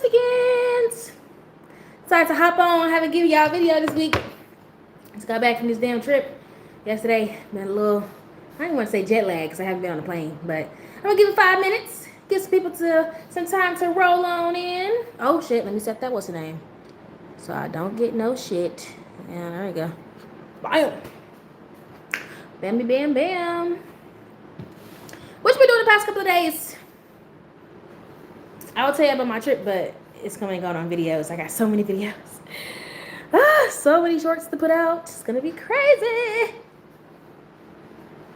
weekends. Decided to hop on, haven't given y'all a video this week. Just got back from this damn trip yesterday. Been a little, I don't want to say jet lag because I haven't been on the plane, but I'm gonna give it 5 minutes. Give some people some time to roll on in. Oh shit, let me set that, what's the name? So I don't get no shit. Yeah, there we go. Bam. Bammy bam bam. What you been doing the past couple of days? I will tell you about my trip, but it's gonna go on videos. I got so many videos. So many shorts to put out. It's gonna be crazy.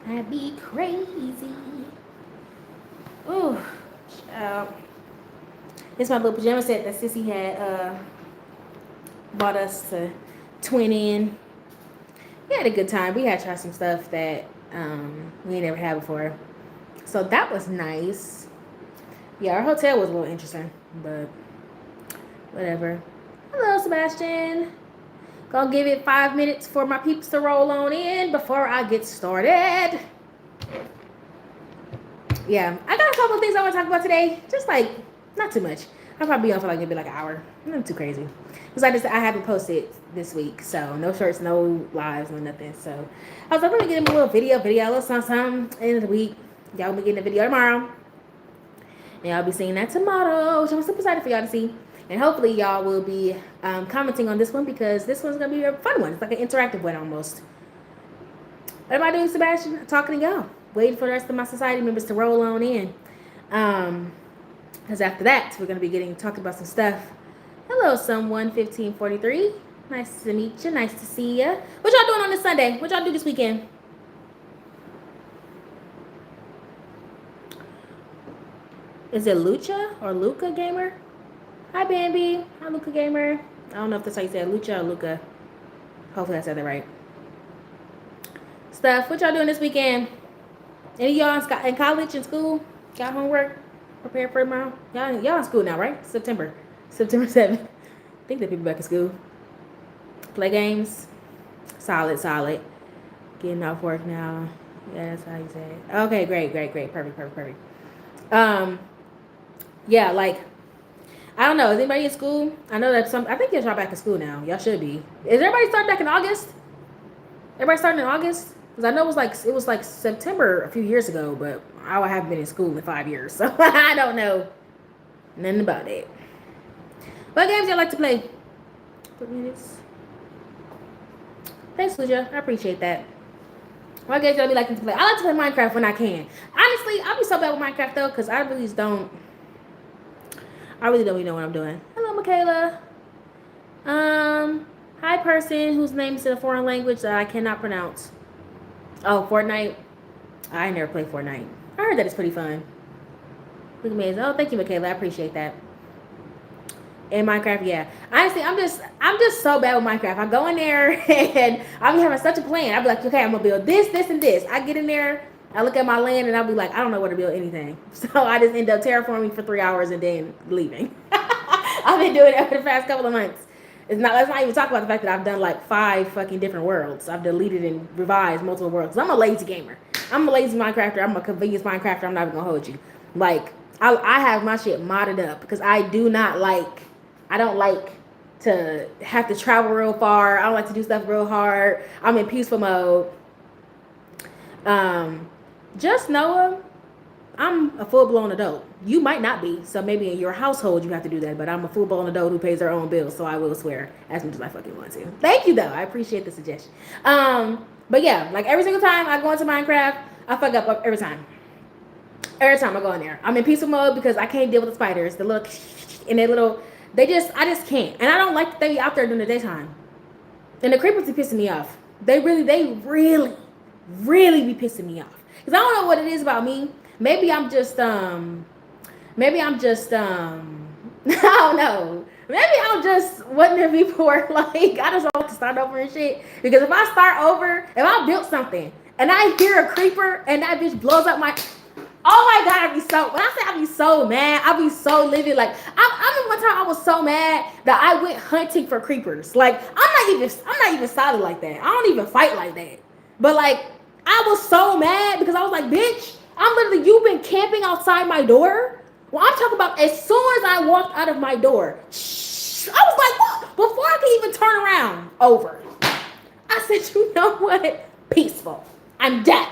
I'd be crazy. Ooh, child. It's my little pajama set that Sissy had bought us to twin in. We had a good time. We had tried some stuff that we ain't never had before. So that was nice. Yeah, our hotel was a little interesting, but whatever. Hello, Sebastian. Gonna give it 5 minutes for my peeps to roll on in before I get started. Yeah, I got a couple of things I want to talk about today. Just like, not too much. I'll probably be on for like maybe like an hour. Nothing too crazy. Because I haven't posted this week. So no shorts, no lives, no nothing. So I was like, let me get him a little video, a little something, end of the week. Y'all will be getting a video tomorrow. And y'all be seeing that tomorrow, which I'm super excited for y'all to see. And hopefully y'all will be commenting on this one because this one's going to be a fun one. It's like an interactive one almost. What am I doing, Sebastian? I'm talking to y'all. Waiting for the rest of my society members to roll on in. Because after that, we're going to be talking about some stuff. Hello, someone 1543. Nice to meet you. Nice to see you. What y'all doing on this Sunday? What y'all do this weekend? Is it Lucha or Luca Gamer? Hi, Bambi. Hi, Luca Gamer. I don't know if that's how you say it, Lucha or Luca. Hopefully I said that right. Stuff. What y'all doing this weekend? Any of y'all in college and school? Got homework? Prepared for tomorrow? Y'all in school now, right? September 7th. I think that people back in school. Play games. Solid. Getting off work now. Yeah, that's how you say it. Okay, great. Perfect. Yeah, like, I don't know. Is anybody in school? I know that I think y'all back in school now. Y'all should be. Is everybody starting back in August? Everybody starting in August? Because I know it was like September a few years ago, but I haven't been in school in 5 years, so I don't know nothing about it. What games y'all like to play? Thanks, Lucia. I appreciate that. What games y'all be liking to play? I like to play Minecraft when I can. Honestly, I'll be so bad with Minecraft though, because I really don't even know what I'm doing. Hello, Michaela. Hi, person whose name is in a foreign language that I cannot pronounce. Oh, Fortnite. I never played Fortnite. I heard that it's pretty fun. Look at me. Oh, thank you, Michaela. I appreciate that. In Minecraft, yeah. Honestly, I'm just so bad with Minecraft. I go in there and I'll be having such a plan. I'll be like, okay, I'm gonna build this, and this. I get in there, I look at my land, and I'll be like, I don't know where to build anything. So I just end up terraforming for 3 hours and then leaving. I've been doing it for the past couple of months. Let's not even talk about the fact that I've done like 5 fucking different worlds. I've deleted and revised multiple worlds. I'm a lazy gamer. I'm a lazy Minecrafter. I'm a convenience Minecrafter. I'm not even gonna hold you. Like, I have my shit modded up because I don't like to have to travel real far. I don't like to do stuff real hard. I'm in peaceful mode. Just know I'm a full-blown adult. You might not be. So maybe in your household you have to do that. But I'm a full-blown adult who pays their own bills. So I will swear as much as I fucking want to. Thank you, though. I appreciate the suggestion. But yeah, like every single time I go into Minecraft, I fuck up every time. Every time I go in there. I'm in peaceful mode because I can't deal with the spiders. I just can't. And I don't like that they be out there during the daytime. And the creepers be pissing me off. They really be pissing me off. Because I don't know what it is about me. Maybe I'm just, I don't know. Maybe I'm just one of the people where, like, I just want to start over and shit. Because if I start over, if I built something, and I hear a creeper, and that bitch blows up my... Oh my God, when I say I be so mad, I be so livid. Like, I remember one time I was so mad that I went hunting for creepers. Like, I'm not even solid like that. I don't even fight like that. But like, I was so mad because I was like, bitch, you've been camping outside my door. Well, I'm talking about as soon as I walked out of my door, shh, I was like, what? Before I could even turn around, over. I said, you know what? Peaceful. I'm done.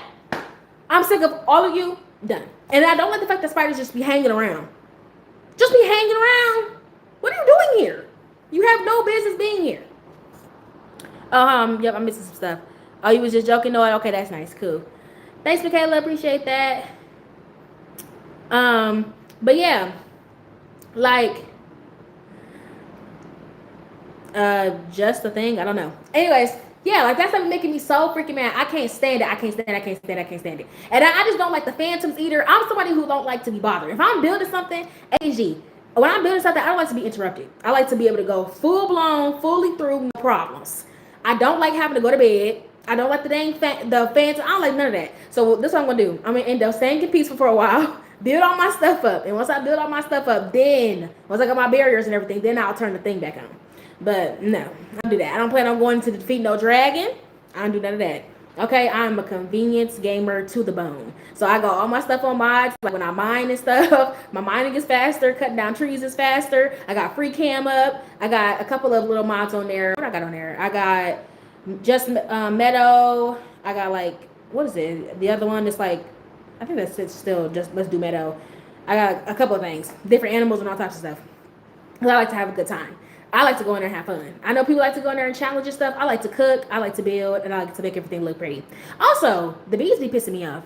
I'm sick of all of you. Done. And I don't like the fact that spiders just be hanging around. Just be hanging around. What are you doing here? You have no business being here. Yep, I'm missing some stuff. Oh, you was just joking? No, okay, that's nice. Cool. Thanks, Michaela. Appreciate that. But yeah, like, just the thing. I don't know. Anyways, yeah, like that's like making me so freaking mad. I can't stand it. I can't stand it. I can't stand it. I can't stand it. And I just don't like the phantoms either. I'm somebody who don't like to be bothered. If I'm building something, AG, when I'm building something, I don't like to be interrupted. I like to be able to go full blown, fully through, no problems. I don't like having to go to bed. I don't like the dang the phantom. I don't like none of that. So this is what I'm gonna do. I'm gonna end up staying in peaceful for a while. Build all my stuff up. And once I build all my stuff up, then once I got my barriers and everything, then I'll turn the thing back on. But no, I don't do that. I don't plan on going to defeat no dragon. I don't do none of that. Okay, I'm a convenience gamer to the bone. So I got all my stuff on mods. Like when I mine and stuff, my mining is faster. Cutting down trees is faster. I got free cam up. I got a couple of little mods on there. What I got on there? I got just meadow. I got like, what is it? The other one is like, I think that's still just let's do meadow. I got a couple of things, different animals and all types of stuff. Cause I like to have a good time. I like to go in there and have fun. I know people like to go in there and challenge and stuff. I like to cook. I like to build, and I like to make everything look pretty. Also, the bees be pissing me off.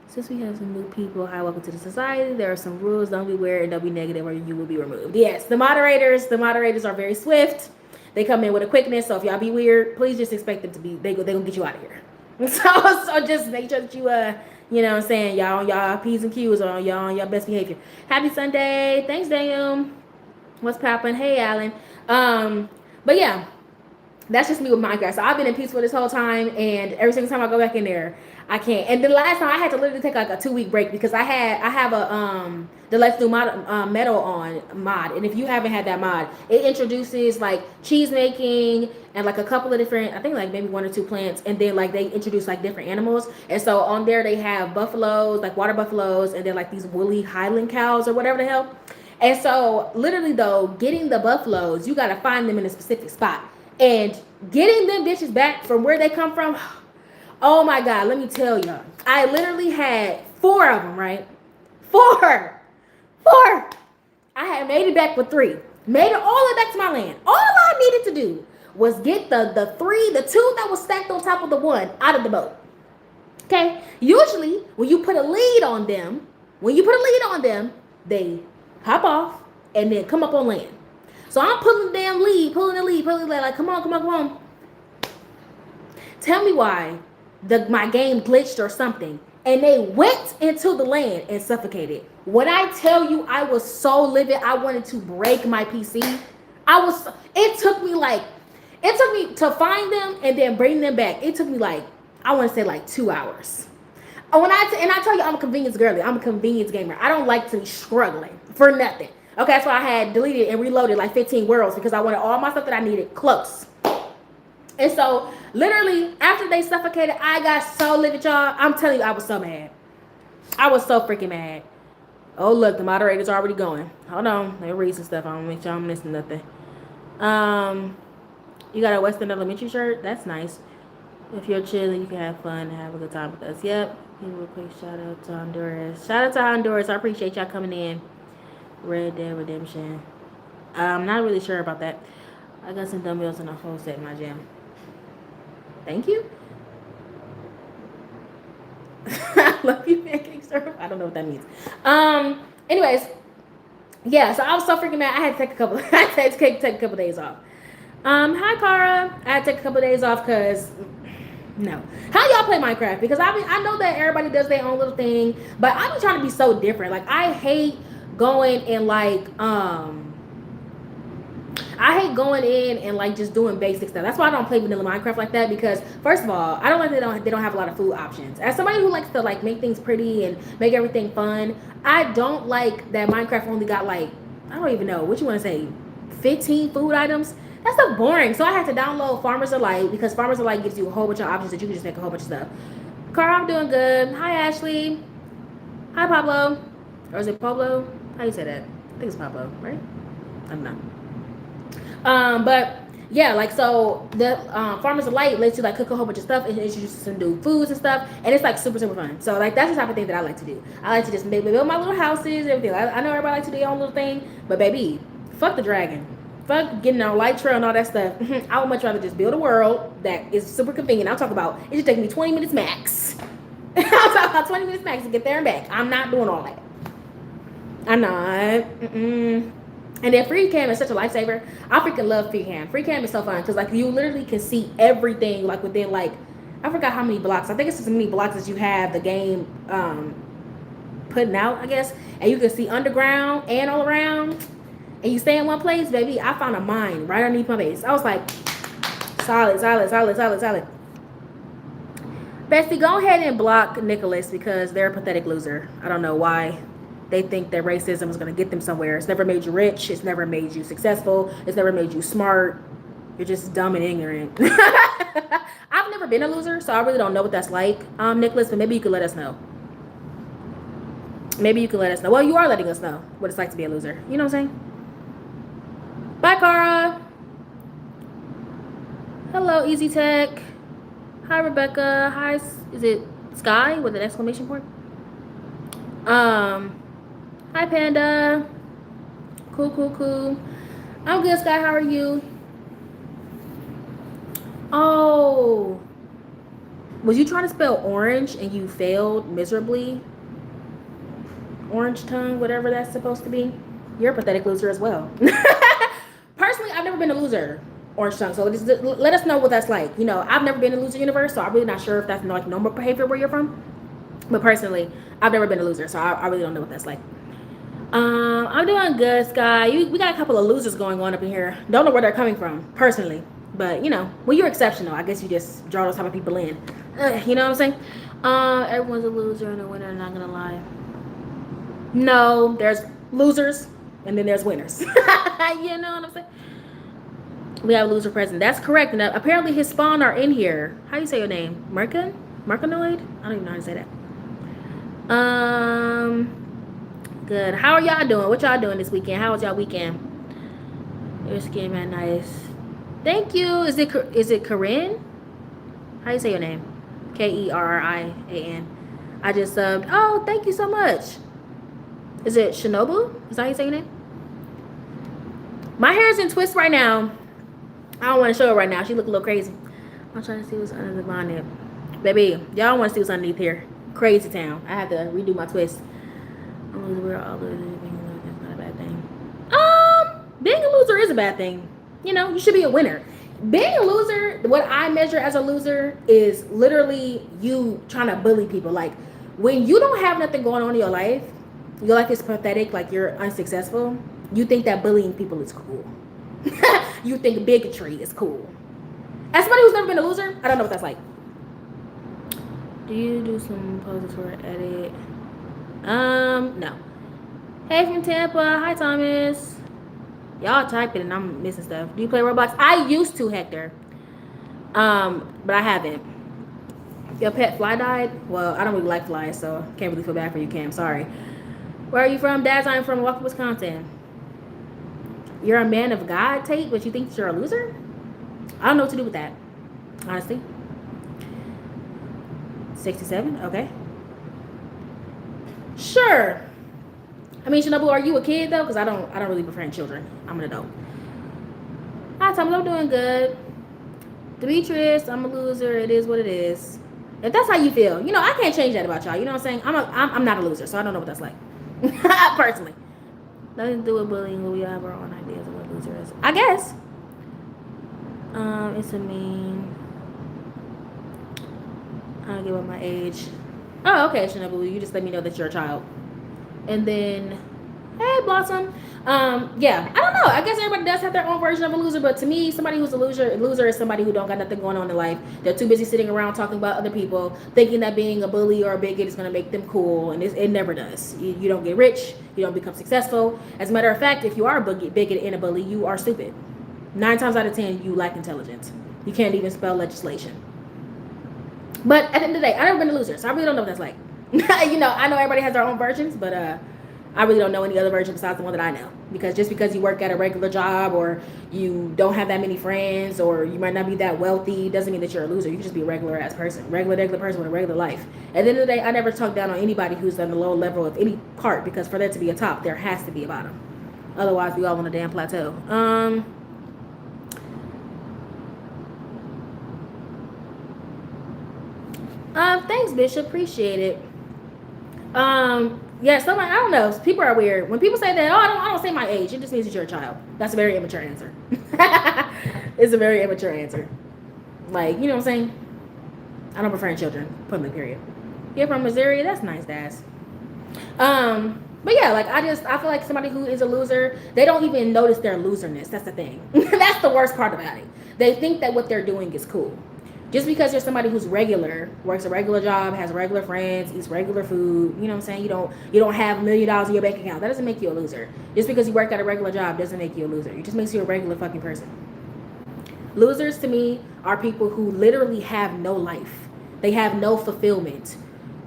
Since we have some new people, hi, welcome to the society. There are some rules. Don't be weird and don't be negative, or you will be removed. Yes, the moderators are very swift. They come in with a quickness. So if y'all be weird, please just expect them to be. They gonna get you out of here. So just make sure that you know what I'm saying, y'all on y'all P's and Q's, or y'all on your best behavior. Happy Sunday. Thanks, Daniel. What's poppin'? Hey, Alan. But yeah, that's just me with Minecraft. So I've been in peaceful this whole time, and every single time I go back in there, I can't. And the last time I had to literally take like a 2-week break because I have a the Let's Do Metal on mod, and if you haven't had that mod, it introduces like cheese making and like a couple of different, I think like maybe 1 or 2 plants, and then like they introduce like different animals. And so on there they have buffaloes, like water buffaloes, and then like these woolly Highland cows or whatever the hell. And so literally though, getting the buffaloes, you gotta find them in a specific spot. And getting them bitches back from where they come from, oh my God, let me tell y'all. I literally had 4 of them, right? 4. I had made it back with 3. Made it all the way back to my land. All I needed to do was get the 2 that was stacked on top of the 1 out of the boat. Okay? Usually, when you put a lead on them, they hop off and then come up on land. So I'm pulling the lead, like, come on. Tell me why my game glitched or something, and they went into the land and suffocated. When I tell you I was so livid, I wanted to break my PC. It took me to find them and then bring them back. It took me like, I want to say like 2 hours. And I tell you, I'm a convenience girly. I'm a convenience gamer. I don't like to be struggling for nothing. Okay, that's why I had deleted and reloaded like 15 worlds, because I wanted all my stuff that I needed close. And so, literally, after they suffocated, I got so livid, y'all. I'm telling you, I was so mad. I was so freaking mad. Oh, look, the moderator's already going. Hold on. Let me read some stuff. I don't make sure I'm missing nothing. You got a Western Elementary shirt? That's nice. If you're chilling, you can have fun and have a good time with us. Yep. Give a quick shout out to Honduras. Shout out to Honduras. I appreciate y'all coming in. Red Dead Redemption. I'm not really sure about that. I got some dumbbells and a whole set in my gym. Thank you. I love you, pancake syrup. I don't know what that means. Anyways, yeah. So I was so freaking mad. I had to take a couple. Take a couple days off. Hi, Cara. I had to take a couple days off because. No. How y'all play Minecraft? Because I know that everybody does their own little thing, but I be trying to be so different. Like I hate going and like just doing basic stuff. That's why I don't play vanilla Minecraft like that, because first of all, I don't like they don't have a lot of food options. As somebody who likes to like make things pretty and make everything fun, I don't like that Minecraft only got like, I don't even know what you want to say, 15 food items. That's so boring. So I had to download Farmers Delight, because Farmers Delight gives you a whole bunch of options that you can just make a whole bunch of stuff. Cara, I'm doing good. Hi, Ashley. Hi, Pablo. Or is it Pablo? How you say that? I think it's Pablo, right? I don't know. But yeah, like so the Farmers Delight lets you like cook a whole bunch of stuff and introduce you to some new foods and stuff, and it's like super fun. So like that's the type of thing that I like to do. I like to just build my little houses, everything. I know everybody likes to do their own little thing, but baby, fuck the dragon. Fuck getting on a light trail and all that stuff. I would much rather just build a world that is super convenient. I'll talk about it should take me 20 minutes max. I'll talk about 20 minutes max to get there and back. I'm not doing all that. I'm not. And then free cam is such a lifesaver. I freaking love free cam. Free cam is so fun because like you literally can see everything like within like I forgot how many blocks. I think it's just as many blocks as you have the game putting out, I guess. And you can see underground and all around. And you stay in one place, baby. I found a mine right underneath my base. I was like, solid. Bestie, go ahead and block Nicholas because they're a pathetic loser. I don't know why. They think that racism is going to get them somewhere. It's never made you rich. It's never made you successful. It's never made you smart. You're just dumb and ignorant. I've never been a loser, so I really don't know what that's like, Nicholas, but maybe you could let us know. Maybe you can let us know. Well, you are letting us know what it's like to be a loser. You know what I'm saying? Bye, Cara. Hello, Easy Tech. Hi, Rebecca. Hi, is it Sky with an exclamation point? Hi, Panda. Cool. I'm good, Sky. How are you? Oh. Was you trying to spell orange and you failed miserably? Orange tongue, whatever that's supposed to be. You're a pathetic loser as well. Personally, I've never been a loser. Orange tongue. So just let us know what that's like. You know, I've never been in a loser universe, so I'm really not sure if that's like normal behavior where you're from. But personally, I've never been a loser, so I really don't know what that's like. I'm doing good, Sky. We got a couple of losers going on up in here. Don't know where they're coming from, personally. But, you know, when you're exceptional, I guess you just draw those type of people in. You know what I'm saying? Everyone's a loser and a winner, I'm not going to lie. No, there's losers, and then there's winners. You know what I'm saying? We have a loser present. That's correct. And apparently his spawn are in here. How do you say your name? Merkin? Merkinoid? I don't even know how to say that. Good. How are y'all doing? What y'all doing this weekend? How was y'all weekend? Your skin, man, nice. Thank you. Is it Corinne? How do you say your name? Kerian. I just subbed. Oh, thank you so much. Is it Shinobu? Is that how you say your name? My hair is in twists right now. I don't want to show it right now. She look a little crazy. I'm trying to see what's under the bonnet. Baby, y'all want to see what's underneath here. Crazy town. I have to redo my twist. We're all losers. That's not a bad thing. Being a loser is a bad thing. You know, you should be a winner. Being a loser, what I measure as a loser is literally you trying to bully people. Like, when you don't have nothing going on in your life is pathetic, like you're unsuccessful, you think that bullying people is cool. You think bigotry is cool. As somebody who's never been a loser, I don't know what that's like. Do you do some poses for edit? No. Hey from Tampa. Hi, Thomas. Y'all typed it and I'm missing stuff. Do you play Roblox? I used to, Hector. But I haven't. Your pet fly died? Well, I don't really like flies, so can't really feel bad for you, Cam. Sorry. Where are you from? Dad's, I'm from Milwaukee, Wisconsin. You're a man of God, Tate, but you think you're a loser? I don't know what to do with that, honestly. 67? Okay. Sure. I mean, Shinobu, are you a kid though? Because I don't really befriend children. I'm an adult. Hi, Thomas. I'm doing good. Demetrius, I'm a loser. It is what it is. If that's how you feel, you know, I can't change that about y'all. You know what I'm saying? I'm not a loser, so I don't know what that's like. Personally. Nothing to do with bullying, but we have our own ideas of what loser is. I guess. It's a meme. I don't give up my age. Oh, okay, Shinobu. You just let me know that you're a child. And then, hey, Blossom. Yeah, I don't know. I guess everybody does have their own version of a loser, but to me, somebody who's a loser is somebody who don't got nothing going on in life. They're too busy sitting around talking about other people, thinking that being a bully or a bigot is going to make them cool, and it never does. You don't get rich. You don't become successful. As a matter of fact, if you are a bigot and a bully, you are stupid. 9 times out of 10, you lack intelligence. You can't even spell legislation. But at the end of the day, I've never been a loser, so I really don't know what that's like. You know, I know everybody has their own versions, but I really don't know any other version besides the one that I know. Because just because you work at a regular job or you don't have that many friends or you might not be that wealthy doesn't mean that you're a loser. You can just be a regular ass person. Regular person with a regular life. At the end of the day, I never talk down on anybody who's on the low level of any part because for there to be a top, there has to be a bottom. Otherwise, we all on a damn plateau. Thanks, Bishop. Appreciate it. Yeah, somebody, I don't know. People are weird. When people say that, oh, I don't say my age. It just means that you're a child. That's a very immature answer. It's a very immature answer. Like, you know what I'm saying? I don't befriend children. Put them in period. You're from Missouri. That's nice to ask. But yeah, like I feel like somebody who is a loser, they don't even notice their loserness. That's the thing. That's the worst part about it. They think that what they're doing is cool. Just because you're somebody who's regular, works a regular job, has regular friends, eats regular food, you know what I'm saying? You don't have $1 million in your bank account. That doesn't make you a loser. Just because you work at a regular job doesn't make you a loser. It just makes you a regular fucking person. Losers to me are people who literally have no life. They have no fulfillment.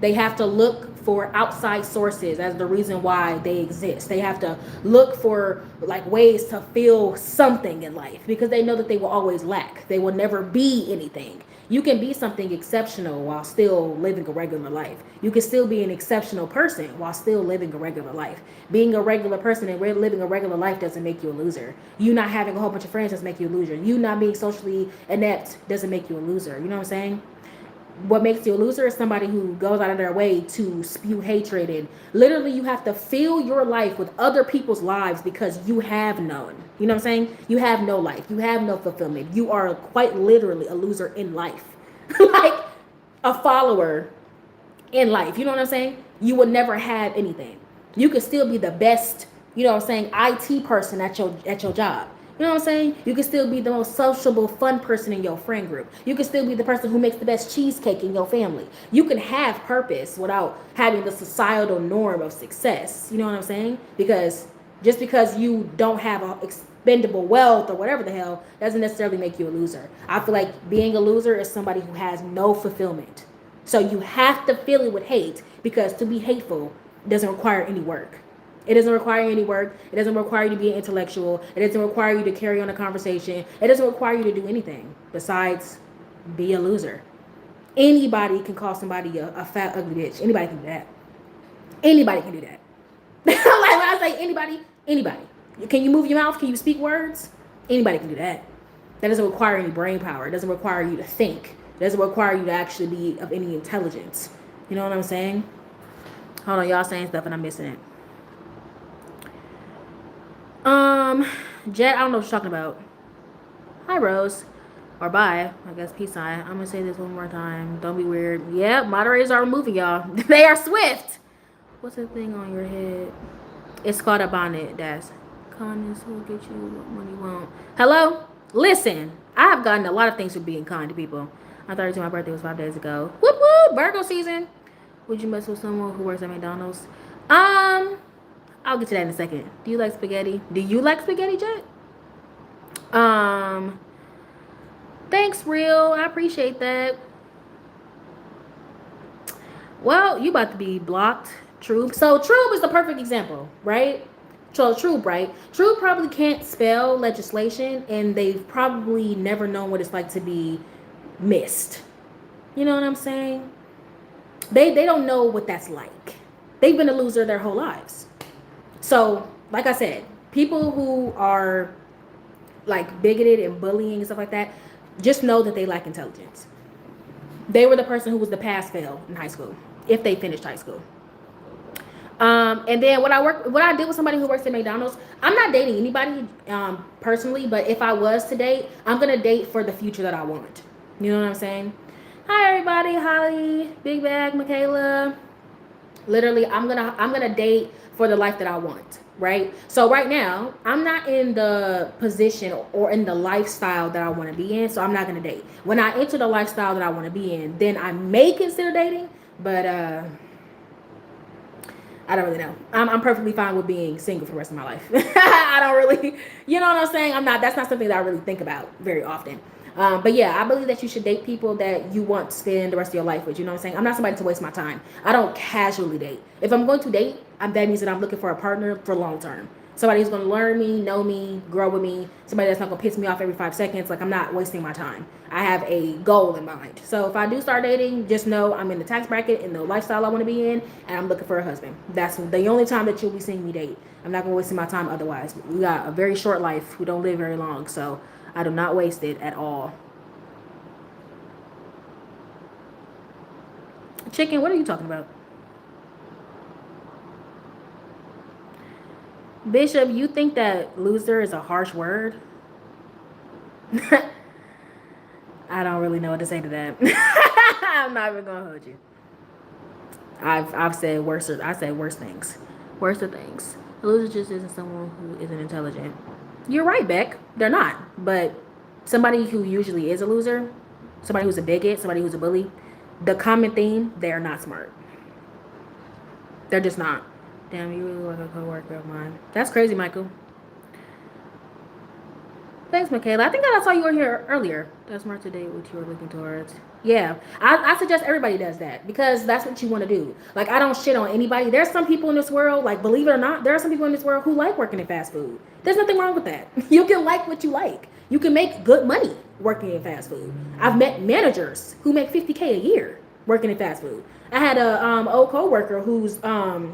They have to look for outside sources as the reason why they exist. They have to look for like ways to feel something in life because they know that they will always lack. They will never be anything. You can be something exceptional while still living a regular life. You can still be an exceptional person while still living a regular life. Being a regular person and living a regular life doesn't make you a loser. You not having a whole bunch of friends doesn't make you a loser. You not being socially inept doesn't make you a loser. You know what I'm saying? What makes you a loser is somebody who goes out of their way to spew hatred, and literally you have to fill your life with other people's lives because you have none. You know what I'm saying? You have no life. You have no fulfillment. You are quite literally a loser in life. Like a follower in life. You know what I'm saying? You would never have anything. You could still be the best, you know what I'm saying, IT person at your job. You know what I'm saying? You can still be the most sociable, fun person in your friend group. You can still be the person who makes the best cheesecake in your family. You can have purpose without having the societal norm of success. You know what I'm saying? Because just because you don't have a expendable wealth or whatever the hell doesn't necessarily make you a loser. I feel like being a loser is somebody who has no fulfillment. So you have to fill it with hate because to be hateful doesn't require any work. It doesn't require any work. It doesn't require you to be an intellectual. It doesn't require you to carry on a conversation. It doesn't require you to do anything besides be a loser. Anybody can call somebody a fat, ugly bitch. Anybody can do that. Anybody can do that. Like when I say anybody. Can you move your mouth? Can you speak words? Anybody can do that. That doesn't require any brain power. It doesn't require you to think. It doesn't require you to actually be of any intelligence. You know what I'm saying? Hold on, y'all saying stuff and I'm missing it. Jet, I don't know what you're talking about. Hi, Rose. Or bye. I guess peace sign. I'm gonna say this one more time. Don't be weird. Yeah, moderators are moving, y'all. They are swift. What's the thing on your head? It's called a bonnet. That's kindness will get you what money won't. Hello? Listen, I have gotten a lot of things for being kind to people. I'm 32. My birthday was 5 days ago. Whoop whoop. Virgo season. Would you mess with someone who works at McDonald's? I'll get to that in a second. Do you like spaghetti? Do you like spaghetti, Jet? Thanks, Real. I appreciate that. Well, you about to be blocked, Troob. So Troob is the perfect example, right? So Troob, right? Troob probably can't spell legislation, and they've probably never known what it's like to be missed. You know what I'm saying? They don't know what that's like. They've been a loser their whole lives. So, like I said, people who are like bigoted and bullying and stuff like that, just know that they lack intelligence. They were the person who was the pass fail in high school, if they finished high school. And then what I did with somebody who works at McDonald's, I'm not dating anybody personally, but if I was to date, I'm gonna date for the future that I want. You know what I'm saying? Hi everybody, Holly, Big Bag, Michaela. Literally, I'm gonna date for the life that I want, right? So right now, I'm not in the position or in the lifestyle that I want to be in, so I'm not gonna date. When I enter the lifestyle that I want to be in, then I may consider dating, but I don't really know. I'm perfectly fine with being single for the rest of my life. I don't really, you know what I'm saying? That's not something that I really think about very often. But yeah, I believe that you should date people that you want to spend the rest of your life with. You know what I'm saying? I'm not somebody to waste my time. I don't casually date. If I'm going to date, that means that I'm looking for a partner for long term. Somebody who's going to learn me, know me, grow with me. Somebody that's not going to piss me off every 5 seconds. Like, I'm not wasting my time. I have a goal in mind. So if I do start dating, just know I'm in the tax bracket and the lifestyle I want to be in, and I'm looking for a husband. That's the only time that you'll be seeing me date. I'm not going to waste my time otherwise. We got a very short life. We don't live very long. So I do not waste it at all. Chicken, what are you talking about? Bishop, you think that loser is a harsh word? I don't really know what to say to that. I'm not even gonna hold you. I've said worse. I said worse things. Worse things. A loser just isn't someone who isn't intelligent. You're right, Beck. They're not. But somebody who usually is a loser, somebody who's a bigot, somebody who's a bully, the common theme, they are not smart. They're just not. Damn, you really like a coworker of mine. That's crazy, Michael. Thanks, Michaela. I think I saw you were here earlier. That's smart today, what you were looking towards. Yeah, I suggest everybody does that because that's what you want to do. Like, I don't shit on anybody. There's some people in this world, like, believe it or not, there are some people in this world who like working in fast food. There's nothing wrong with that. You can like what you like. You can make good money working in fast food. I've met managers who make $50K a year working in fast food. I had a old coworker who's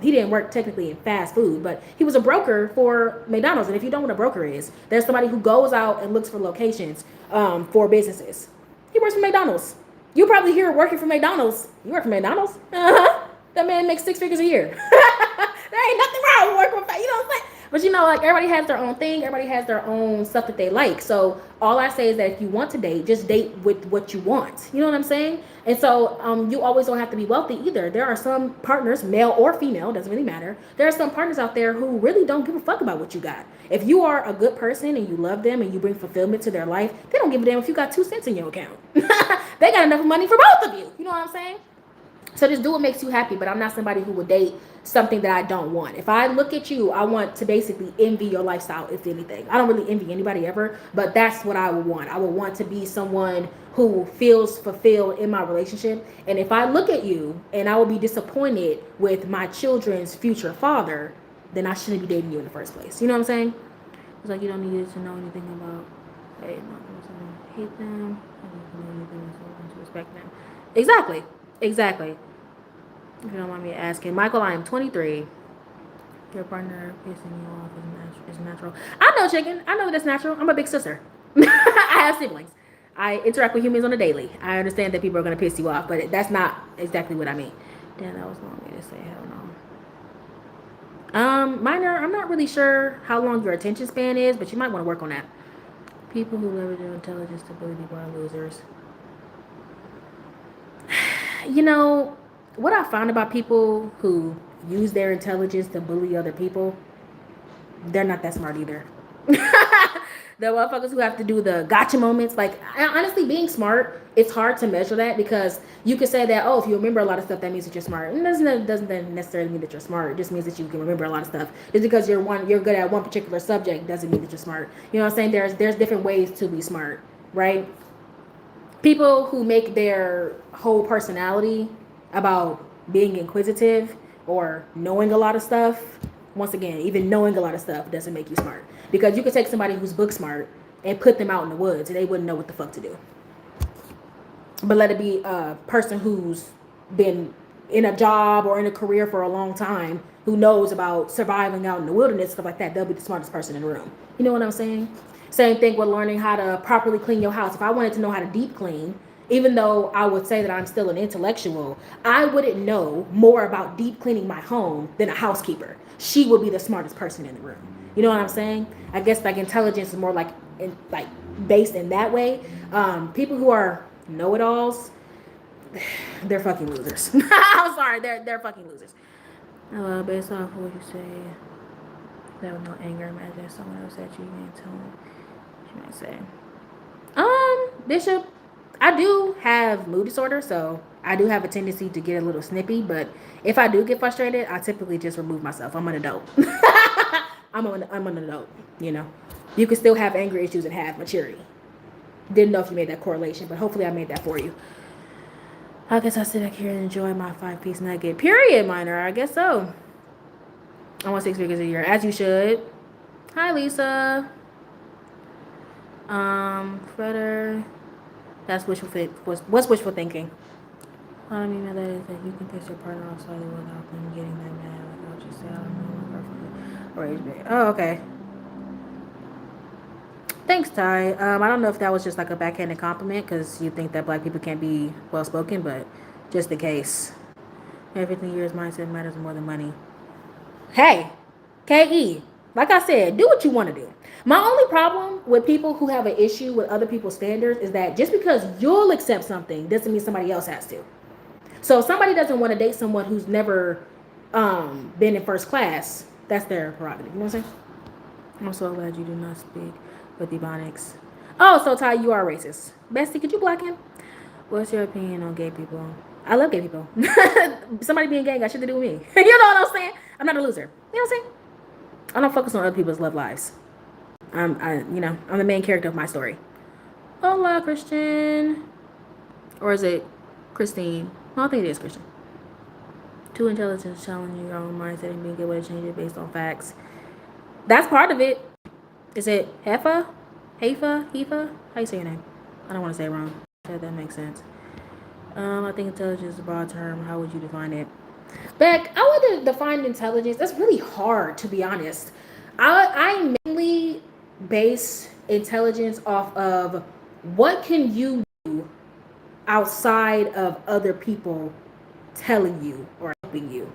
he didn't work technically in fast food, but he was a broker for McDonald's. And if you don't know what a broker is, there's somebody who goes out and looks for locations for businesses. He works for McDonald's. You probably hear working for McDonald's. You work for McDonald's? That man makes 6 figures a year. There ain't nothing wrong with working for, you know what I'm saying? But you know, like, everybody has their own thing. Everybody has their own stuff that they like. So all I say is that if you want to date, just date with what you want. You know what I'm saying? And so you always don't have to be wealthy either. There are some partners, male or female, doesn't really matter. There are some partners out there who really don't give a fuck about what you got. If you are a good person and you love them and you bring fulfillment to their life, they don't give a damn if you got 2 cents in your account. They got enough money for both of you. You know what I'm saying? So just do what makes you happy, but I'm not somebody who would date something that I don't want. If I look at you, I want to basically envy your lifestyle, if anything. I don't really envy anybody ever, but that's what I would want. I would want to be someone who feels fulfilled in my relationship. And if I look at you and I will be disappointed with my children's future father, then I shouldn't be dating you in the first place. You know what I'm saying? It's like you don't need to know anything about, hey, not to hate them, I don't know anything to respect them. Exactly. If you don't mind me asking, Michael, I am 23. Your partner pissing you off is natural. I know, chicken. I know that's natural. I'm a big sister. I have siblings. I interact with humans on a daily. I understand that people are going to piss you off, but that's not exactly what I mean. Damn, that was long way to say hell no. Minor, I'm not really sure how long your attention span is, but you might want to work on that. People who leverage their intelligence to bully people are losers. You know, what I found about people who use their intelligence to bully other people, they're not that smart either. The motherfuckers who have to do the gotcha moments, like, honestly, being smart, it's hard to measure that because you could say that, oh, if you remember a lot of stuff, that means that you're smart. And it doesn't necessarily mean that you're smart. It just means that you can remember a lot of stuff. Just because you're good at one particular subject doesn't mean that you're smart. You know what I'm saying? There's different ways to be smart, right? People who make their whole personality about being inquisitive or knowing a lot of stuff, once again, even knowing a lot of stuff doesn't make you smart. Because you could take somebody who's book smart and put them out in the woods and they wouldn't know what the fuck to do. But let it be a person who's been in a job or in a career for a long time who knows about surviving out in the wilderness, stuff like that. They'll be the smartest person in the room. You know what I'm saying? Same thing with learning how to properly clean your house. If I wanted to know how to deep clean, even though I would say that I'm still an intellectual, I wouldn't know more about deep cleaning my home than a housekeeper. She would be the smartest person in the room. You know what I'm saying? I guess like intelligence is more like based in that way. People who are know-it-alls, they're fucking losers. I'm sorry, they're fucking losers. Based off what you say, there was no anger. Imagine someone else at you and tell them what you might say. Bishop, I do have mood disorder, so I do have a tendency to get a little snippy, but if I do get frustrated, I typically just remove myself. I'm an adult. I'm an adult, you know. You can still have anger issues and have maturity. Didn't know if you made that correlation, but hopefully I made that for you. I guess I sit back here and enjoy my 5-piece nugget. Period, minor. I guess so. I want 6 figures a year, as you should. Hi, Lisa. Fretter. That's wishful what's wishful thinking? What I mean by that is that you can piss your partner off slightly without them getting that mad. Like I'll just say, I don't know my girlfriend. Oh, okay. Thanks, Ty. I don't know if that was just like a backhanded compliment because you think that black people can't be well spoken, but just the case. Everything years mindset matters more than money. Hey, KE, like I said, do what you want to do. My only problem with people who have an issue with other people's standards is that just because you'll accept something doesn't mean somebody else has to. So if somebody doesn't want to date someone who's never been in first class, that's their prerogative. You know what I'm saying? I'm so glad you do not speak with Ebonics. Oh, so Ty, you are racist. Bestie, could you block him? What's your opinion on gay people? I love gay people. Somebody being gay got shit to do with me. You know what I'm saying? I'm not a loser. You know what I'm saying? I don't focus on other people's love lives. I'm the main character of my story. Hola, Christian. Or is it Christine? No, I think it is Christian. Too intelligent, challenging your own mindset and being able to change it based on facts. That's part of it. Is it Hefa? Hefa? How you say your name? I don't want to say it wrong. That makes sense. I think intelligence is a broad term. How would you define it? Beck, I would define intelligence. That's really hard, to be honest. I mainly base intelligence off of what can you do outside of other people telling you or helping you.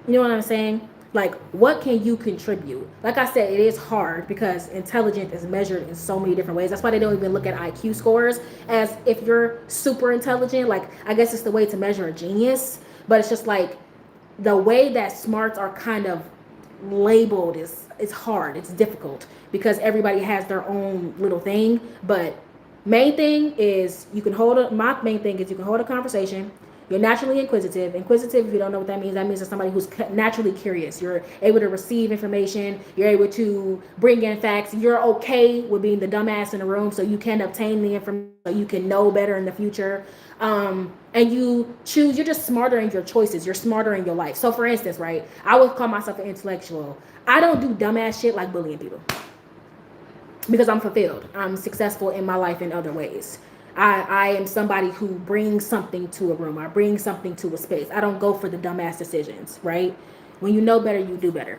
You know what I'm saying? Like, what can you contribute? Like I said, it is hard because intelligence is measured in so many different ways. That's why they don't even look at IQ scores as if you're super intelligent. Like, I guess it's the way to measure a genius, but it's just like the way that smarts are kind of labeled is hard. It's difficult because everybody has their own little thing. But main thing is you can hold a conversation. You're naturally inquisitive. Inquisitive, if you don't know what that means there's somebody who's naturally curious. You're able to receive information. You're able to bring in facts. You're okay with being the dumbass in the room so you can obtain the information so you can know better in the future. And you're just smarter in your choices. You're smarter in your life. So for instance, right, I would call myself an intellectual. I don't do dumbass shit like bullying people because I'm fulfilled. I'm successful in my life in other ways. I am somebody who brings something to a room. I bring something to a space. I don't go for the dumbass decisions, right? When you know better, you do better.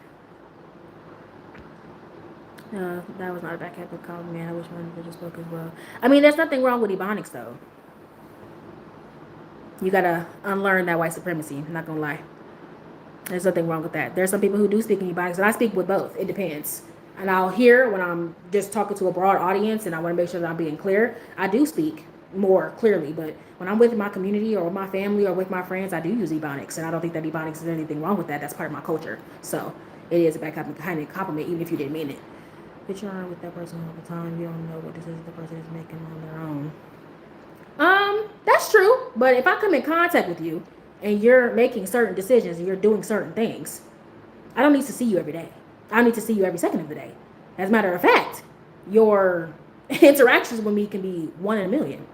That was not a backhanded compliment. I wish my individual spoke as well. I mean, there's nothing wrong with Ebonics, though. You gotta unlearn that white supremacy. I'm not gonna lie. There's nothing wrong with that. There's some people who do speak in Ebonics, and I speak with both. It depends. And I'll hear when I'm just talking to a broad audience and I want to make sure that I'm being clear. I do speak more clearly, but when I'm with my community or with my family or with my friends, I do use Ebonics. And I don't think that Ebonics is anything wrong with that. That's part of my culture. So it is a backhanded compliment, even if you didn't mean it. But you're not with that person all the time. You don't know what decisions the person is making on their own. That's true. But if I come in contact with you and you're making certain decisions and you're doing certain things, I don't need to see you every day. I need to see you every second of the day. As a matter of fact, your interactions with me can be 1 in a million.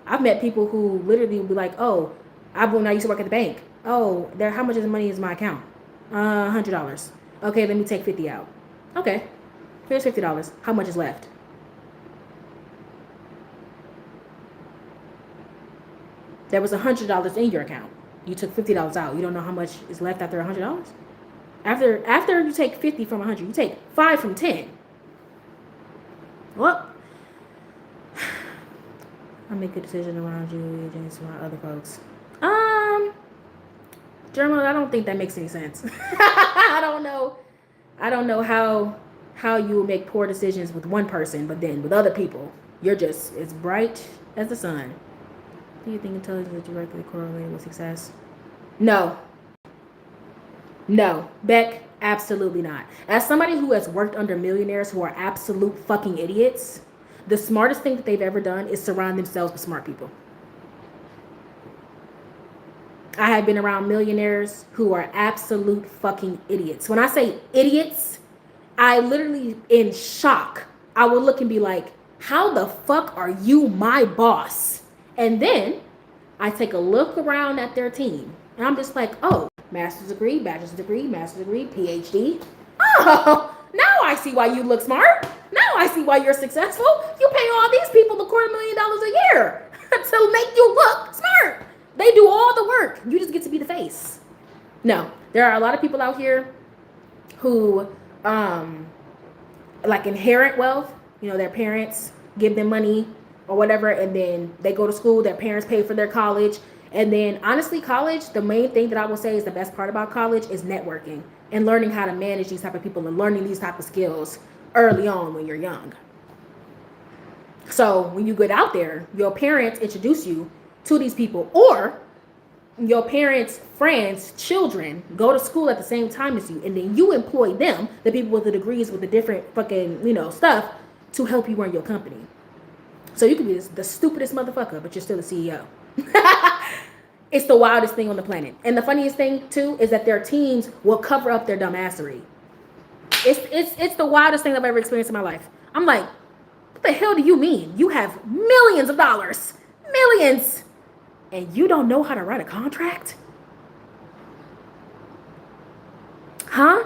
I've met people who literally will be like, oh, when I used to work at the bank. Oh, how much of the money is in my account? $100. Okay, let me take 50 out. Okay, here's $50. How much is left? There was $100 in your account. You took $50 out. You don't know how much is left after $100? After you take 50 from 100, you take 5 from 10. Well, I make a decision around you against my other folks. German, I don't think that makes any sense. I don't know how you make poor decisions with one person, but then with other people, you're just as bright as the sun. Do you think intelligence is directly correlated with success? No, Beck, absolutely not. As somebody who has worked under millionaires who are absolute fucking idiots, the smartest thing that they've ever done is surround themselves with smart people. I have been around millionaires who are absolute fucking idiots. When I say idiots, I literally in shock. I will look and be like, How the fuck are you my boss? And then I take a look around at their team and I'm just like, oh, master's degree, master's degree, PhD. Oh, now I see why you look smart. Now I see why you're successful. You pay all these people $250,000 a year to make you look smart. They do all the work. You just get to be the face. No, there are a lot of people out here who like inherit wealth. You know, their parents give them money or whatever, and then they go to school, their parents pay for their college. And then honestly, college, the main thing that I will say is the best part about college is networking and learning how to manage these type of people and learning these type of skills early on when you're young. So when you get out there, your parents introduce you to these people, or your parents' friends' children go to school at the same time as you, and then you employ them, the people with the degrees with the different fucking, stuff, to help you run your company. So you can be the stupidest motherfucker, but you're still a CEO. It's the wildest thing on the planet. And the funniest thing too is that their teams will cover up their dumbassery. It's the wildest thing I've ever experienced in my life. I'm like, what the hell do you mean? You have millions of dollars, millions, and you don't know how to write a contract? Huh?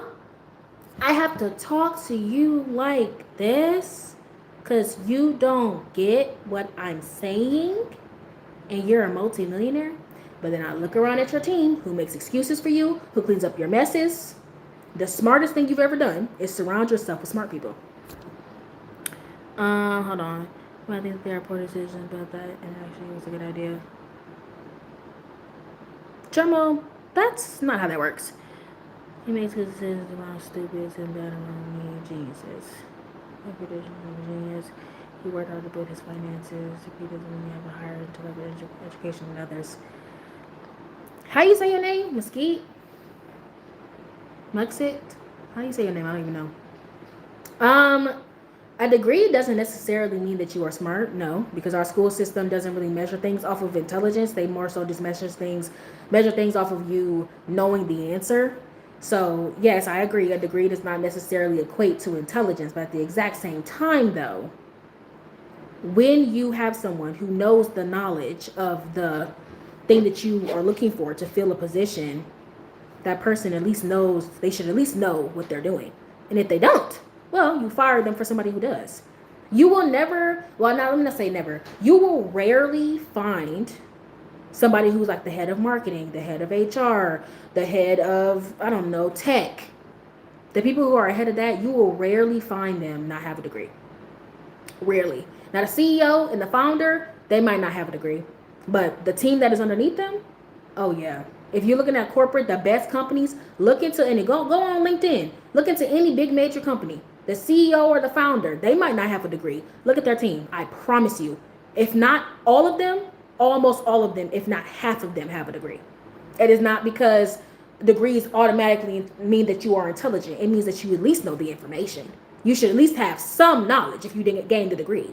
I have to talk to you like this because you don't get what I'm saying, and you're a multimillionaire? But then I look around at your team who makes excuses for you, who cleans up your messes. The smartest thing you've ever done is surround yourself with smart people. Hold on. Well, I think there are poor decisions about that, and actually it was a good idea. Drumroll, that's not how that works. He makes good decisions around stupids and bad around me. Geniuses. Genius. He worked hard to build his finances. He doesn't really have a higher intellectual education than others. How you say your name? Mesquite? Muxit? How you say your name? I don't even know. A degree doesn't necessarily mean that you are smart. No, because our school system doesn't really measure things off of intelligence. They more so just measure things off of you knowing the answer. So yes, I agree. A degree does not necessarily equate to intelligence, but at the exact same time, though, when you have someone who knows the knowledge of the thing that you are looking for to fill a position, that person at least knows, they should at least know what they're doing. And if they don't, well, you fire them for somebody who does. You will never, well, not, let me not say never, you will rarely find somebody who's like the head of marketing, the head of HR, the head of, I don't know, tech. The people who are ahead of that, you will rarely find them not have a degree. Rarely. Now, the CEO and the founder, they might not have a degree. But the team that is underneath them, oh yeah. If you're looking at corporate, the best companies, look into any, go on LinkedIn. Look into any big major company. The CEO or the founder, they might not have a degree. Look at their team. I promise you. If not all of them, almost all of them, if not half of them, have a degree. It is not because degrees automatically mean that you are intelligent. It means that you at least know the information. You should at least have some knowledge if you didn't gain the degree.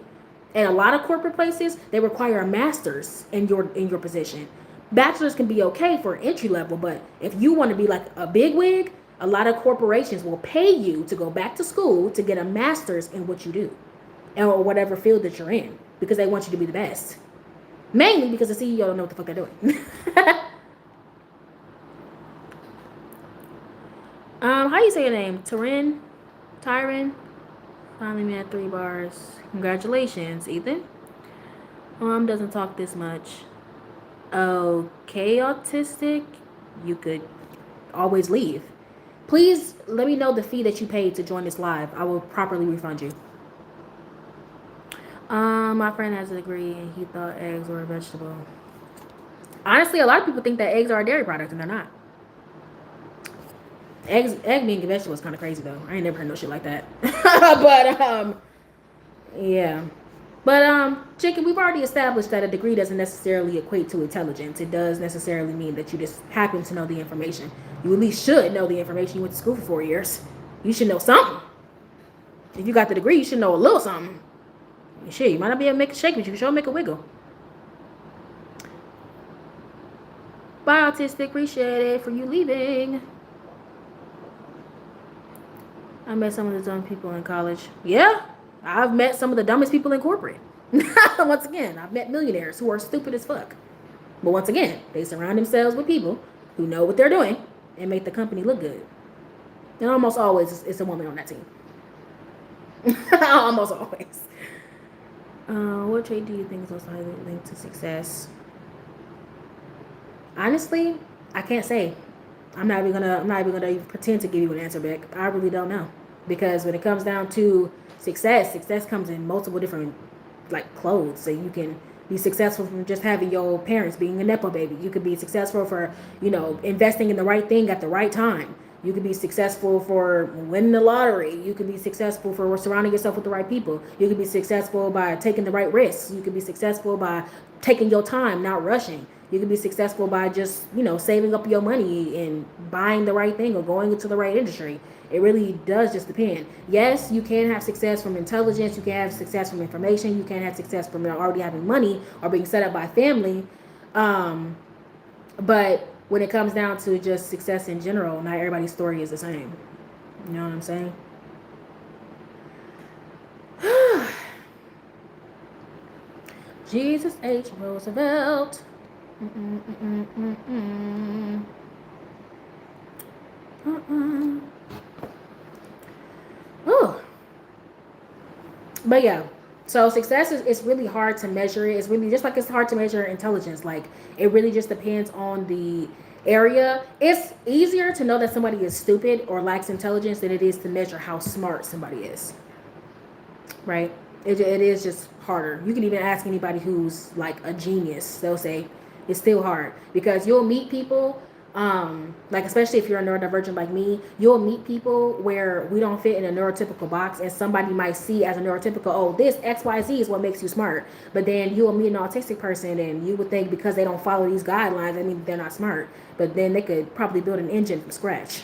And a lot of corporate places, they require a master's in your position. Bachelor's can be okay for entry level, but if you want to be like a bigwig, a lot of corporations will pay you to go back to school to get a master's in what you do, or whatever field that you're in, because they want you to be the best. Mainly because the CEO don't know what the fuck they're doing. How you say your name? Tyron? Finally made 3 bars. Congratulations, Ethan. Doesn't talk this much. Okay, autistic. You could always leave. Please let me know the fee that you paid to join this live. I will properly refund you. My friend has a degree and he thought eggs were a vegetable. Honestly, a lot of people think that eggs are a dairy product and they're not. Egg being a vegetable is kind of crazy though. I ain't never heard no shit like that. But yeah. But Chicken, we've already established that a degree doesn't necessarily equate to intelligence. It does necessarily mean that you just happen to know the information. You at least should know the information. You went to school for 4 years. You should know something. If you got the degree, you should know a little something. Shit, you might not be able to make a shake, but you can sure make a wiggle. Bye, autistic. Appreciate it for you leaving. I met some of the dumb people in college. Yeah, I've met some of the dumbest people in corporate. Once again, I've met millionaires who are stupid as fuck. But once again, they surround themselves with people who know what they're doing and make the company look good. And almost always, it's a woman on that team. Almost always. What trait do you think is most highly linked to success? Honestly, I can't say. I'm not even gonna pretend to give you an answer back. I really don't know, because when it comes down to success comes in multiple different like clothes. So you can be successful from just having your parents being a nepo baby. You could be successful for investing in the right thing at the right time. You could be successful for winning the lottery. You could be successful for surrounding yourself with the right people. You could be successful by taking the right risks. You could be successful by taking your time, not rushing. You could be successful by just, saving up your money and buying the right thing or going into the right industry. It really does just depend. Yes, you can have success from intelligence. You can have success from information. You can have success from already having money or being set up by family. But when it comes down to just success in general, not everybody's story is the same. You know what I'm saying? Jesus H. Roosevelt. Oh. But yeah, so success is really hard to measure. It's really just like it's hard to measure intelligence. Like it really just depends on the area. It's easier to know that somebody is stupid or lacks intelligence than it is to measure how smart somebody is. Right? It is just harder. You can even ask anybody who's like a genius. They'll say it's still hard because you'll meet people. Like especially if you're a neurodivergent like me, you'll meet people where we don't fit in a neurotypical box, and somebody might see as a neurotypical, oh, this XYZ is what makes you smart. But then you'll meet an autistic person and you would think because they don't follow these guidelines, I mean they're not smart. But then they could probably build an engine from scratch.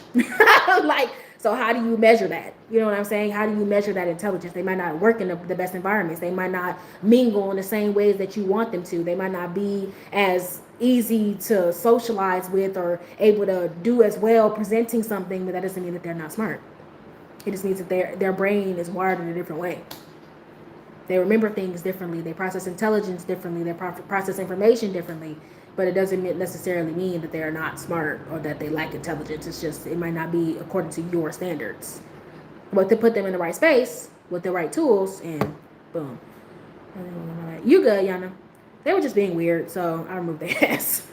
So how do you measure that? You know what I'm saying? How do you measure that intelligence? They might not work in the best environments. They might not mingle in the same ways that you want them to. They might not be as easy to socialize with or able to do as well presenting something, but that doesn't mean that they're not smart. It just means that their brain is wired in a different way. They remember things differently. They process intelligence differently. They process information differently. But it doesn't necessarily mean that they are not smart or that they lack intelligence. It's just it might not be according to your standards. But to put them in the right space with the right tools, and boom. You good, Yana. They were just being weird, so I removed their ass.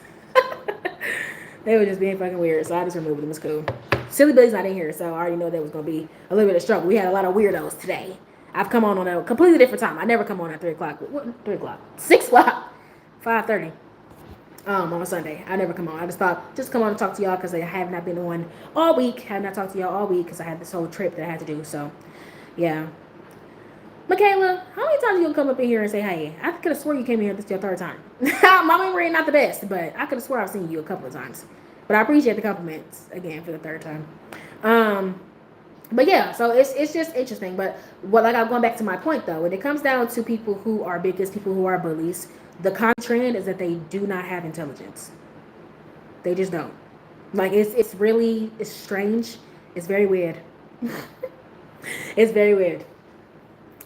They were just being fucking weird, so I just removed them. It's cool. Silly Billy's not in here, so I already know there was going to be a little bit of struggle. We had a lot of weirdos today. I've come on a completely different time. I never come on at 3 o'clock. What? 3 o'clock? 6 o'clock? 5:30. On a Sunday. I never come on. I just thought, just come on and talk to y'all because I have not been on all week. Have not talked to y'all all week because I had this whole trip that I had to do. So, yeah. Michaela, how many times are you going to come up in here and say hey? I could have swore you came in here this is your third time. My memory ain't not the best, but I could have swore I've seen you a couple of times. But I appreciate the compliments again for the third time. But yeah, so it's just interesting. But I'm going back to my point though. When it comes down to people who are bigots, people who are bullies, the common trend is that they do not have intelligence. They just don't. Like it's strange. It's very weird. It's very weird.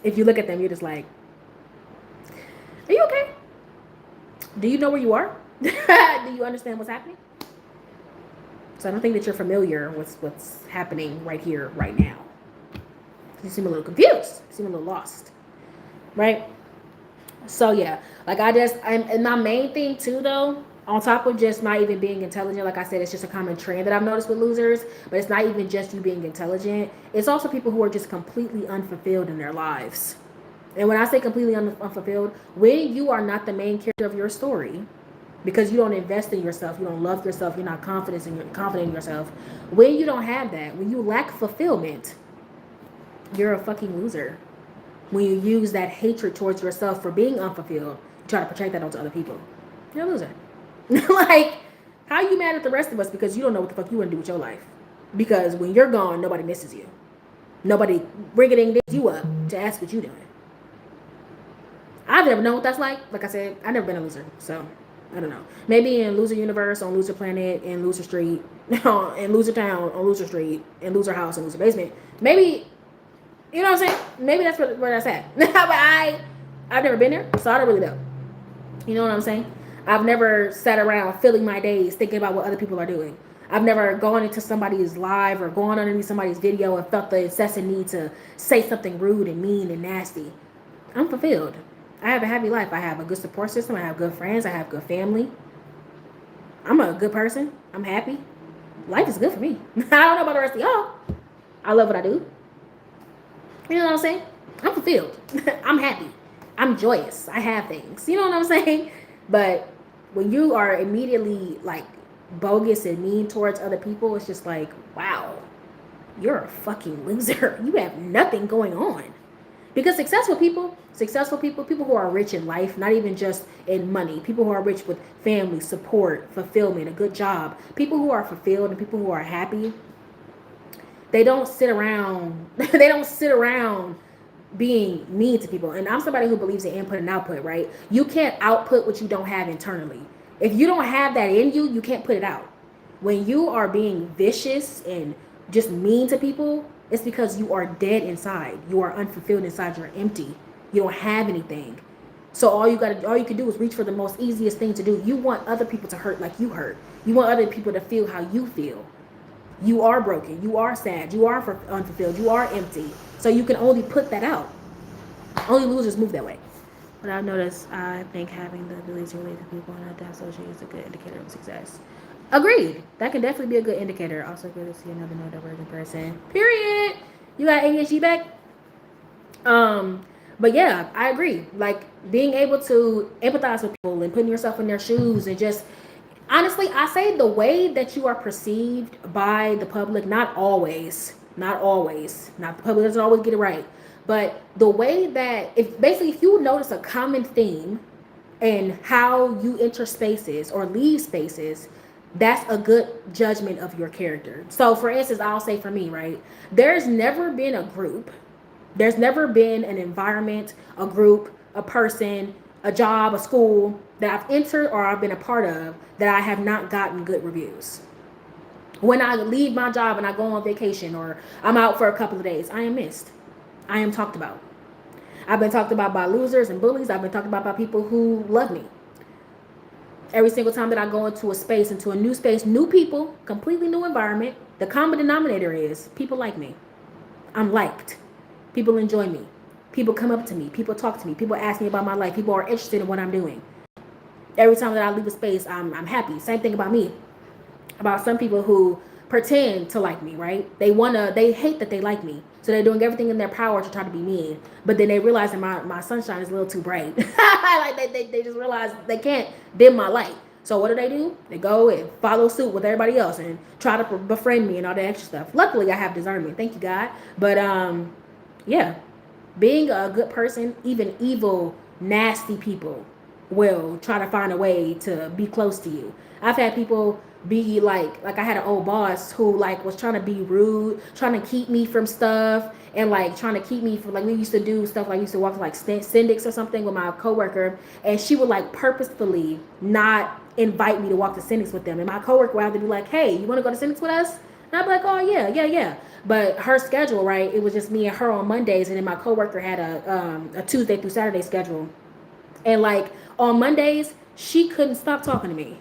If you look at them, you're just like, are you okay? Do you know where you are? Do you understand what's happening? So I don't think that you're familiar with what's happening right here, right now. You seem a little confused. You seem a little lost. Right? So yeah, and my main thing too though, on top of just not even being intelligent, like I said, it's just a common trend that I've noticed with losers, but it's not even just you being intelligent. It's also people who are just completely unfulfilled in their lives. And when I say completely unfulfilled, when you are not the main character of your story, because you don't invest in yourself, you don't love yourself, you're not confident in yourself. When you don't have that, when you lack fulfillment, you're a fucking loser. When you use that hatred towards yourself for being unfulfilled, you try to project that onto other people, you're a loser. Like, how are you mad at the rest of us because you don't know what the fuck you want to do with your life? Because when you're gone, nobody misses you. Nobody ring-a-ding you up to ask what you're doing. I've never known what that's like. Like I said, I've never been a loser, so I don't know. Maybe in Loser Universe, on Loser Planet, in Loser Street, in Loser Town, on Loser Street, in Loser House, in Loser Basement. Maybe You know what I'm saying? Maybe that's where that's at. But I've never been there, so I don't really know. You know what I'm saying? I've never sat around filling my days thinking about what other people are doing. I've never gone into somebody's live or gone underneath somebody's video and felt the incessant need to say something rude and mean and nasty. I'm fulfilled. I have a happy life. I have a good support system. I have good friends. I have good family. I'm a good person. I'm happy. Life is good for me. I don't know about the rest of y'all. I love what I do. You know what I'm saying? I'm fulfilled. I'm happy. I'm joyous. I have things. You know what I'm saying? But when you are immediately like bogus and mean towards other people, it's just like, wow, you're a fucking loser. You have nothing going on. Because successful people, people who are rich in life, not even just in money, people who are rich with family, support, fulfillment, a good job, people who are fulfilled and people who are happy, they don't sit around, being mean to people. And I'm somebody who believes in input and output, right? You can't output what you don't have internally. If you don't have that in you, you can't put it out. When you are being vicious and just mean to people, it's because you are dead inside. You are unfulfilled inside. You're empty. You don't have anything. So all you can do is reach for the most easiest thing to do. You want other people to hurt like you hurt. You want other people to feel how you feel. You are broken. You are sad. You are unfulfilled. You are empty. So you can only put that out. Only losers move that way. But I've noticed, I think having the ability to relate to people and adapt socially is a good indicator of success. Agreed. That can definitely be a good indicator. Also good to see another neurodivergent person. Period. You got ADHD back? But yeah, I agree. Like being able to empathize with people and putting yourself in their shoes and just honestly, I say the way that you are perceived by the public, not always, not the public doesn't always get it right, but the way that if you notice a common theme in how you enter spaces or leave spaces, that's a good judgment of your character. So for instance, I'll say for me, right? There's never been a group, there's never been an environment, a group, a person, a job, a school that I've entered or I've been a part of that I have not gotten good reviews. When I leave my job and I go on vacation or I'm out for a couple of days, I am missed. I am talked about. I've been talked about by losers and bullies. I've been talked about by people who love me. Every single time that I go into a space, into a new space, new people, completely new environment, the common denominator is people like me. I'm liked. People enjoy me. People come up to me. People talk to me. People ask me about my life. People are interested in what I'm doing. Every time that I leave a space, I'm happy. Same thing about me. About some people who pretend to like me, right? They hate that they like me. So they're doing everything in their power to try to be mean. But then they realize that my sunshine is a little too bright. Like they just realize they can't dim my light. So what do? They go and follow suit with everybody else and try to befriend me and all that extra stuff. Luckily, I have discernment. Thank you, God. But yeah, being a good person, even evil, nasty people will try to find a way to be close to you. I've had people be like I had an old boss who like was trying to be rude, trying to keep me from stuff and like trying to keep me from like we used to do stuff like we used to walk to like syndics or something with my coworker, and she would like purposefully not invite me to walk to syndics with them, and my coworker would have to be like, hey, you want to go to syndics with us? And I'd be like, oh yeah. But her schedule, right, it was just me and her on Mondays, and then my coworker had a Tuesday through Saturday schedule, and like on Mondays she couldn't stop talking to me.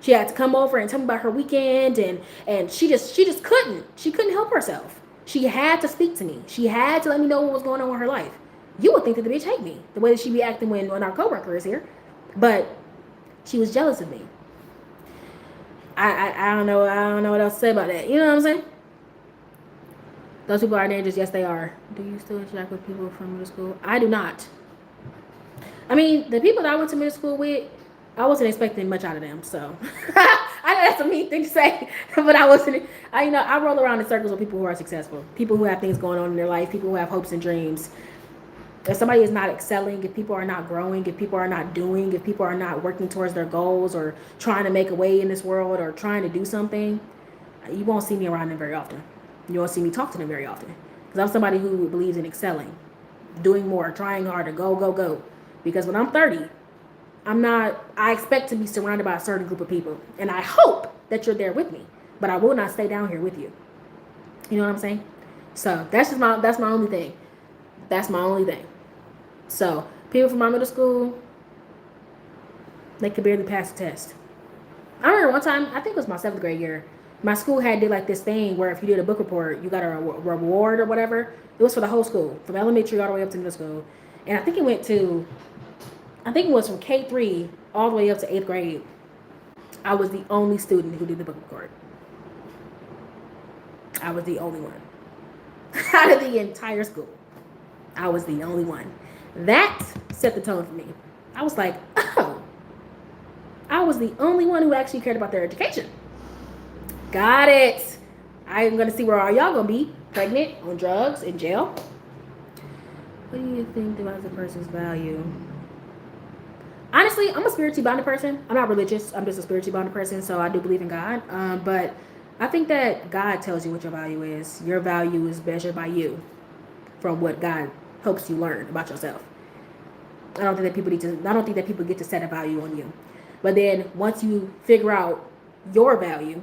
She had to come over and tell me about her weekend, and she just couldn't help herself. She had to speak to me. She had to let me know what was going on with her life. You would think that the bitch hate me the way that she be acting when our coworker is here, but she was jealous of me. I don't know what else to say about that. You know what I'm saying? Those people are dangerous. Yes, they are. Do you still interact with people from middle school? I do not. I mean, the people that I went to middle school with, I wasn't expecting much out of them, so I know that's a mean thing to say, but I wasn't. I roll around in circles with people who are successful, people who have things going on in their life, people who have hopes and dreams. If somebody is not excelling, if people are not growing, if people are not doing, if people are not working towards their goals or trying to make a way in this world or trying to do something, you won't see me around them very often. You won't see me talk to them very often, because I'm somebody who believes in excelling, doing more, trying harder, go. Because when I'm 30. I expect to be surrounded by a certain group of people, and I hope that you're there with me, but I will not stay down here with you. You know what I'm saying? So that's my only thing. That's my only thing. So people from my middle school, they could barely pass the test. I remember one time, I think it was my 7th grade year, my school had did like this thing where if you did a book report, you got a reward or whatever. It was for the whole school, from elementary all the way up to middle school. And I think it was from K3 all the way up to 8th grade. I was the only student who did the book report. I was the only one. Out of the entire school, I was the only one. That set the tone for me. I was like, oh, I was the only one who actually cared about their education. Got it. I'm going to see where all y'all going to be. Pregnant, on drugs, in jail. What do you think about the person's value? Honestly, I'm a spiritually bounded person. I'm not religious. I'm just a spiritually bounded person, so I do believe in God. But I think that God tells you what your value is. Your value is measured by you from what God helps you learn about yourself. I don't think that people get to set a value on you. But then once you figure out your value,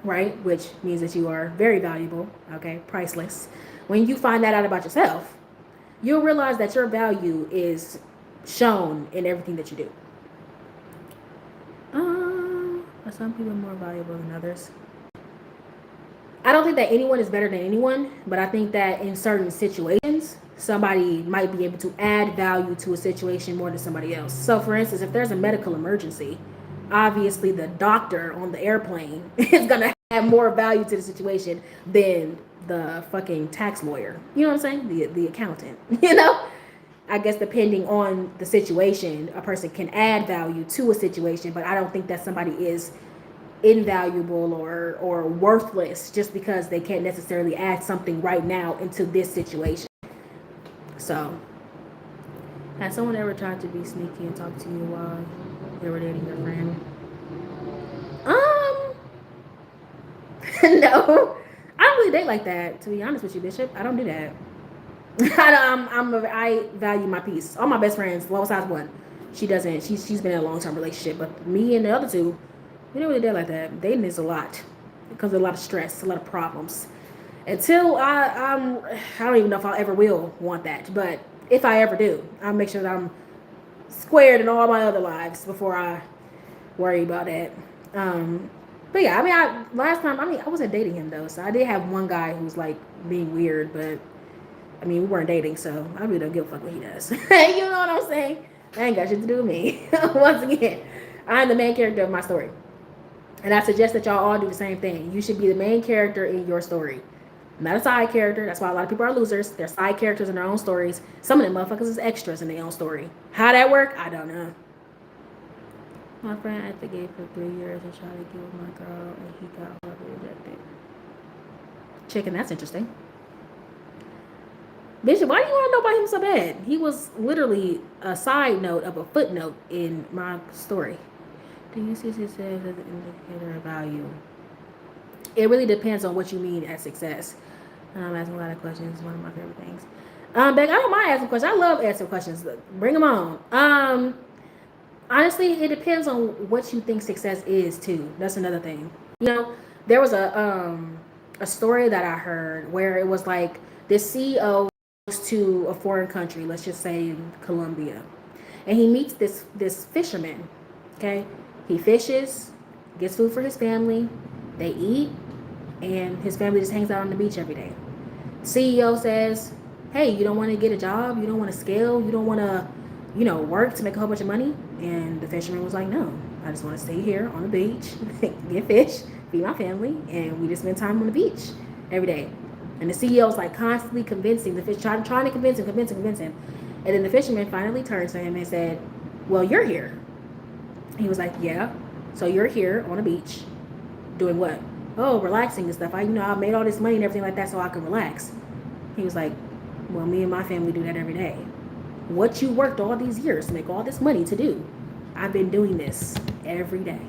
right, which means that you are very valuable, okay, priceless. When you find that out about yourself, you'll realize that your value is shown in everything that you do. Are some people more valuable than others? I don't think that anyone is better than anyone, but I think that in certain situations, somebody might be able to add value to a situation more than somebody else. So for instance, if there's a medical emergency, obviously the doctor on the airplane is going to have more value to the situation than the fucking tax lawyer. You know what I'm saying? The accountant, you know? I guess depending on the situation, a person can add value to a situation, but I don't think that somebody is invaluable or worthless just because they can't necessarily add something right now into this situation. So, has someone ever tried to be sneaky and talk to you while they were dating your friend? No, I don't really date like that. To be honest with you, Bishop, I don't do that. I value my peace. All my best friends, well, besides one, she doesn't. She's been in a long-term relationship, but me and the other two, we don't really date like that. Dating is a lot because of a lot of stress, a lot of problems. Until I don't even know if I ever will want that, but if I ever do, I'll make sure that I'm squared in all my other lives before I worry about that. But yeah, I mean, I wasn't dating him though, so I did have one guy who was like being weird, but I mean, we weren't dating, so I really don't give a fuck what he does. You know what I'm saying? That ain't got shit to do with me. Once again, I'm the main character of my story. And I suggest that y'all all do the same thing. You should be the main character in your story. Not a side character. That's why a lot of people are losers. They're side characters in their own stories. Some of them motherfuckers is extras in their own story. How that work? I don't know. My friend at the gate for 3 years and tried to get with my girl and he got horribly rejected. Chicken, that's interesting. Bishop, why do you want to know about him so bad? He was literally a side note of a footnote in my story. Do you see success as an indicator of value? It really depends on what you mean as success. I'm asking a lot of questions. It's one of my favorite things. Beck, I don't mind asking questions. I love answering questions. Bring them on. Honestly, it depends on what you think success is too. That's another thing. You know, there was a story that I heard where it was like this CEO goes to a foreign country, let's just say Colombia, and he meets this fisherman. Okay, he fishes, gets food for his family, they eat, and his family just hangs out on the beach every day. CEO says, hey, you don't want to get a job, you don't want to scale, you don't want to, work to make a whole bunch of money? And the fisherman was like, no, I just want to stay here on the beach, get fish, feed my family, and we just spend time on the beach every day. And the CEO is like constantly convincing the fish, trying to convince him. And then the fisherman finally turns to him and said, well, you're here. He was like, yeah, so you're here on a beach doing what? Oh, relaxing and stuff. I made all this money and everything like that so I can relax. He was like, well, me and my family do that every day. What you worked all these years to make all this money to do, I've been doing this every day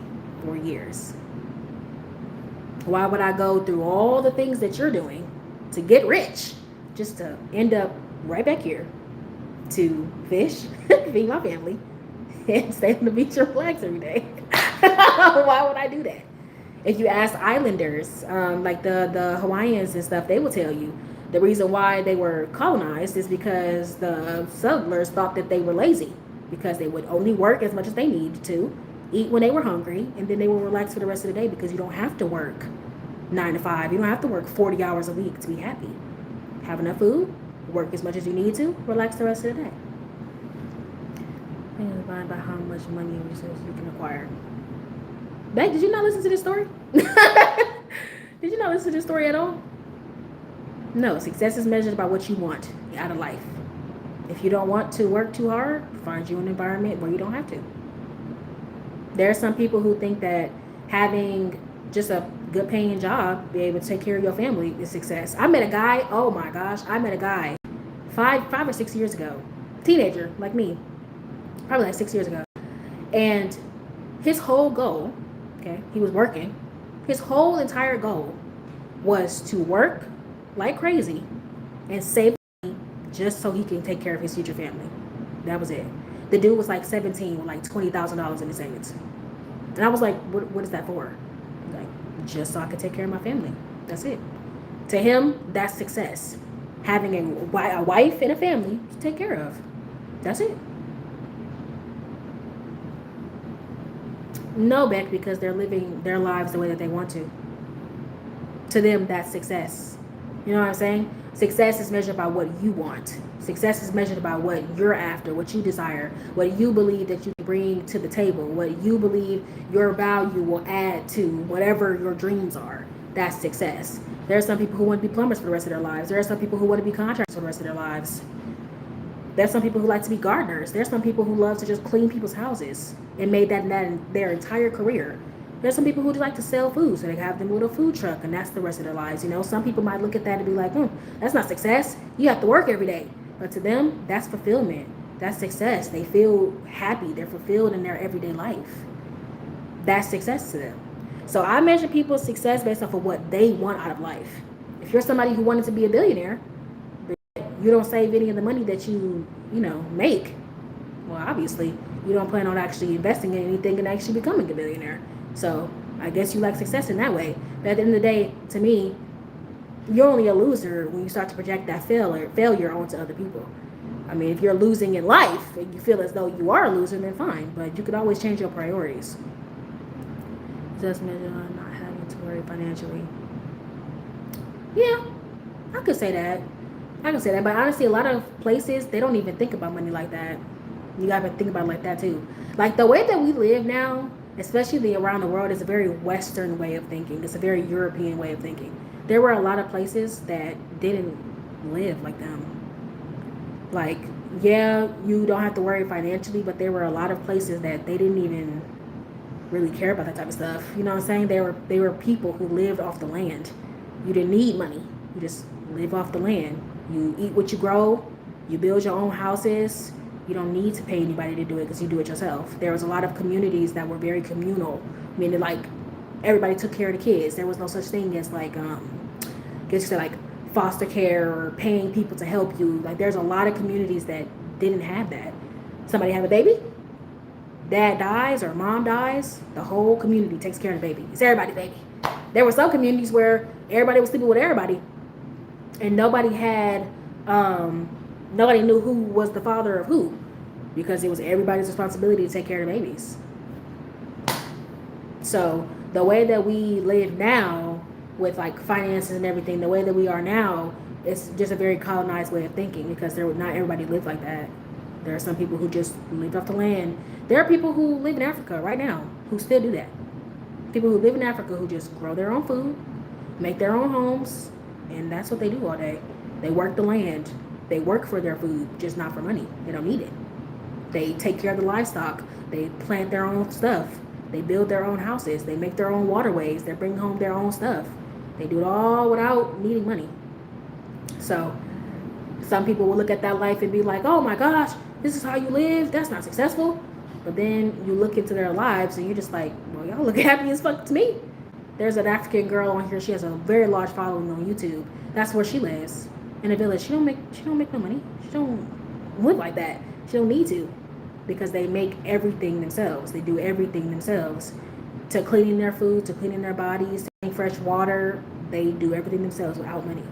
for years. Why would I go through all the things that you're doing to get rich just to end up right back here to fish, feed my family, and stay on the beach and relax every day? Why would I do that? If you ask islanders, like the Hawaiians and stuff, they will tell you The reason why they were colonized is because the settlers thought that they were lazy, because they would only work as much as they needed to, eat when they were hungry, and then they would relax for the rest of the day, because you don't have to work 9 to 5. You don't have to work 40 hours a week to be happy. Have enough food, work as much as you need to, relax the rest of the day. And divide by how much money and resources you can acquire. Beck, did you not listen to this story? Did you not listen to this story at all? No, success is measured by what you want out of life. If you don't want to work too hard, find you an environment where you don't have to. There are some people who think that having just a good paying job, be able to take care of your family is success. I met a guy, oh my gosh, I met a guy 5 or 6 years ago, teenager like me, probably like 6 years ago. And his whole goal, okay, he was working, his whole entire goal was to work like crazy and save money just so he can take care of his future family. That was it. The dude was like 17 with like $20,000 in his savings. And I was like, what is that for? Like, just so I could take care of my family. That's it. To him, that's success. Having a wife and a family to take care of. That's it. No, Beck, because they're living their lives the way that they want to. To them, that's success. You know what I'm saying? Success is measured by what you want. Success is measured by what you're after, what you desire, what you believe that you can bring to the table, what you believe your value will add to whatever your dreams are. That's success. There are some people who want to be plumbers for the rest of their lives. There are some people who want to be contractors for the rest of their lives. There's some people who like to be gardeners. There's some people who love to just clean people's houses and made that their entire career. There's some people who just like to sell food, so they have them little food truck, and that's the rest of their lives. You know, some people might look at that and be like, that's not success. You have to work every day. But to them, that's fulfillment. That's success. They feel happy. They're fulfilled in their everyday life. That's success to them. So I measure people's success based off of what they want out of life. If you're somebody who wanted to be a billionaire, but you don't save any of the money that you make, well, obviously, you don't plan on actually investing in anything and actually becoming a billionaire. So I guess you lack success in that way. But at the end of the day, to me, you're only a loser when you start to project that failure onto other people. I mean, if you're losing in life and you feel as though you are a loser, then fine. But you could always change your priorities. Just measure on not having to worry financially. Yeah, I could say that. But honestly, a lot of places, they don't even think about money like that. You gotta think about it like that too. Like the way that we live now, especially around the world, is a very Western way of thinking. It's a very European way of thinking. There were a lot of places that didn't live like them. Like, yeah, you don't have to worry financially, but there were a lot of places that they didn't even really care about that type of stuff. You know what I'm saying? They were people who lived off the land. You didn't need money. You just live off the land. You eat what you grow. You build your own houses. You don't need to pay anybody to do it because you do it yourself. There was a lot of communities that were very communal, meaning like everybody took care of the kids. There was no such thing as like, foster care or paying people to help you. Like there's a lot of communities that didn't have that. Somebody have a baby, dad dies or mom dies, the whole community takes care of the baby. It's everybody's baby. There were some communities where everybody was sleeping with everybody, and nobody knew who was the father of who, because it was everybody's responsibility to take care of the babies. So the way that we live now with like finances and everything, the way that we are now, it's just a very colonized way of thinking, because not everybody lived like that. There are some people who just lived off the land. There are people who live in Africa right now who still do that. People who live in Africa who just grow their own food, make their own homes, and that's what they do all day. They work the land. They work for their food, just not for money. They don't need it. They take care of the livestock. They plant their own stuff. They build their own houses. They make their own waterways. They bring home their own stuff. They do it all without needing money. So some people will look at that life and be like, oh my gosh, this is how you live. That's not successful. But then you look into their lives and you're just like, well, y'all look happy as fuck to me. There's an African girl on here. She has a very large following on YouTube. That's where she lives, in a village. She don't make no money. She don't live like that. She don't need to, because they make everything themselves. They do everything themselves, to cleaning their food, to cleaning their bodies, to getting fresh water. They do everything themselves without money.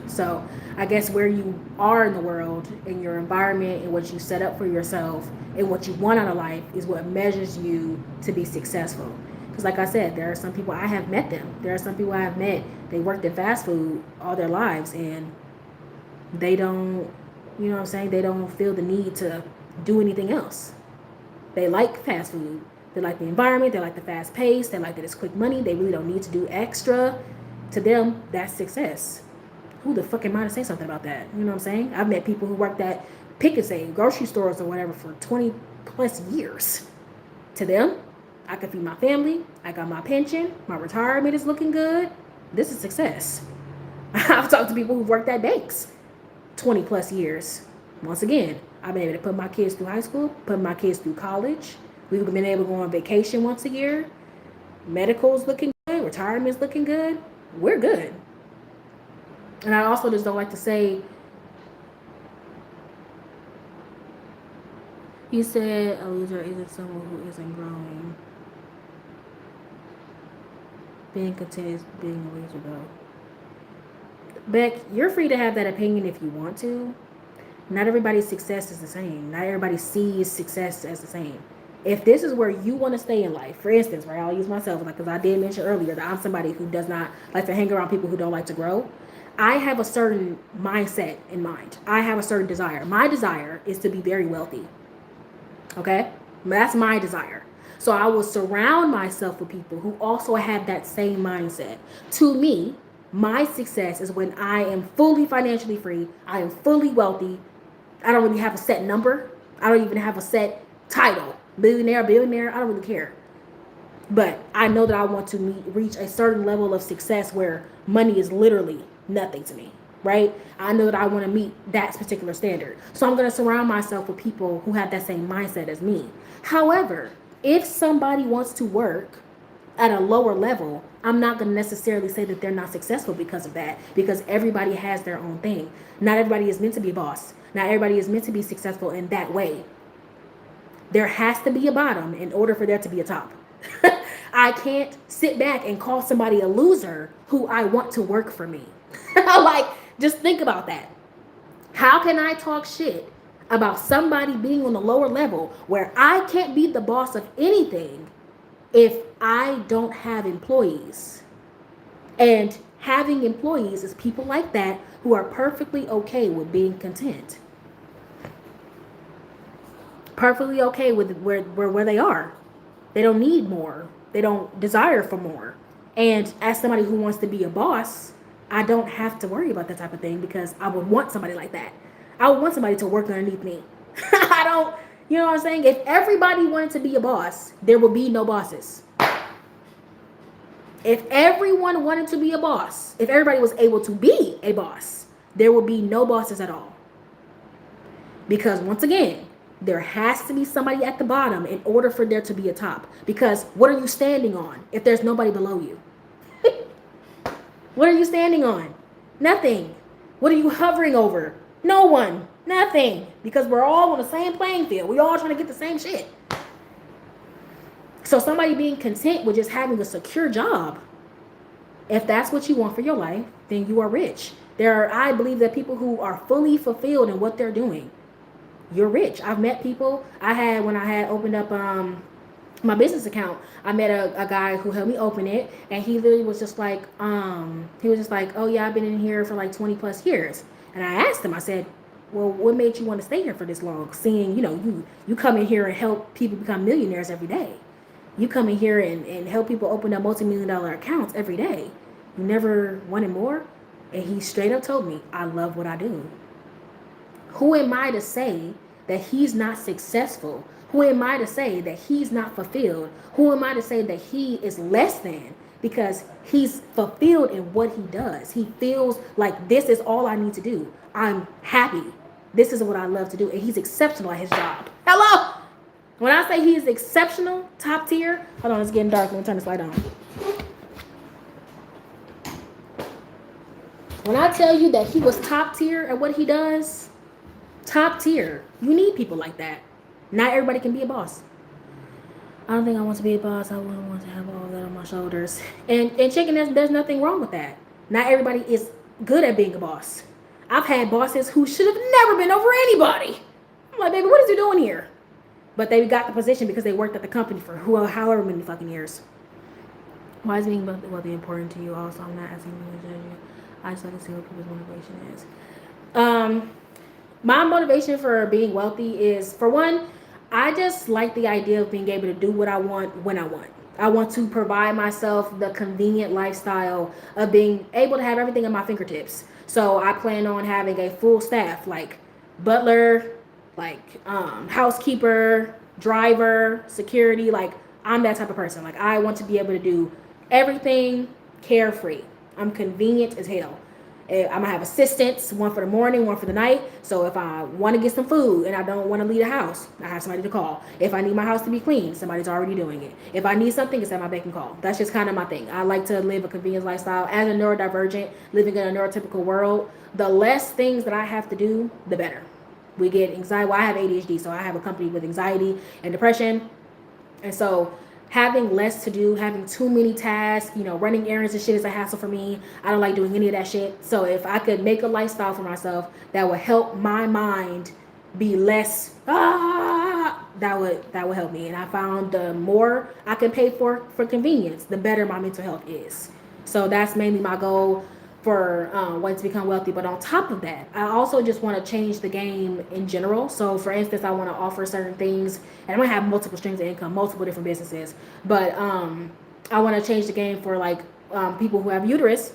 So I guess where you are in the world, in your environment, and what you set up for yourself, and what you want out of life is what measures you to be successful. Because like I said, there are some people, I have met them. There are some people I have met, they worked in fast food all their lives, and they don't, you know what I'm saying? They don't feel the need to do anything else. They like fast food. They like the environment. They like the fast pace. They like that it's quick money. They really don't need to do extra. To them, that's success. Who the fuck am I to say something about that? You know what I'm saying? I've met people who worked at pick and say grocery stores or whatever for 20 plus years. To them, I can feed my family. I got my pension. My retirement is looking good. This is success. I've talked to people who've worked at banks 20 plus years. Once again, I've been able to put my kids through high school, put my kids through college. We've been able to go on vacation once a year. Medical's looking good. Retirement's looking good. We're good. And I also just don't like to say, you said a loser isn't someone who isn't growing. Being content is being a loser, though. Beck, you're free to have that opinion if you want to. Not everybody's success is the same. Not everybody sees success as the same. If this is where you want to stay in life, for instance, right, I'll use myself, because I did mention earlier that I'm somebody who does not like to hang around people who don't like to grow. I have a certain mindset in mind. I have a certain desire. My desire is to be very wealthy. Okay? That's my desire. So I will surround myself with people who also have that same mindset. To me, my success is when I am fully financially free. I am fully wealthy. I don't really have a set number. I don't even have a set title. Millionaire, billionaire, I don't really care. But I know that I want to reach a certain level of success where money is literally nothing to me, right? I know that I want to meet that particular standard. So I'm going to surround myself with people who have that same mindset as me. However, if somebody wants to work at a lower level, I'm not going to necessarily say that they're not successful because of that, because everybody has their own thing. Not everybody is meant to be a boss. Not everybody is meant to be successful in that way. There has to be a bottom in order for there to be a top. I can't sit back and call somebody a loser who I want to work for me. Like, just think about that. How can I talk shit about somebody being on the lower level where I can't be the boss of anything if I don't have employees? And having employees is people like that who are perfectly okay with being content. Perfectly okay with where they are. They don't need more. They don't desire for more. And as somebody who wants to be a boss, I don't have to worry about that type of thing because I would want somebody like that. I would want somebody to work underneath me. I don't, you know what I'm saying? If everybody wanted to be a boss, there would be no bosses. If everyone wanted to be a boss, if everybody was able to be a boss, there would be no bosses at all. Because once again, there has to be somebody at the bottom in order for there to be a top. Because what are you standing on if there's nobody below you? What are you standing on? Nothing. What are you hovering over? No one. Nothing. Because we're all on the same playing field. We're all trying to get the same shit. So somebody being content with just having a secure job, if that's what you want for your life, then you are rich. I believe that people who are fully fulfilled in what they're doing, you're rich. I've met people. When I had opened up my business account, I met a guy who helped me open it, and he literally was just like, oh yeah, I've been in here for like 20 plus years. And I asked him, I said, well, what made you want to stay here for this long? Seeing, you come in here and help people become millionaires every day. You come in here and help people open up multi-million-dollar accounts every day. You never wanted more? And he straight up told me, I love what I do. Who am I to say that he's not successful? Who am I to say that he's not fulfilled? Who am I to say that he is less than? Because he's fulfilled in what he does. He feels like this is all I need to do. I'm happy. This is what I love to do. And he's exceptional at his job. Hello? When I say he is exceptional, top tier, hold on, it's getting dark. Let me turn this light on. When I tell you that he was top tier at what he does, top tier, you need people like that. Not everybody can be a boss. I don't think I want to be a boss. I wouldn't want to have all that on my shoulders. And chicken, there's nothing wrong with that. Not everybody is good at being a boss. I've had bosses who should have never been over anybody. I'm like, baby, what is you doing here? But they got the position because they worked at the company for however many fucking years. Why is being wealthy important to you? Also, I'm not asking you to judge you. I just like to see what people's motivation is. My motivation for being wealthy is, for one, I just like the idea of being able to do what I want when I want. I want to provide myself the convenient lifestyle of being able to have everything at my fingertips. So I plan on having a full staff, like butler, like housekeeper, driver, security. Like, I'm that type of person. Like, I want to be able to do everything carefree. I'm convenient as hell. I'm gonna have assistants, one for the morning, one for the night. So if I want to get some food and I don't want to leave the house, I have somebody to call. If I need my house to be clean, somebody's already doing it. If I need something, it's at my beck and call. That's just kind of my thing. I like to live a convenience lifestyle. As a neurodivergent, living in a neurotypical world, the less things that I have to do, the better. We get anxiety. Well, I have ADHD, so I have a company with anxiety and depression. And so having less to do, having too many tasks, running errands and shit is a hassle for me. I don't like doing any of that shit. So if I could make a lifestyle for myself that would help my mind be less, that would help me. And I found the more I can pay for convenience, the better my mental health is. So that's mainly my goal for wanting to become wealthy. But on top of that, I also just want to change the game in general. So for instance, I want to offer certain things, and I'm going to have multiple streams of income, multiple different businesses. But I want to change the game for like people who have uterus.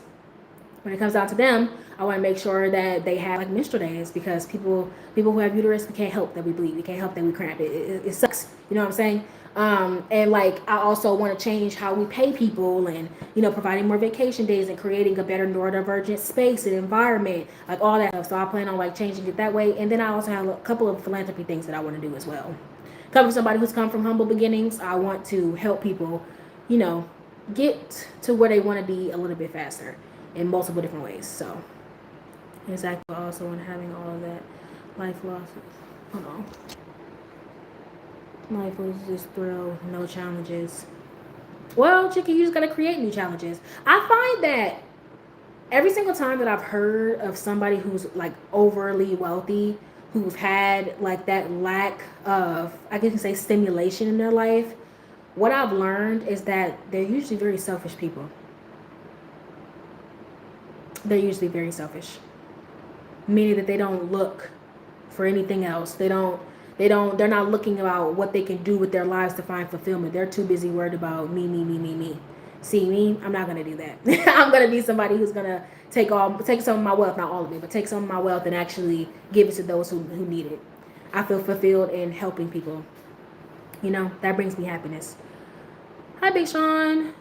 When it comes down to them, I want to make sure that they have like menstrual days, because people who have uterus, we can't help that we bleed. We can't help that we cramp. It sucks. You know what I'm saying? And like, I also want to change how we pay people, and providing more vacation days and creating a better neurodivergent space and environment, like all that stuff. So I plan on like changing it that way. And then I also have a couple of philanthropy things that I want to do as well. Coming from somebody who's come from humble beginnings, I want to help people, get to where they want to be a little bit faster in multiple different ways. So exactly. Also, in having all of that life losses. Hold on. Life was just thrill, no challenges. Well, Chicky, you just gotta create new challenges. I find that every single time that I've heard of somebody who's like overly wealthy, who've had like that lack of, I guess you can say, stimulation in their life, what I've learned is that they're usually very selfish people. They're usually very selfish, meaning that they don't look for anything else. They're not looking about what they can do with their lives to find fulfillment. They're too busy worried about me. See me, I'm not gonna do that. I'm gonna be somebody who's gonna take some of my wealth, not all of it, but take some of my wealth and actually give it to those who need it. I feel fulfilled in helping people. That brings me happiness. Hi, Big Sean.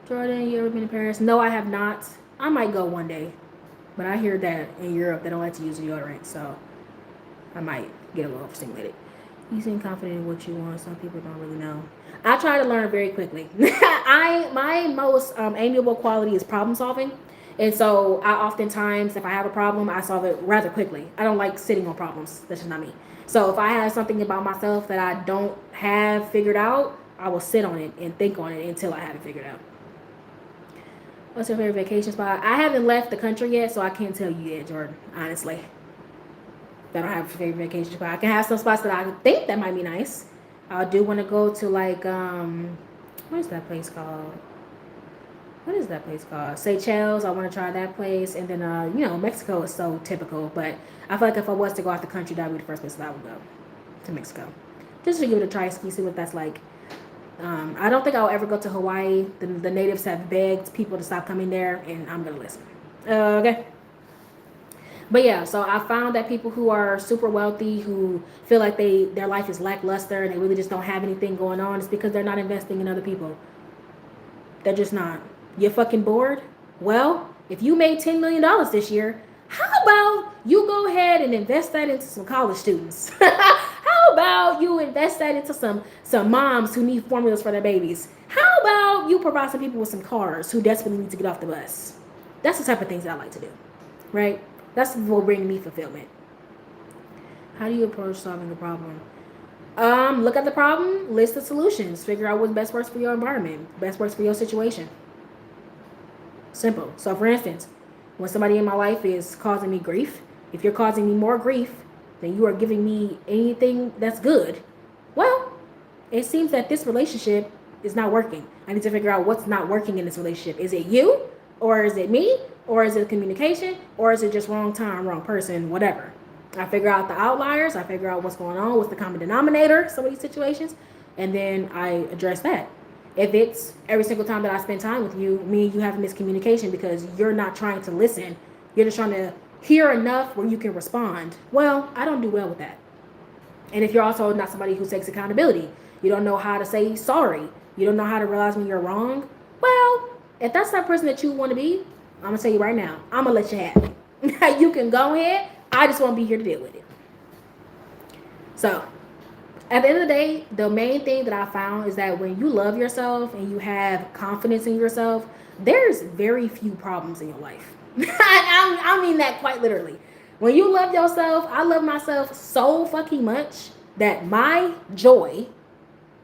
Jordan, you ever been to Paris? No, I have not. I might go one day, but I hear that in Europe they don't like to use deodorant, so I might get a little overstimulated. You seem confident in what you want. Some people don't really know. I try to learn very quickly. My most amiable quality is problem solving, and so I oftentimes, if I have a problem, I solve it rather quickly. I don't like sitting on problems. That's just not me. So if I have something about myself that I don't have figured out, I will sit on it and think on it until I have it figured out. What's your favorite vacation spot? I haven't left the country yet, so I can't tell you yet, Jordan, honestly. I don't have a favorite vacation spot. I can have some spots that I think that might be nice. I do want to go to like, what is that place called? Seychelles. I want to try that place. And then, Mexico is so typical. But I feel like if I was to go out the country, that would be the first place that I would go, to Mexico. Just to give it a try, see what that's like. I don't think I'll ever go to Hawaii. The natives have begged people to stop coming there, and I'm going to listen. Okay. But yeah, so I found that people who are super wealthy, who feel like their life is lackluster and they really just don't have anything going on, it's because they're not investing in other people. They're just not. You're fucking bored? Well, if you made $10 million this year, how about you go ahead and invest that into some college students? How about you invest that into some moms who need formulas for their babies? How about you provide some people with some cars who desperately need to get off the bus? That's the type of things that I like to do, right? That's what will bring me fulfillment. How do you approach solving a problem? Look at the problem, list the solutions, figure out what best works for your environment, best works for your situation. Simple. So for instance, When somebody in my life is causing me grief, if you're causing me more grief than you are giving me anything that's good, well, it seems that this relationship is not working. I need to figure out what's not working in this relationship. Is it you? Or is it me? Or is it communication? Or is it just wrong time, wrong person, whatever? I figure out the outliers. I figure out what's going on, what's the common denominator, some of these situations, and then I address that. If it's every single time that I spend time with you, me and you have miscommunication because you're not trying to listen, you're just trying to hear enough where you can respond. Well, I don't do well with that. And if you're also not somebody who takes accountability, you don't know how to say sorry, you don't know how to realize when you're wrong, well, if that's that person that you want to be, I'm going to tell you right now, I'm going to let you have it. You can go ahead. I just won't be here to deal with it. So, at the end of the day, the main thing that I found is that when you love yourself and you have confidence in yourself, there's very few problems in your life. I mean that quite literally. When you love yourself, I love myself so fucking much that my joy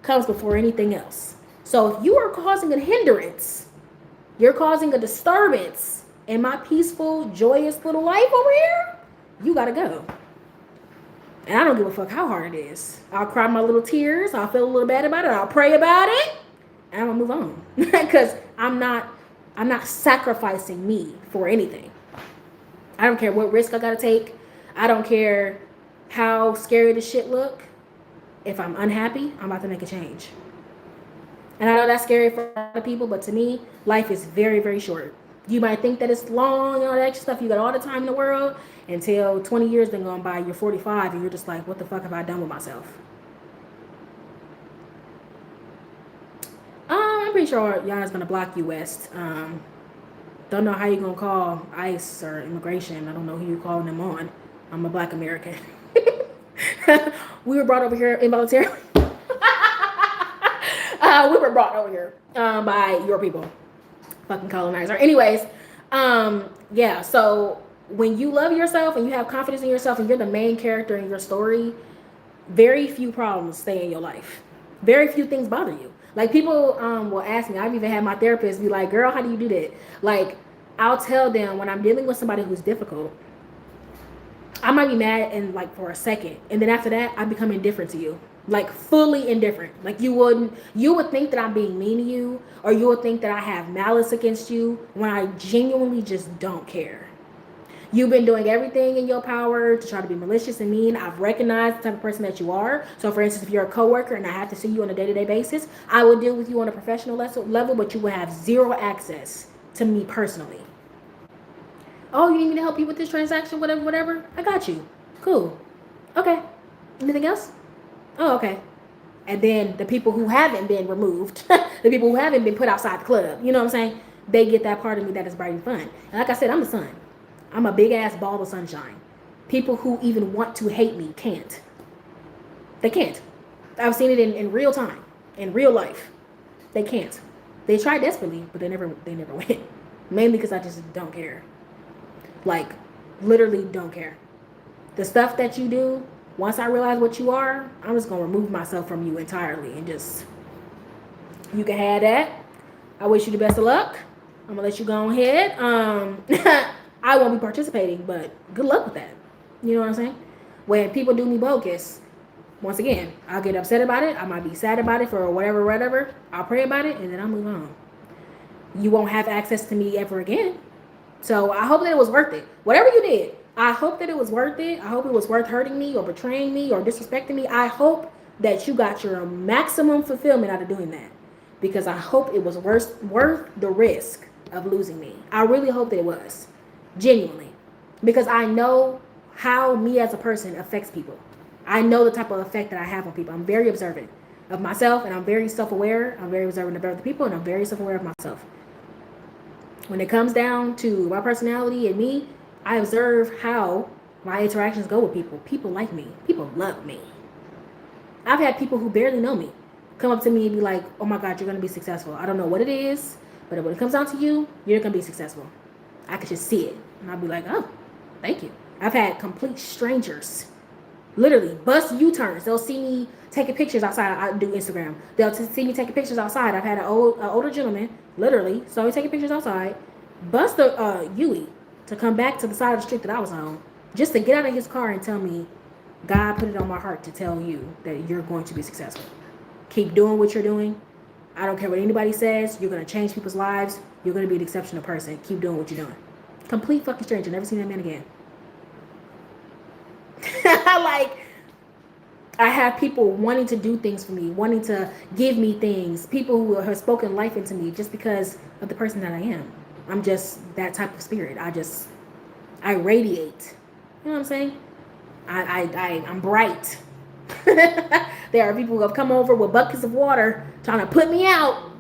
comes before anything else. So if you are causing a hindrance, you're causing a disturbance in my peaceful, joyous little life over here, you gotta go. And I don't give a fuck how hard it is. I'll cry my little tears. I'll feel a little bad about it. I'll pray about it. And I'm gonna move on. Because I'm not sacrificing me for anything. I don't care what risk I gotta take. I don't care how scary the shit look. If I'm unhappy, I'm about to make a change. And I know that's scary for a lot of people, but to me, life is very, very short. You might think that it's long and all that extra stuff. You got all the time in the world until 20 years then gone by, you're 45 and you're just like, what the fuck have I done with myself? I'm pretty sure Yana's gonna block you, West. Don't know how you're gonna call ICE or immigration. I don't know who you're calling them on. I'm a Black American. We were brought over here involuntarily. We were brought over here by your people. Fucking colonizer. Anyways, yeah, so when you love yourself and you have confidence in yourself and you're the main character in your story, very few problems stay in your life. Very few things bother you. Like people will ask me, I've even had my therapist be like, girl, how do you do that? Like, I'll tell them when I'm dealing with somebody who's difficult, I might be mad and like for a second. And then after that, I become indifferent to you. Like fully indifferent. Like you would think that I'm being mean to you, or you would think that I have malice against you when I genuinely just don't care. You've been doing everything in your power to try to be malicious and mean. I've recognized the type of person that you are. So for instance, if you're a coworker and I have to see you on a day-to-day basis, I will deal with you on a professional level, but you will have zero access to me personally. Oh, you need me to help you with this transaction, whatever? I got you. Cool. Okay. Anything else? Oh, okay. And then the people who haven't been removed, the people who haven't been put outside the club, you know what I'm saying? They get that part of me that is bright and fun. And like I said, I'm the sun. I'm a big ass ball of sunshine. People who even want to hate me can't. They can't. I've seen it in real time, in real life. They can't. They try desperately, but they never win. Mainly because I just don't care. Like, literally don't care. The stuff that you do, once I realize what you are, I'm just going to remove myself from you entirely and just, you can have that. I wish you the best of luck. I'm going to let you go ahead. I won't be participating, but good luck with that. You know what I'm saying? When people do me bogus, once again, I'll get upset about it. I might be sad about it for whatever. I'll pray about it, and then I'll move on. You won't have access to me ever again. So I hope that it was worth it. Whatever you did, I hope that it was worth it. I hope it was worth hurting me or betraying me or disrespecting me. I hope that you got your maximum fulfillment out of doing that. Because I hope it was worth the risk of losing me. I really hope that it was. Genuinely. Because I know how me as a person affects people. I know the type of effect that I have on people. I'm very observant of myself, and I'm very self-aware. I'm very observant of other people, and I'm very self-aware of myself. When it comes down to my personality and me, I observe how my interactions go with people. People like me. People love me. I've had people who barely know me come up to me and be like, oh my God, you're going to be successful. I don't know what it is, but when it comes down to you, you're going to be successful. I could just see it. And I'll be like, oh, thank you. I've had complete strangers literally bust U-turns. They'll see me taking pictures outside. I do Instagram. They'll see me taking pictures outside. I've had an older gentleman, literally, so he's taking pictures outside, bust a U-turn to come back to the side of the street that I was on, just to get out of his car and tell me, God put it on my heart to tell you that you're going to be successful. Keep doing what you're doing. I don't care what anybody says. You're going to change people's lives. You're going to be an exceptional person. Keep doing what you're doing. Complete fucking stranger. Never seen that man again. Like, I have people wanting to do things for me, wanting to give me things, people who have spoken life into me just because of the person that I am. I'm just that type of spirit. I radiate. You know what I'm saying? I'm bright. There are people who have come over with buckets of water trying to put me out.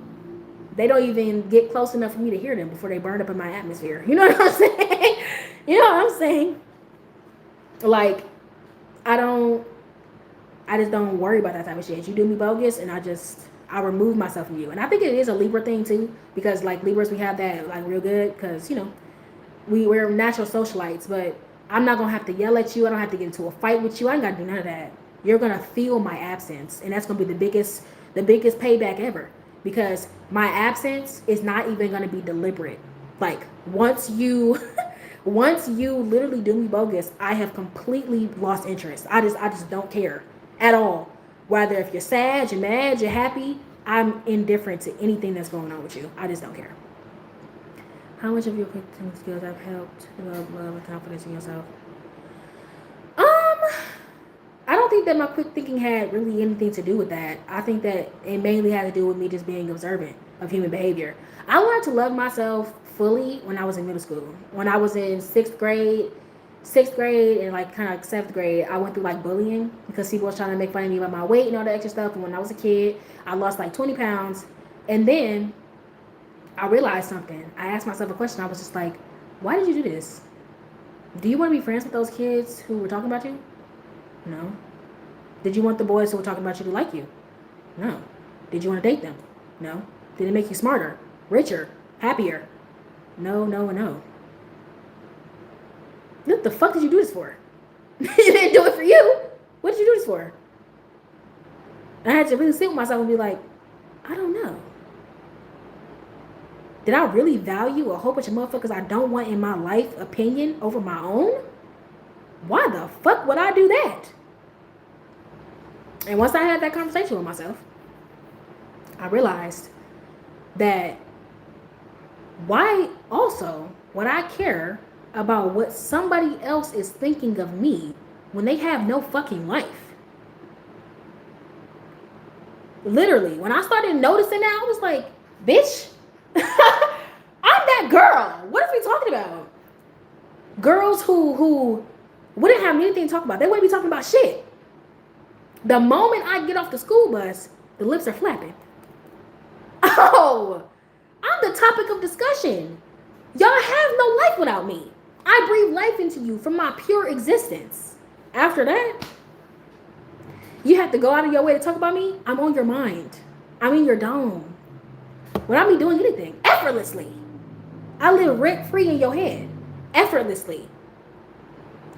They don't even get close enough for me to hear them before they burn up in my atmosphere. You know what I'm saying? You know what I'm saying? Like, I just don't worry about that type of shit. You do me bogus, and I remove myself from you. And I think it is a Libra thing too, because like Libras, we have that like real good, because you know we're natural socialites. But I'm not gonna have to yell at you. I don't have to get into a fight with you. I ain't gotta do none of that. You're gonna feel my absence, and that's gonna be the biggest payback ever, because my absence is not even gonna be deliberate. Like once you literally do me bogus, I have completely lost interest. I just don't care at all. Whether if you're sad, you're mad, you're happy, I'm indifferent to anything that's going on with you. I just don't care. How much of your quick thinking skills have helped develop love and confidence in yourself? I don't think that my quick thinking had really anything to do with that. I think that it mainly had to do with me just being observant of human behavior. I learned to love myself fully when I was in middle school. When I was in sixth grade and like kind of like seventh grade, I went through like bullying because people was trying to make fun of me about my weight and all that extra stuff. And when I was a kid, I lost like 20 pounds. And then I realized something. I asked myself a question. I was just like, why did you do this? Do you want to be friends with those kids who were talking about you? No. Did you want the boys who were talking about you to like you? No. Did you want to date them? No. Did it make you smarter, richer, happier? No, no, and no. What the fuck did you do this for? You didn't do it for you. What did you do this for? And I had to really sit with myself and be like, I don't know. Did I really value a whole bunch of motherfuckers I don't want in my life opinion over my own? Why the fuck would I do that? And once I had that conversation with myself, I realized that why also would I care about what somebody else is thinking of me when they have no fucking life? Literally, when I started noticing that, I was like, bitch, I'm that girl. What are we talking about? Girls who wouldn't have anything to talk about. They wouldn't be talking about shit. The moment I get off the school bus, the lips are flapping. Oh, I'm the topic of discussion. Y'all have no life without me. I breathe life into you from my pure existence. After that, you have to go out of your way to talk about me. I'm on your mind. I'm in your dome. Without me doing anything, effortlessly. I live rent-free in your head, effortlessly.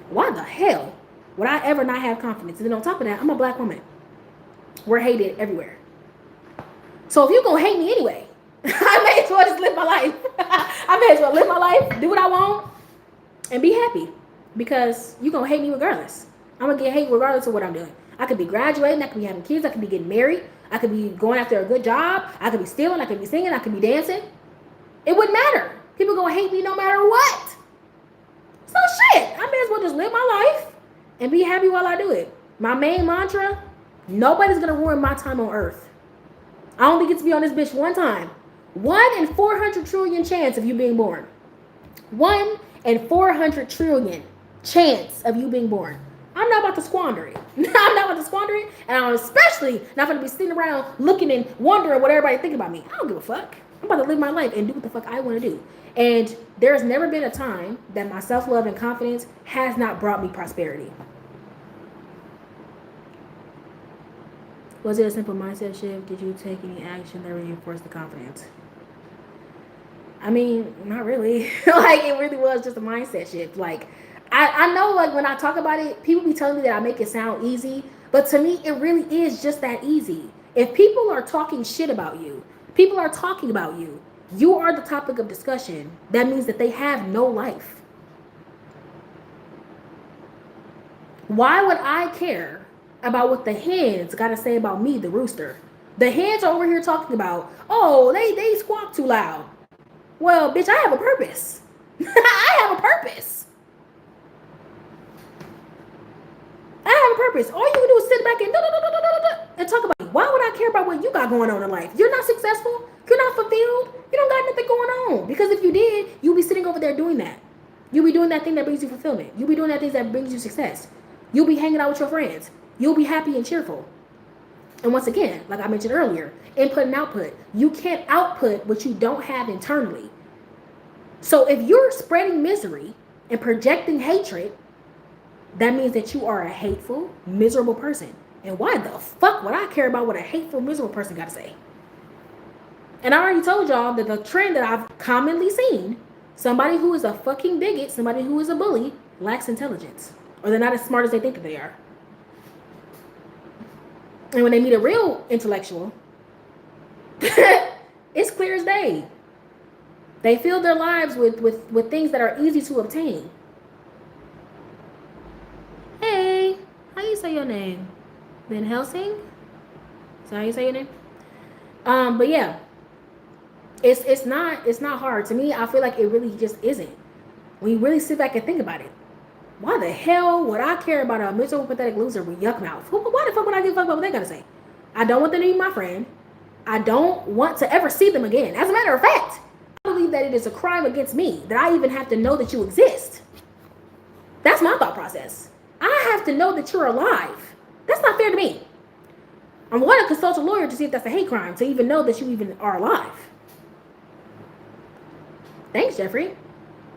Why the hell would I ever not have confidence? And then on top of that, I'm a black woman. We're hated everywhere. So if you're going to hate me anyway, I may as well just live my life. I may as well live my life, do what I want, and be happy. Because you're going to hate me regardless. I'm going to get hate regardless of what I'm doing. I could be graduating. I could be having kids. I could be getting married. I could be going after a good job. I could be stealing. I could be singing. I could be dancing. It wouldn't matter. People going to hate me no matter what. So shit. I may as well just live my life and be happy while I do it. My main mantra, nobody's going to ruin my time on earth. I only get to be on this bitch one time. 1 in 400 trillion chance of you being born. 1 in 400 trillion chance of you being born. I'm not about to squander it. I'm not about to squander it. And I'm especially not going to be sitting around looking and wondering what everybody think about me. I don't give a fuck. I'm about to live my life and do what the fuck I want to do. And there's never been a time that my self-love and confidence has not brought me prosperity. Was it a simple mindset shift? Did you take any action that reinforced the confidence? I mean, not really. Like, it really was just a mindset shift. Like, I know, like, when I talk about it, people be telling me that I make it sound easy. But to me, it really is just that easy. If people are talking shit about you, people are talking about you, you are the topic of discussion. That means that they have no life. Why would I care about what the hens got to say about me, the rooster? The hens are over here talking about, oh, they squawk too loud. Well, bitch, I have a purpose. I have a purpose. I have a purpose. All you can do is sit back and talk about me. Why would I care about what you got going on in life? You're not successful. You're not fulfilled. You don't got nothing going on. Because if you did, you'll be sitting over there doing that. You'll be doing that thing that brings you fulfillment. You'll be doing that thing that brings you success. You'll be hanging out with your friends. You'll be happy and cheerful. And once again, like I mentioned earlier, input and output. You can't output what you don't have internally. So if you're spreading misery and projecting hatred, that means that you are a hateful, miserable person. And why the fuck would I care about what a hateful, miserable person got to say? And I already told y'all that the trend that I've commonly seen, somebody who is a fucking bigot, somebody who is a bully, lacks intelligence. Or they're not as smart as they think that they are. And when they meet a real intellectual, it's clear as day. They fill their lives with things that are easy to obtain. Hey, how you say your name? Van Helsing? Is that how you say your name? But yeah, it's not hard. To me, I feel like it really just isn't. When you really sit back and think about it, why the hell would I care about a miserable, pathetic loser with yuck mouth? Why the fuck would I give a fuck about what they gotta say? I don't want them to be my friend. I don't want to ever see them again. As a matter of fact, I believe that it is a crime against me that I even have to know that you exist. That's my thought process. I have to know that you're alive. That's not fair to me. I'm going to consult a lawyer to see if that's a hate crime, to even know that you even are alive. Thanks, Jeffrey.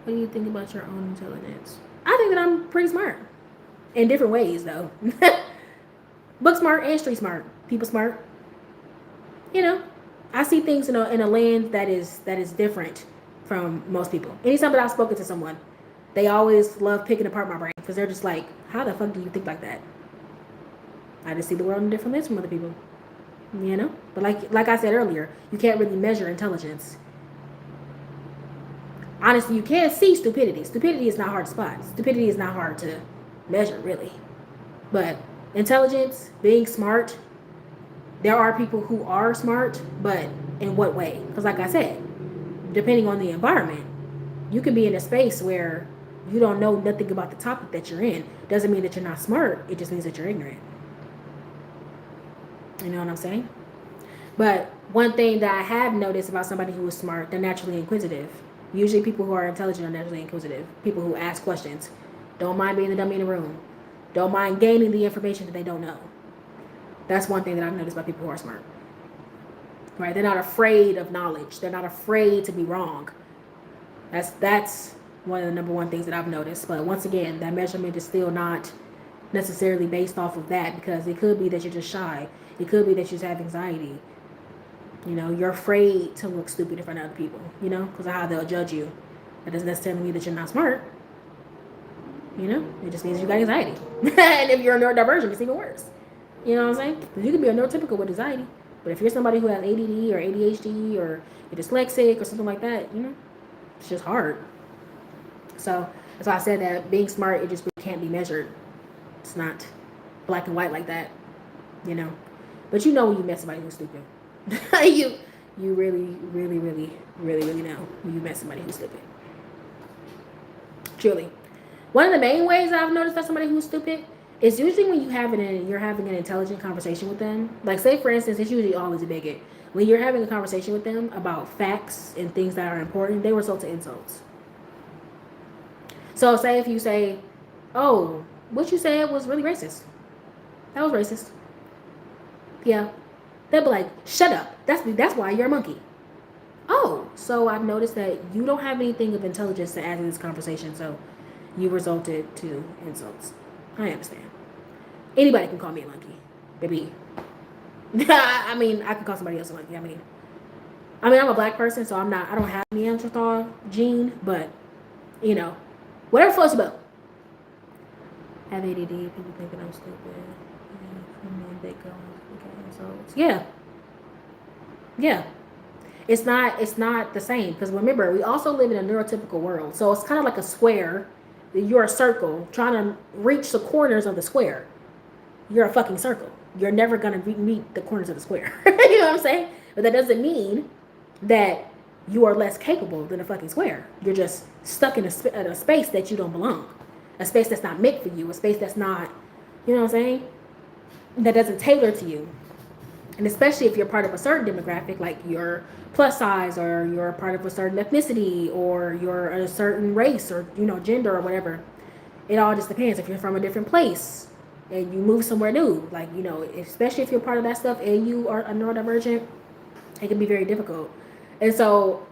What do you think about your own intelligence? I think that I'm pretty smart. In different ways, though. Book smart and street smart. People smart. You know, I see things in a lens that is different from most people. Anytime that I've spoken to someone, they always love picking apart my brain because they're just like, how the fuck do you think like that? I just see the world in a different lens from other people. You know? But like I said earlier, you can't really measure intelligence. Honestly, you can't see stupidity. Stupidity is not hard to spot. Stupidity is not hard to measure, really. But intelligence, being smart, there are people who are smart, but in what way? Because like I said, depending on the environment, you can be in a space where you don't know nothing about the topic that you're in. Doesn't mean that you're not smart. It just means that you're ignorant. You know what I'm saying? But one thing that I have noticed about somebody who is smart, they're naturally inquisitive. Usually people who are intelligent are naturally inquisitive. People who ask questions. Don't mind being the dummy in the room. Don't mind gaining the information that they don't know. That's one thing that I've noticed about people who are smart. Right? They're not afraid of knowledge. They're not afraid to be wrong. That's one of the number one things that I've noticed. But once again, that measurement is still not necessarily based off of that, because it could be that you're just shy. It could be that you just have anxiety. You know, you're afraid to look stupid in front of other people, you know, because of how they'll judge you. That doesn't necessarily mean that you're not smart. You know, it just means you got anxiety. And if you're a neurodivergent, it's even worse. You know what I'm saying? You can be a neurotypical with anxiety. But if you're somebody who has ADD or ADHD or you're dyslexic or something like that, you know, it's just hard. So that's why I said that being smart, it just can't be measured. It's not black and white like that, you know. But you know when you met somebody who's stupid. you really know when you met somebody who's stupid. Truly. One of the main ways I've noticed that somebody who's stupid is usually when you're having an intelligent conversation with them. Like, say for instance, it's usually always a bigot. When you're having a conversation with them about facts and things that are important, they resort to insults. So say if you say, oh, what you said was really racist. That was racist. Yeah. They'll be like, shut up. That's why you're a monkey. Oh, so I've noticed that you don't have anything of intelligence to add to this conversation, so you resulted to insults. I understand. Anybody can call me a monkey, baby. I mean, I can call somebody else a monkey. I mean, I'm a black person, so I don't have Neanderthal gene, but, you know, whatever floats your boat. Have ADD, people thinking I'm stupid. Yeah. It's not the same, because remember, we also live in a neurotypical world. So it's kind of like a square you're a circle trying to reach the corners of the square. You're a fucking circle. You're never going to meet the corners of the square. You know what I'm saying? But that doesn't mean that you are less capable than a fucking square. You're just stuck in a space that you don't belong. A space that's not meant for you. A space that's not, you know what I'm saying? That doesn't tailor to you. And especially if you're part of a certain demographic, like you're plus size, or you're part of a certain ethnicity, or you're a certain race, or, you know, gender, or whatever. It all just depends. If you're from a different place and you move somewhere new, like, you know, especially if you're part of that stuff and you are a neurodivergent, it can be very difficult. And so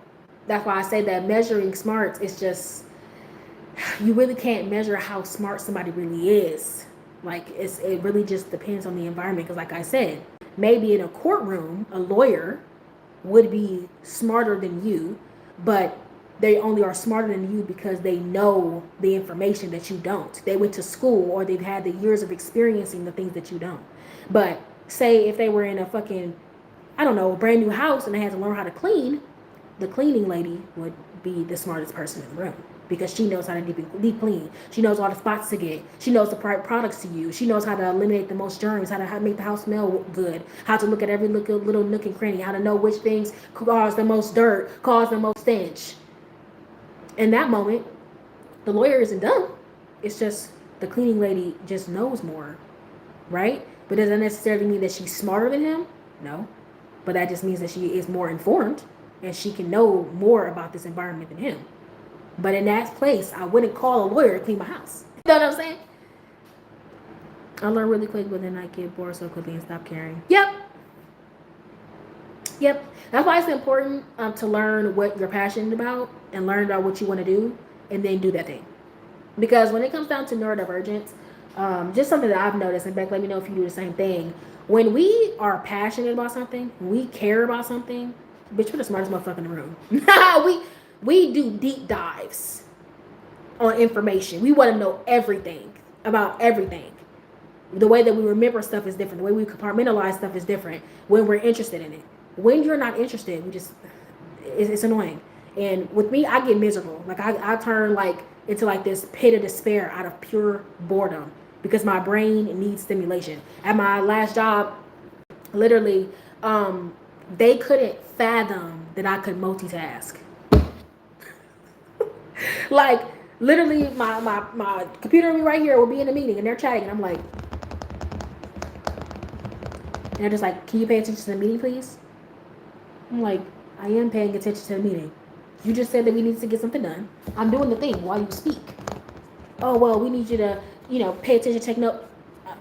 that's why I say that measuring smarts is just, you really can't measure how smart somebody really is. Like, it really just depends on the environment. Because like I said, maybe in a courtroom, a lawyer would be smarter than you, but they only are smarter than you because they know the information that you don't. They went to school, or they've had the years of experiencing the things that you don't. But say if they were in a fucking, I don't know, a brand new house and they had to learn how to clean, the cleaning lady would be the smartest person in the room, because she knows how to deep clean. She knows all the spots to get. She knows the right products to use. She knows how to eliminate the most germs, how to make the house smell good, how to look at every little nook and cranny, how to know which things cause the most dirt, cause the most stench. In that moment, the lawyer isn't dumb. It's just the cleaning lady just knows more, right? But does that necessarily mean that she's smarter than him? No. But that just means that she is more informed and she can know more about this environment than him. But in that place, I wouldn't call a lawyer to clean my house. You know what I'm saying? I learn really quick, but then I get bored so quickly and stop caring. Yep. That's why it's important to learn what you're passionate about and learn about what you want to do, and then do that thing. Because when it comes down to neurodivergence, just something that I've noticed, and Beck, let me know if you do the same thing. When we are passionate about something, we care about something, bitch, we're the smartest motherfucker in the room. we do deep dives on information. We want to know everything about everything. The way that we remember stuff is different. The way we compartmentalize stuff is different when we're interested in it. When you're not interested, it's annoying. And with me, I get miserable. Like I turn like into like this pit of despair out of pure boredom, because my brain needs stimulation. At my last job, literally, they couldn't fathom that I could multitask. Like, literally, my computer will be right here, will be in a meeting, and they're chatting, and I'm like, and they're just like, can you pay attention to the meeting, please? I'm like, I am paying attention to the meeting. You just said that we need to get something done. I'm doing the thing while you speak. Oh, well, we need you to, pay attention, take note.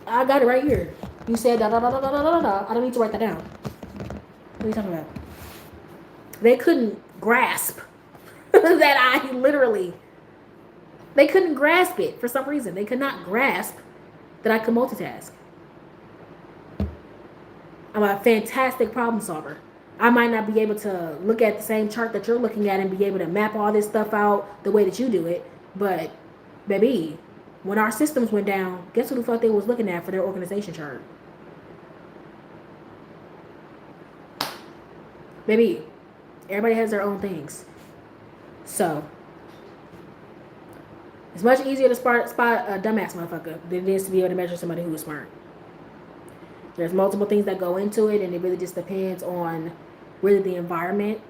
I got it right here. You said da da da da da da da. I don't need to write that down. What are you talking about? They couldn't grasp that they couldn't grasp it for some reason. They could not grasp that I could multitask. I'm a fantastic problem solver. I might not be able to look at the same chart that you're looking at and be able to map all this stuff out the way that you do it. But, baby, when our systems went down, guess who the fuck they was looking at for their organization chart? Baby, everybody has their own things. So, it's much easier to spot a dumbass motherfucker than it is to be able to measure somebody who is smart. There's multiple things that go into it, and it really just depends on really the environment.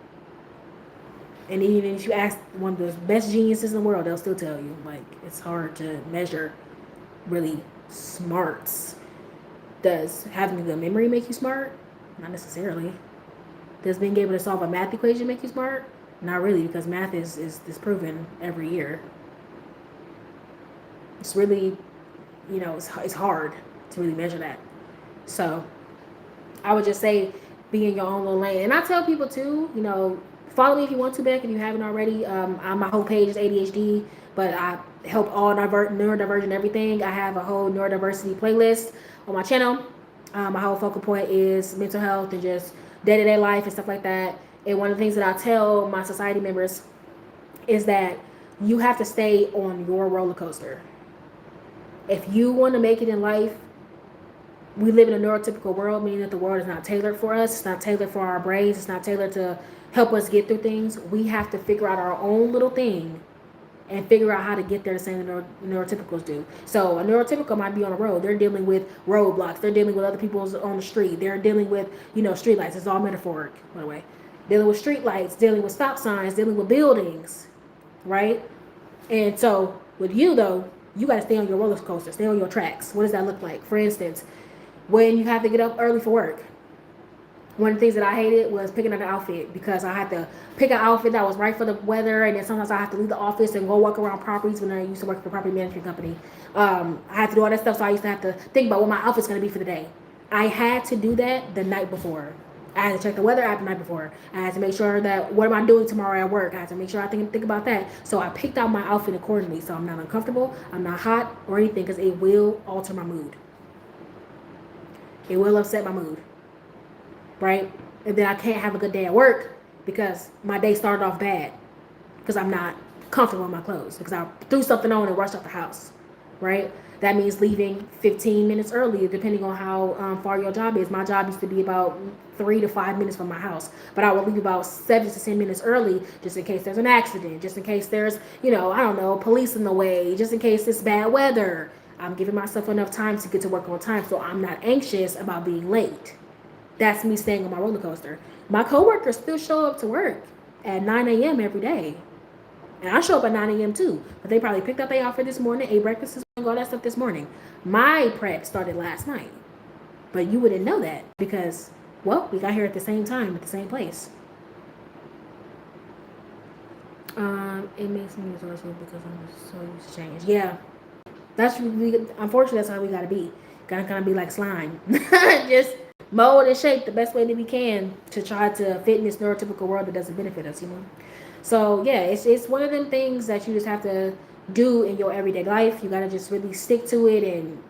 And even if you ask one of the best geniuses in the world, they'll still tell you, like, it's hard to measure really smarts. Does having the memory make you smart? Not necessarily. Does being able to solve a math equation make you smart? Not really, because math is proven every year. It's really, it's hard to really measure that. So I would just say, be in your own little lane. And I tell people too, follow me if you want to, Beck, if you haven't already. My whole page is ADHD, but I help all neurodivergent everything. I have a whole neurodiversity playlist on my channel. My whole focal point is mental health and just day-to-day life and stuff like that. And one of the things that I tell my society members is that you have to stay on your roller coaster. If you want to make it in life, we live in a neurotypical world, meaning that the world is not tailored for us. It's not tailored for our brains. It's not tailored to help us get through things. We have to figure out our own little thing and figure out how to get there the same as neurotypicals do. So a neurotypical might be on the road. They're dealing with roadblocks. They're dealing with other people's on the street. They're dealing with, street lights. It's all metaphoric, by the way. Dealing with street lights, dealing with stop signs, dealing with buildings, right? And so with you, though, you got to stay on your roller coaster, stay on your tracks. What does that look like? For instance, when you have to get up early for work, one of the things that I hated was picking out an outfit, because I had to pick an outfit that was right for the weather, and then sometimes I have to leave the office and go walk around properties when I used to work for a property management company. I had to do all that stuff, so I used to have to think about what my outfit's going to be for the day. I had to do that the night before. I had to check the weather app the night before. I had to make sure that what am I doing tomorrow at work. I had to make sure I think about that. So I picked out my outfit accordingly, so I'm not uncomfortable, I'm not hot or anything, because it will alter my mood. It will upset my mood. Right? And then I can't have a good day at work because my day started off bad because I'm not comfortable in my clothes, because I threw something on and rushed out the house. Right? That means leaving 15 minutes early, depending on how far your job is. My job used to be about 3 to 5 minutes from my house, but I would leave about 7 to 10 minutes early, just in case there's an accident, just in case there's, I don't know, police in the way, just in case it's bad weather. I'm giving myself enough time to get to work on time, so I'm not anxious about being late. That's me staying on my roller coaster. My coworkers still show up to work at 9 a.m. every day. And I show up at 9 a.m. too. But they probably picked up their outfit this morning, ate breakfast this morning, all that stuff this morning. My prep started last night. But you wouldn't know that because, well, we got here at the same time, at the same place. It makes me resourceful because I'm so used to change. Yeah. Unfortunately, that's how we gotta be. Gotta kind of be like slime. Just mold and shape the best way that we can to try to fit in this neurotypical world that doesn't benefit us, So yeah, it's one of them things that you just have to do in your everyday life. You gotta just really stick to it and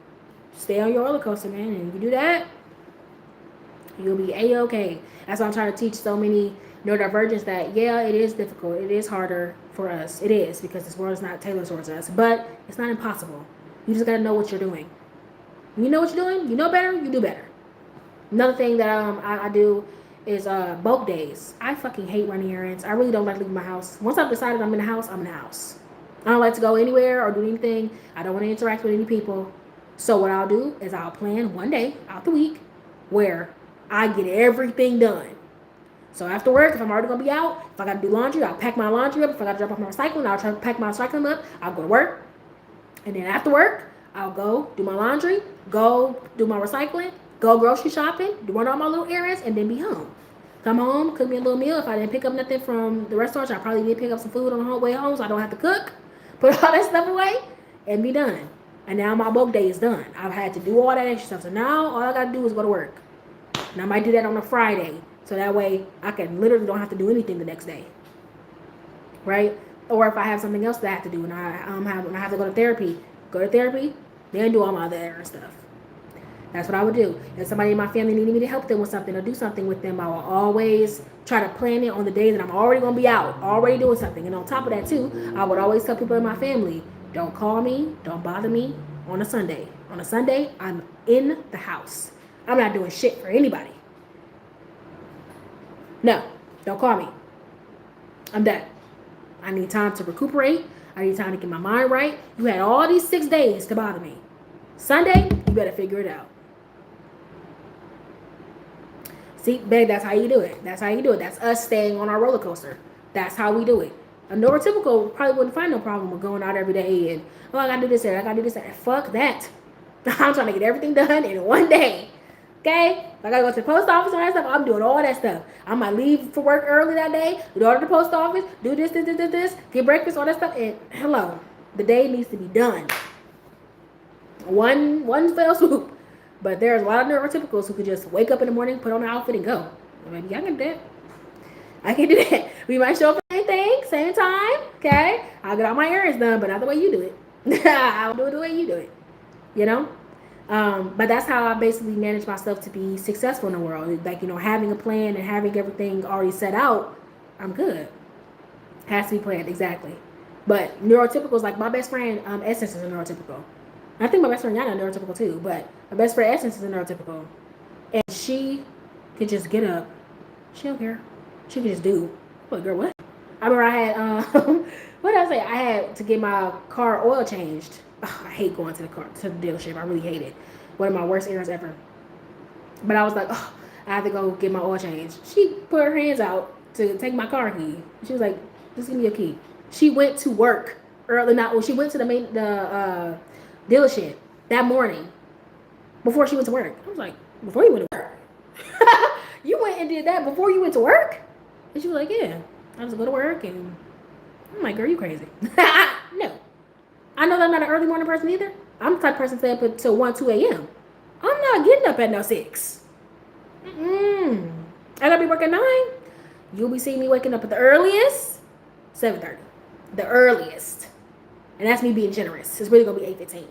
stay on your roller coaster, man. And if you do that, you'll be A-okay. That's why I'm trying to teach so many neurodivergents that, yeah, it is difficult. It is harder for us. It is, because this world is not tailored towards us. But it's not impossible. You just gotta know what you're doing. When you know what you're doing, you know better, you do better. Another thing that I do is bulk days. I fucking hate running errands. I really don't like leaving my house. Once I've decided I'm in the house, I'm in the house. I don't like to go anywhere or do anything. I don't want to interact with any people. So what I'll do is I'll plan one day out the week where I get everything done. So after work, if I'm already going to be out, if I got to do laundry, I'll pack my laundry up. If I got to drop off my recycling, I'll try to pack my recycling up. I'll go to work. And then after work, I'll go do my laundry, go do my recycling, go grocery shopping, run all my little errands, and then be home. Come home, cook me a little meal. If I didn't pick up nothing from the restaurant, I probably did pick up some food on the way home so I don't have to cook. Put all that stuff away and be done. And now my bulk day is done. I've had to do all that extra stuff. So now all I got to do is go to work. And I might do that on a Friday. So that way I can literally don't have to do anything the next day. Right? Or if I have something else that I have to do and I have to go to therapy, then do all my other errand stuff. That's what I would do. If somebody in my family needed me to help them with something or do something with them, I will always try to plan it on the day that I'm already going to be out, already doing something. And on top of that, too, I would always tell people in my family, don't call me, don't bother me on a Sunday. On a Sunday, I'm in the house. I'm not doing shit for anybody. No, don't call me. I'm done. I need time to recuperate. I need time to get my mind right. You had all these 6 days to bother me. Sunday, you better figure it out. See, babe, that's how you do it. That's how you do it. That's us staying on our roller coaster. That's how we do it. A neurotypical probably wouldn't find no problem with going out every day and, oh, I gotta do this here, I gotta do this there. Fuck that. I'm trying to get everything done in one day. Okay? If I gotta go to the post office and all that stuff, I'm doing all that stuff. I might leave for work early that day, go to the post office, do this, get breakfast, all that stuff, and hello. The day needs to be done. One fell swoop. But there's a lot of neurotypicals who could just wake up in the morning, put on an outfit, and go. Maybe I can do that. I can do that. We might show up for anything, same time, okay? I'll get all my errands done, but not the way you do it. I'll do it the way you do it, But that's how I basically manage myself to be successful in the world. Like, having a plan and having everything already set out, I'm good. Has to be planned, exactly. But neurotypicals, like my best friend, Essence, is a neurotypical. I think my best friend Yana is neurotypical too, but my best friend Essence is a neurotypical. And she could just get up. She don't care. She could just do. What, girl, what? I remember I had what did I say? I had to get my car oil changed. Ugh, I hate going to the dealership. I really hate it. One of my worst errands ever. But I was like, oh, I have to go get my oil changed. She put her hands out to take my car key. She was like, just give me a key. She went to work early. Not well, she went to the dealership that morning before she went to work. I was like, before you went to work? You went and did that before you went to work? And she was like, yeah. I just go to work and I'm like, girl, you crazy. No. I know that I'm not an early morning person either. I'm the type of person to stay up until 1, 2 a.m. I'm not getting up at no 6. I gotta be working 9. You'll be seeing me waking up at the earliest 7:30. The earliest. And that's me being generous. It's really gonna be 8:15.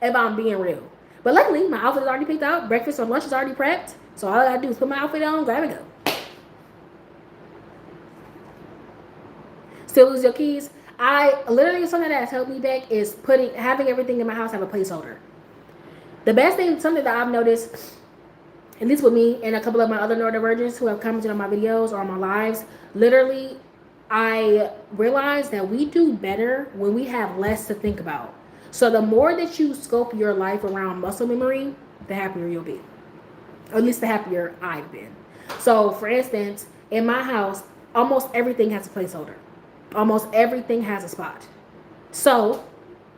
if I'm being real. But luckily, my outfit is already picked out. Breakfast or lunch is already prepped. So all I gotta do is put my outfit on, grab and go. Still lose your keys? I literally, something that has helped me back is having everything in my house have a placeholder. The best thing, something that I've noticed, at least with me and a couple of my other neurodivergents who have commented on my videos or on my lives, literally, I realized that we do better when we have less to think about. So the more that you scope your life around muscle memory, the happier you'll be. Or at least the happier I've been. So for instance, in my house, almost everything has a placeholder. Almost everything has a spot. So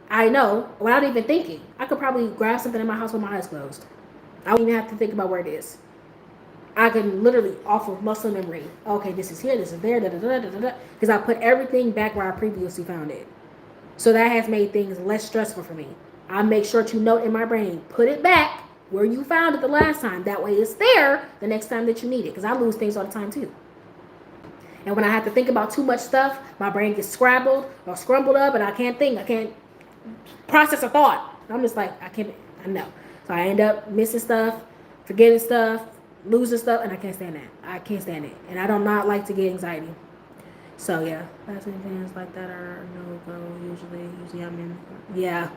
I know, without even thinking, I could probably grab something in my house with my eyes closed. I don't even have to think about where it is. I can literally, off of muscle memory, okay, this is here, this is there, because I put everything back where I previously found it. So that has made things less stressful for me. I make sure to note in my brain, put it back where you found it the last time. That way it's there the next time that you need it, because I lose things all the time too. And when I have to think about too much stuff, my brain gets scrambled or scrambled up, and I can't think. I can't process a thought. I'm just like, I know. So I end up missing stuff, forgetting stuff, losing stuff, and I can't stand that. I can't stand it. And I do not like to get anxiety. So yeah, that's things like that are no-go usually I'm in. Yeah.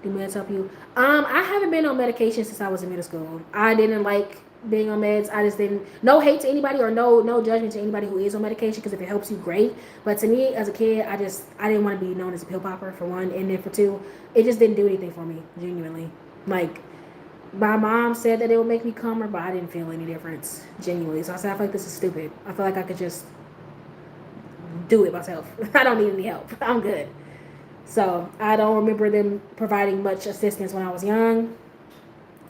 Do meds help you? I haven't been on medication since I was in middle school. I didn't like being on meds. I just didn't. No hate to anybody or no judgment to anybody who is on medication, because if it helps you, great. But to me, as a kid, I didn't want to be known as a pill popper, for one, and then for two, it just didn't do anything for me, genuinely. Like, my mom said that it would make me calmer, but I didn't feel any difference, genuinely. So I said, I feel like this is stupid. I feel like I could just do it myself. I don't need any help. I'm good. So I don't remember them providing much assistance when I was young.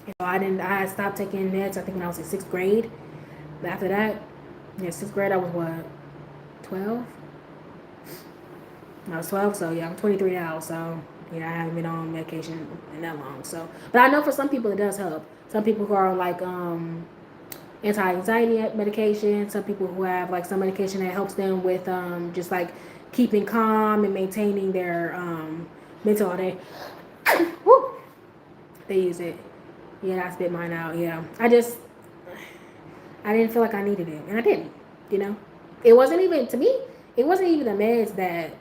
So I stopped taking meds, I think, when I was in 6th grade. After that, 6th grade, I was what, 12? I was 12, so yeah, I'm 23 now, so yeah, I haven't been on medication in that long. So, but I know for some people it does help. Some people who are on like anti-anxiety medication, some people who have like some medication that helps them with just like keeping calm and maintaining their mental all day. Woo! They use it. Yeah, I spit mine out. Yeah, I didn't feel like I needed it, and I didn't. It wasn't even, to me, it wasn't even the meds that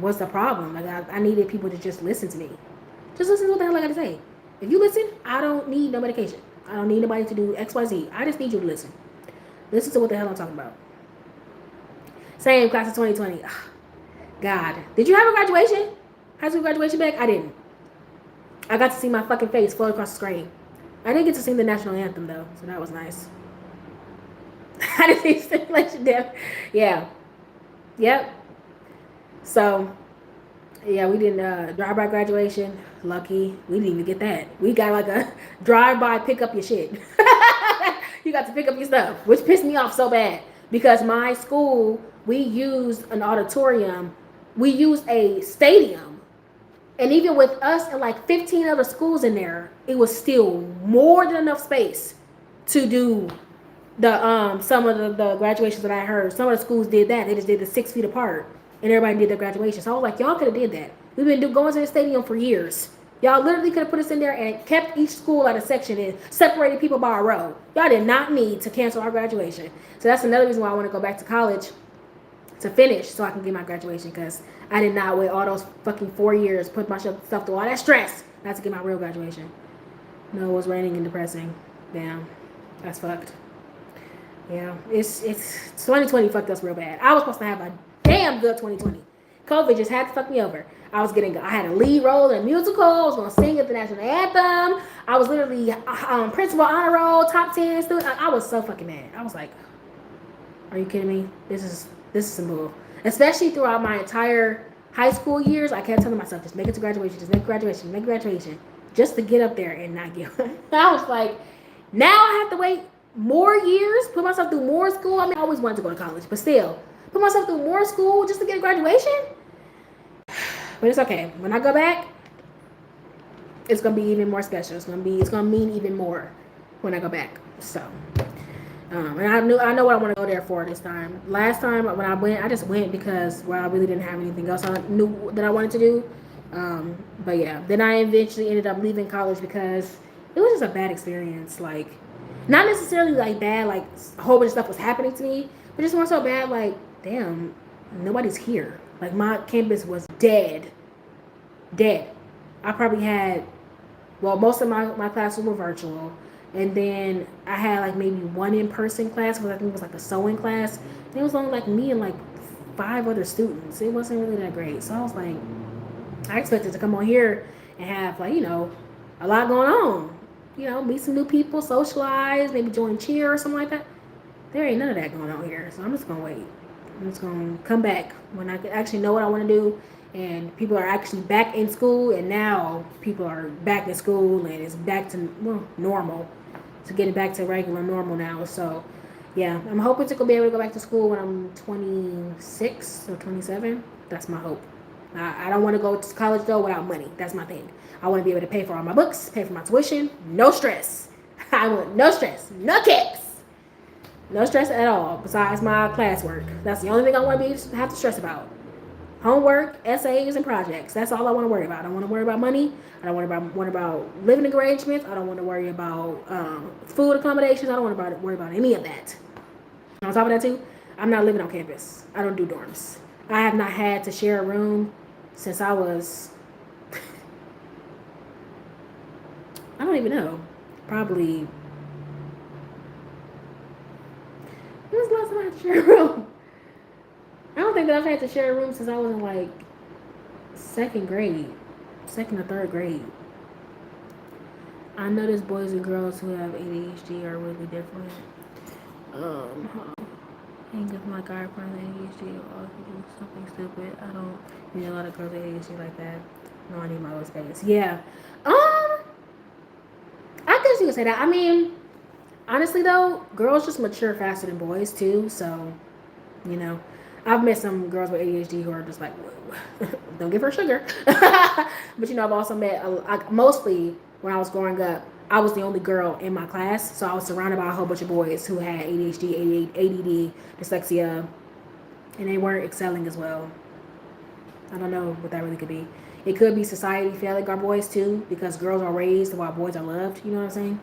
was the problem. Like I needed people to just listen to me. Just listen to what the hell I got to say. If you listen, I don't need no medication. I don't need nobody to do X, Y, Z. I just need you to listen. Listen to what the hell I'm talking about. Same class of 2020. Ugh, God, did you have a graduation? High school graduation back? I didn't. I got to see my fucking face float across the screen. I didn't get to sing the national anthem though, so that was nice. I didn't see stimulation there. Yeah. Yep. So, yeah, we didn't drive-by graduation. Lucky. We didn't even get that. We got like a drive-by pick up your shit. You got to pick up your stuff, which pissed me off so bad. Because my school, we used an auditorium. We used a stadium. And even with us and like 15 other schools in there, it was still more than enough space to do the some of the graduations that I heard. Some of the schools did that. They just did the 6 feet apart, and everybody did their graduation. So I was like, y'all could have did that. We've been going to the stadium for years. Y'all literally could have put us in there and kept each school at a section and separated people by a row. Y'all did not need to cancel our graduation. So that's another reason why I want to go back to college to finish, so I can get my graduation, because I did not wait all those fucking 4 years, put myself through all that stress not to get my real graduation. No, it was raining and depressing. Damn, that's fucked. Yeah, it's 2020 fucked us real bad. I was supposed to have a damn good 2020. COVID just had to fuck me over. I had a lead role in a musical. I was gonna sing at the national anthem. I was literally principal honor roll, top 10 student. I was so fucking mad. I was like, are you kidding me? This is some bull. Especially throughout my entire high school years, I kept telling myself, just make it to graduation, just make graduation, make graduation, just to get up there and not get. I was like, now I have to wait more years, put myself through more school. I mean, I always wanted to go to college, but still, put myself through more school just to get a graduation. But it's okay. When I go back, it's gonna be even more special. It's gonna mean even more when I go back. So. And I know what I want to go there for this time. Last time when I went, I just went because I really didn't have anything else I knew that I wanted to do. But yeah, then I eventually ended up leaving college because it was just a bad experience. Like, not necessarily like bad, like a whole bunch of stuff was happening to me, but just more so bad. Like, damn, nobody's here. Like, my campus was dead. I probably had, well, most of my classes were virtual. And then I had like maybe one in-person class, because I think it was like a sewing class. And it was only like me and like 5 other students. It wasn't really that great. So I was like, I expected to come on here and have like, a lot going on. Meet some new people, socialize, maybe join cheer or something like that. There ain't none of that going on here. So I'm just going to wait. I'm just going to come back when I actually know what I want to do. And people are actually back in school. And now people are back in school and it's back to, normal. To getting back to regular normal now. So yeah, I'm hoping to be able to go back to school when I'm 26 or 27. That's my hope. I don't want to go to college though without money. That's my thing. I want to be able to pay for all my books, pay for my tuition, no stress. I want no stress, no kicks, no stress at all besides my classwork. That's the only thing I want to have to stress about. Homework, essays, and projects. That's all I want to worry about. I don't want to worry about money. I don't want to worry about living arrangements. I don't want to worry about food accommodations. I don't want to worry about any of that. And on top of that, too, I'm not living on campus. I don't do dorms. I have not had to share a room since I was, I don't even know, probably, when was the last time I had to share a room? I don't think that I've had to share a room since I was in like second or third grade. I notice boys and girls who have ADHD are really different. Hang up my guy from ADHD or do something stupid. I don't need a lot of girls with ADHD like that. No, I need my own space. Yeah. I guess you could say that. I mean, honestly though, girls just mature faster than boys too. So, I've met some girls with ADHD who are just like, don't give her sugar. But I've also met, mostly when I was growing up, I was the only girl in my class. So I was surrounded by a whole bunch of boys who had ADHD, ADD, dyslexia, and they weren't excelling as well. I don't know what that really could be. It could be society failing our boys too, because girls are raised while boys are loved. You know what I'm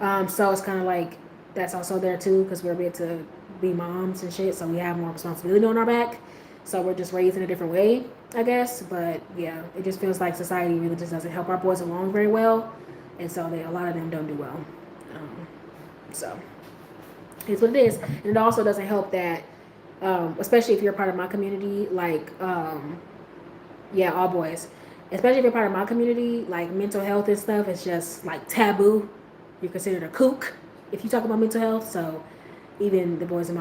saying? So it's kind of like that's also there too, because we're able to be moms and shit, so we have more responsibility on our back. So we're just raised in a different way, I guess. But yeah, it just feels like society really just doesn't help our boys along very well, and so a lot of them don't do well. So it's what it is, and it also doesn't help that, especially if you're a part of my community, like all boys. Especially if you're part of my community, like mental health and stuff, it's just like taboo. You're considered a kook if you talk about mental health. So even the boys in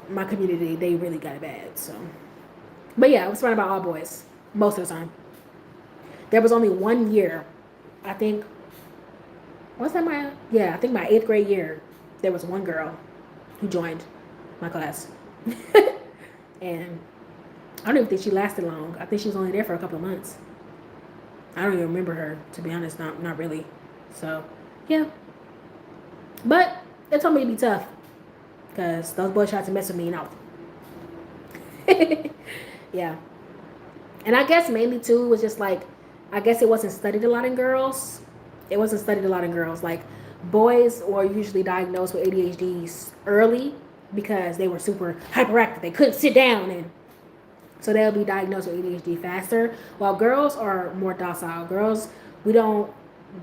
my community, they really got it bad. So, but yeah, I was surrounded by all boys most of the time. There was only 1 year, I think. I think my 8th grade year, there was one girl who joined my class, and I don't even think she lasted long. I think she was only there for a couple of months. I don't even remember her, to be honest. Not really. So, yeah. But it told me to be tough, because those boys tried to mess with me, Yeah. And I guess mainly, too, was just like, I guess it wasn't studied a lot in girls. Like, boys were usually diagnosed with ADHD early because they were super hyperactive. They couldn't sit down, and so they'll be diagnosed with ADHD faster, while girls are more docile. Girls, we don't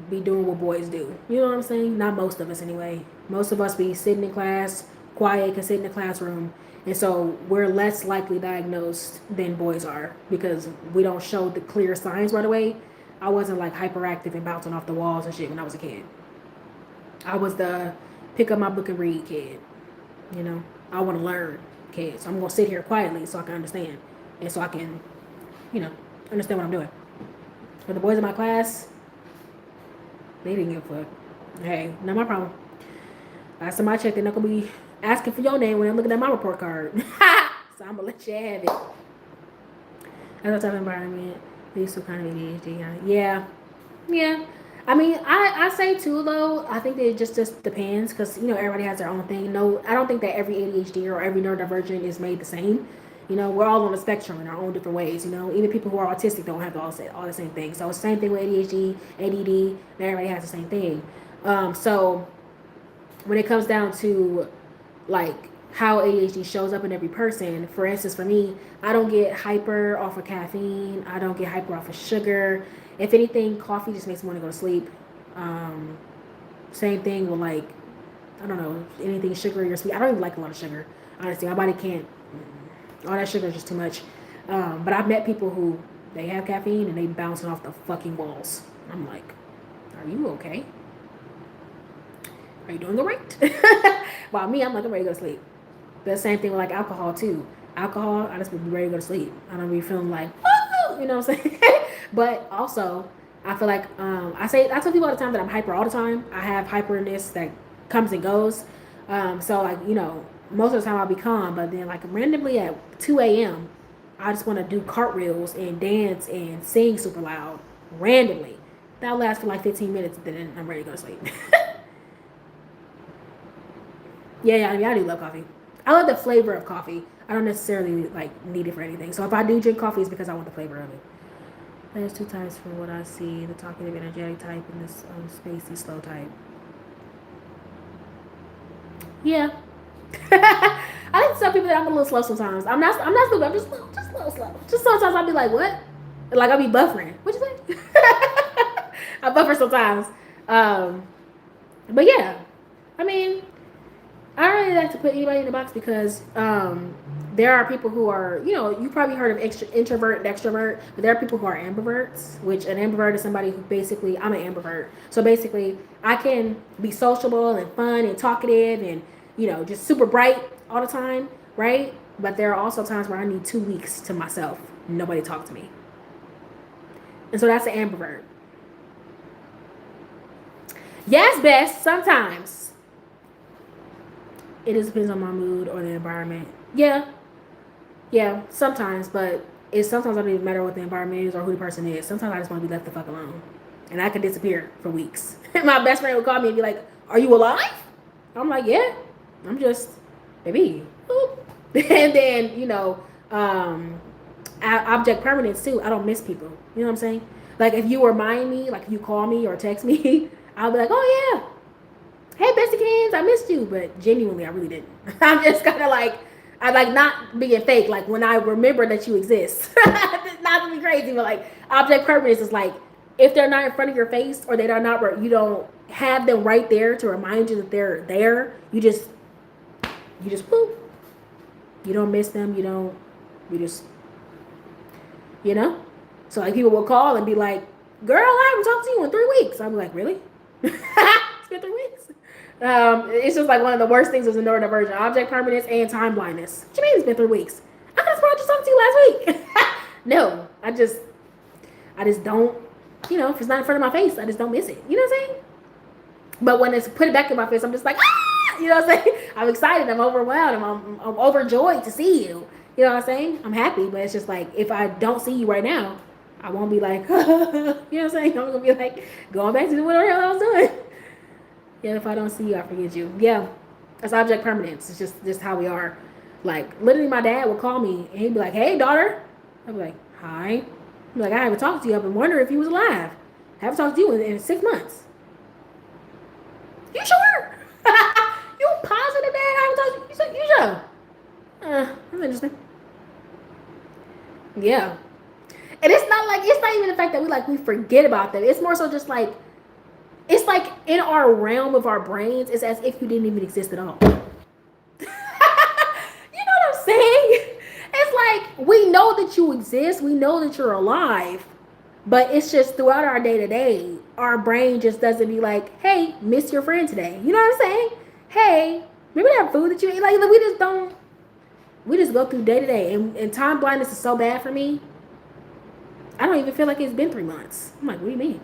be doing what boys do. You know what I'm saying? Not most of us, anyway. Most of us be sitting in class, quiet, can sit in the classroom. And so we're less likely diagnosed than boys are because we don't show the clear signs right away. I wasn't like hyperactive and bouncing off the walls and shit when I was a kid. I was the pick up my book and read kid. You know, I want to learn kid. So I'm going to sit here quietly so I can understand. And so I can, you know, understand what I'm doing. But the boys in my class, they didn't give a fuck. Hey, not my problem. Last time I checked, they're not going to be asking for your name when I'm looking at my report card. So I'm going to let you have it. That's what type of environment. These two kind of ADHD. Yeah. Yeah. I mean, I say too, though, I think that it just depends because, you know, everybody has their own thing. No, I don't think that every ADHD or every neurodivergent is made the same. You know, we're all on the spectrum in our own different ways. You know, even people who are autistic don't have all the same thing. So it's the same thing with ADHD, ADD, everybody has the same thing. So when it comes down to like how ADHD shows up in every person, for instance, for me, I don't get hyper off of caffeine. I don't get hyper off of sugar. If anything, coffee just makes me want to go to sleep. Same thing with like, I don't know, anything sugary or sweet. I don't even like a lot of sugar. Honestly, my body can't. All that sugar is just too much. But I've met people who they have caffeine and they bouncing off the fucking walls. I'm like, are you okay? Are you doing all right? While me, I'm like, I'm ready to go to sleep. The same thing with like alcohol too. Alcohol, I just be ready to go to sleep. I don't be feeling like, oh, you know what I'm saying? But also, I feel like I tell people all the time that I'm hyper all the time. I have hyperness that comes and goes. So like, you know, most of the time I'll be calm, but then like randomly at 2 a.m., I just want to do cartwheels and dance and sing super loud randomly. That'll last for like 15 minutes, then I'm ready to go to sleep. Yeah, I mean, I do love coffee. I love the flavor of coffee. I don't necessarily like need it for anything. So if I do drink coffee, it's because I want the flavor of it. There's two types from what I see: the talkative, energetic type, and this spacey, slow type. Yeah. I like to tell people that I'm a little slow sometimes. I'm not stupid. I'm just slow. Just sometimes I'll be like, what? Like I'll be buffering. What you say? I buffer sometimes. But yeah, I mean, I don't really like to put anybody in the box because there are people who are, you know, you probably heard of introvert and extrovert, but there are people who are ambiverts, which an ambivert is somebody who basically, I'm an ambivert. So basically, I can be sociable and fun and talkative and, you know, just super bright all the time, right? But there are also times where I need 2 weeks to myself. Nobody talk to me. And so that's an ambivert. Yes, best, sometimes. It just depends on my mood or the environment. Yeah, sometimes, but sometimes it doesn't even matter what the environment is or who the person is. Sometimes I just want to be left the fuck alone. And I could disappear for weeks. My best friend would call me and be like, are you alive? I'm like, yeah, I'm just, baby. And then, you know, object permanence too. I don't miss people. You know what I'm saying? Like if you remind me, like if you call me or text me, I'll be like, oh yeah. Hey, bestie Kins, I missed you. But genuinely, I really didn't. I'm just kind of like, I like not being fake. Like when I remember that you exist. Not to be crazy, but like object permanence is like, if they're not in front of your face or they're not, you don't have them right there to remind you that they're there. You just poop. You don't miss them. You just, you know? So like people will call and be like, girl, I haven't talked to you in 3 weeks. I'm like, really? It's been 3 weeks. It's just like one of the worst things was a neurodivergent, object permanence and time blindness. What you mean it's been 3 weeks? I could have sworn I just talked to you last week. No, I just don't, you know, if it's not in front of my face, I just don't miss it. You know what I'm saying? But when it's put it back in my face, I'm just like, ah! You know what I'm saying? I'm excited. I'm overwhelmed. I'm overjoyed to see you. You know what I'm saying? I'm happy, but it's just like, if I don't see you right now, I won't be like, you know what I'm saying? I'm going to be like, going back to whatever the hell I was doing. Yeah, if I don't see you, I forget you. Yeah, that's object permanence. It's just how we are. Like, literally my dad would call me, and he'd be like, hey, daughter. I'd be like, hi. I'd be like, I haven't talked to you. I've been wondering if you was alive. I haven't talked to you in 6 months. You sure? You positive, Dad? I haven't talked to you? You sure? That's interesting. Yeah. And it's not even the fact that we forget about them. It's more so just like, it's like in our realm of our brains, it's as if you didn't even exist at all. like, we know that you exist. We know that you're alive. But it's just throughout our day to day, our brain just doesn't be like, hey, miss your friend today. You know what I'm saying? Hey, remember that food that you ate? Like, we just don't, we just go through day to day. And time blindness is so bad for me. I don't even feel like it's been 3 months. I'm like, what do you mean?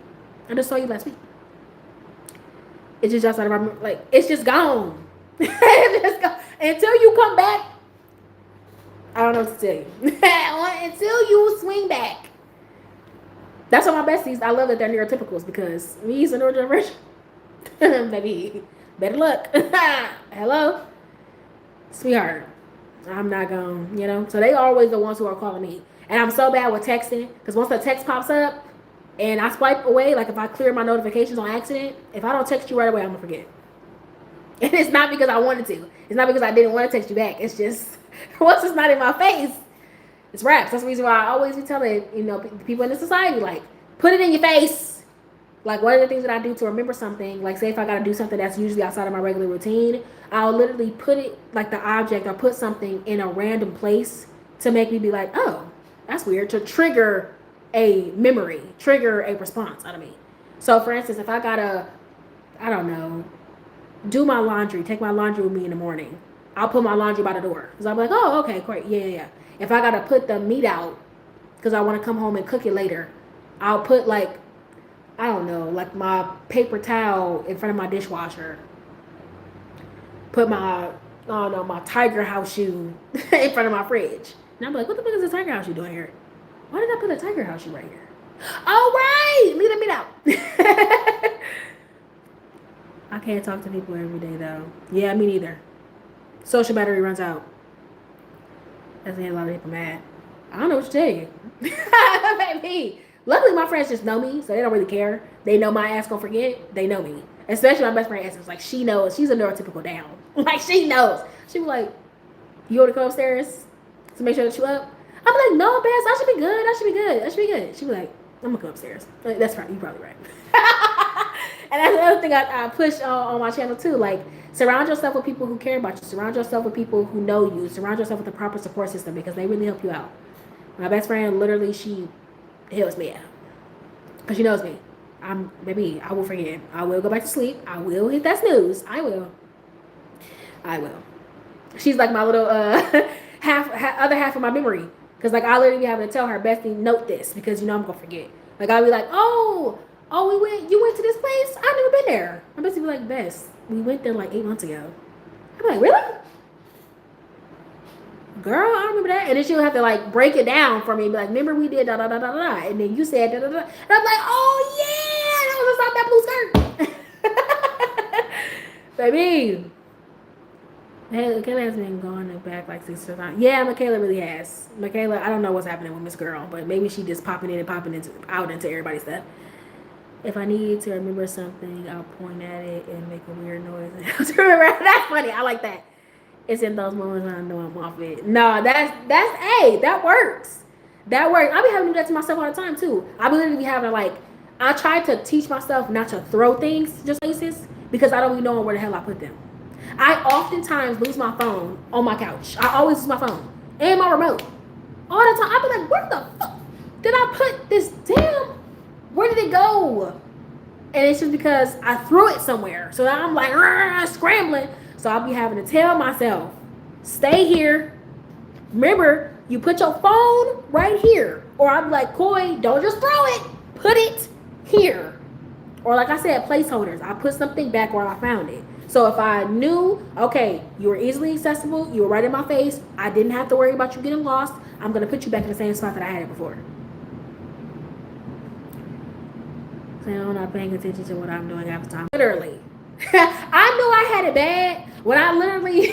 I just saw you last week. It's just outside of our, like, it's just gone. It's just gone. Until you come back, I don't know what to tell you. Until you swing back. That's why my besties, I love that they're neurotypicals, because me use a neurodivergent. Baby, better luck. Hello? Sweetheart, I'm not going, you know? So they always the ones who are calling me. And I'm so bad with texting, because once the text pops up and I swipe away, like if I clear my notifications on accident, if I don't text you right away, I'm going to forget. And it's not because I wanted to. It's not because I didn't want to text you back. It's just, once it's not in my face, it's raps. That's the reason why I always be telling, you know, people in the society, like, put it in your face. Like, one of the things that I do to remember something, like, say if I got to do something that's usually outside of my regular routine, I'll literally put it, like the object, or put something in a random place to make me be like, oh, that's weird, to trigger a memory, trigger a response out of me. So, for instance, if I got to, I don't know, do my laundry, take my laundry with me in the morning, I'll put my laundry by the door. Because I'm like, oh, okay, great, yeah. If I got to put the meat out because I want to come home and cook it later, I'll put, like, I don't know, like my paper towel in front of my dishwasher. Put my, I don't know, my tiger house shoe in front of my fridge. And I'm like, what the fuck is a tiger house shoe doing here? Why did I put a tiger house shoe right here? All right, leave the meat out. I can't talk to people every day, though. Yeah, me neither. Social battery runs out. That's made a lot of people mad. I don't know what to tell you. Baby. Luckily, my friends just know me, so they don't really care. They know my ass gonna forget. They know me. Especially my best friend Essence. Like, she knows. She's a neurotypical down. Like, she knows. She be like, you want to come upstairs to make sure that you up? I'm like, no, Bess, I should be good. I should be good. I should be good. She be like, I'm gonna come upstairs. Like, that's right. You're probably right. And that's another thing I push on my channel too. Like, surround yourself with people who care about you. Surround yourself with people who know you. Surround yourself with the proper support system, because they really help you out. My best friend, literally, she helps me out because she knows me. Baby, I will forget. I will go back to sleep. I will hit that snooze. I will. She's like my little other half of my memory, because like I literally be having to tell her, Bestie, note this, because you know I'm gonna forget. Like I'll be like, you went to this place? I've never been there. My bestie be like, Bess, we went there like 8 months ago. I'm like, really? Girl, I remember that. And then she'll have to like break it down for me and be like, remember we did da da da da da, and then you said da da da. And I'm like, oh yeah, that was inside that blue skirt. Baby. Michaela has been going back like 6 times. Yeah, Michaela really has. Michaela, I don't know what's happening with Miss Girl, but maybe she just popping out into everybody's stuff. If I need to remember something, I'll point at it and make a weird noise. That's funny. I like that. It's in those moments when I know I'm off it. No, that works. That works. I be having to do that to myself all the time too. I be literally having like, I try to teach myself not to throw things just places, because I don't even know where the hell I put them. I oftentimes lose my phone on my couch. I always lose my phone and my remote all the time. I be like, where the fuck did I put this damn? Where did it go? And it's just because I threw it somewhere. So now I'm like scrambling. So I'll be having to tell myself, stay here. Remember, you put your phone right here. Or I'll be like, Coy, don't just throw it. Put it here. Or like I said, placeholders. I put something back where I found it. So if I knew, okay, you were easily accessible, you were right in my face, I didn't have to worry about you getting lost, I'm going to put you back in the same spot that I had it before. So I'm not paying attention to what I'm doing half the time. Literally. I knew I had it bad when I literally,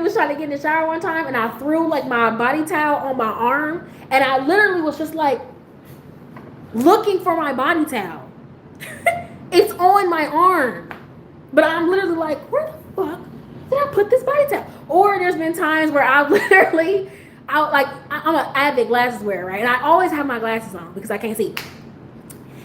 was trying to get in the shower one time, and I threw like my body towel on my arm, and I literally was just like looking for my body towel. It's on my arm, but I'm literally like, where the fuck did I put this body towel? Or there's been times where I'm an avid glasses wearer, right? And I always have my glasses on because I can't see.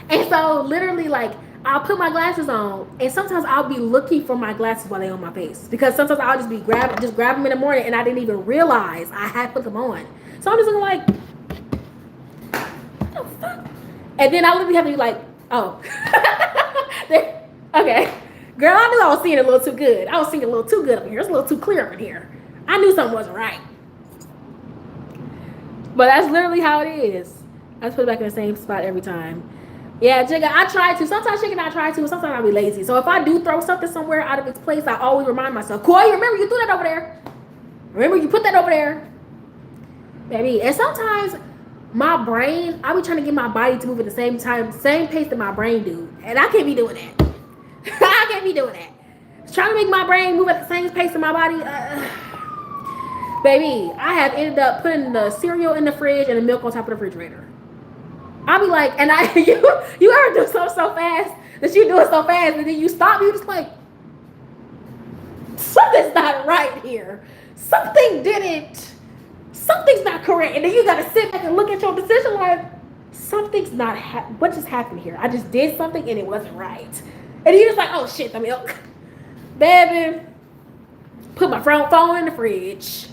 And so literally, like, I'll put my glasses on, and sometimes I'll be looking for my glasses while they're on my face, because sometimes I'll just grab them in the morning, and I didn't even realize I had put them on. So I'm just looking like, what the fuck? And then I literally have to be like, oh, okay, girl, I knew I was seeing it a little too good. I was seeing it a little too good up here. It's a little too clear up in here. I knew something wasn't right. But that's literally how it is. I just put it back in the same spot every time. Yeah, Jigga, I try to. Sometimes Jigga, I try to. Sometimes I'll be lazy. So if I do throw something somewhere out of its place, I always remind myself, Koi, remember you threw that over there. Remember you put that over there. Baby. And sometimes my brain, I be trying to get my body to move at the same time, same pace that my brain do. And I can't be doing that. I can't be doing that. Trying to make my brain move at the same pace of my body. Baby, I have ended up putting the cereal in the fridge and the milk on top of the refrigerator. I'll be like, and you ever do something so fast that you do it so fast and then you stop, you just like, something's not right here. Something's not correct. And then you gotta sit back and look at your decision like, something's not, what just happened here? I just did something and it wasn't right. And you're just like, oh shit, the milk. Baby, put my phone in the fridge.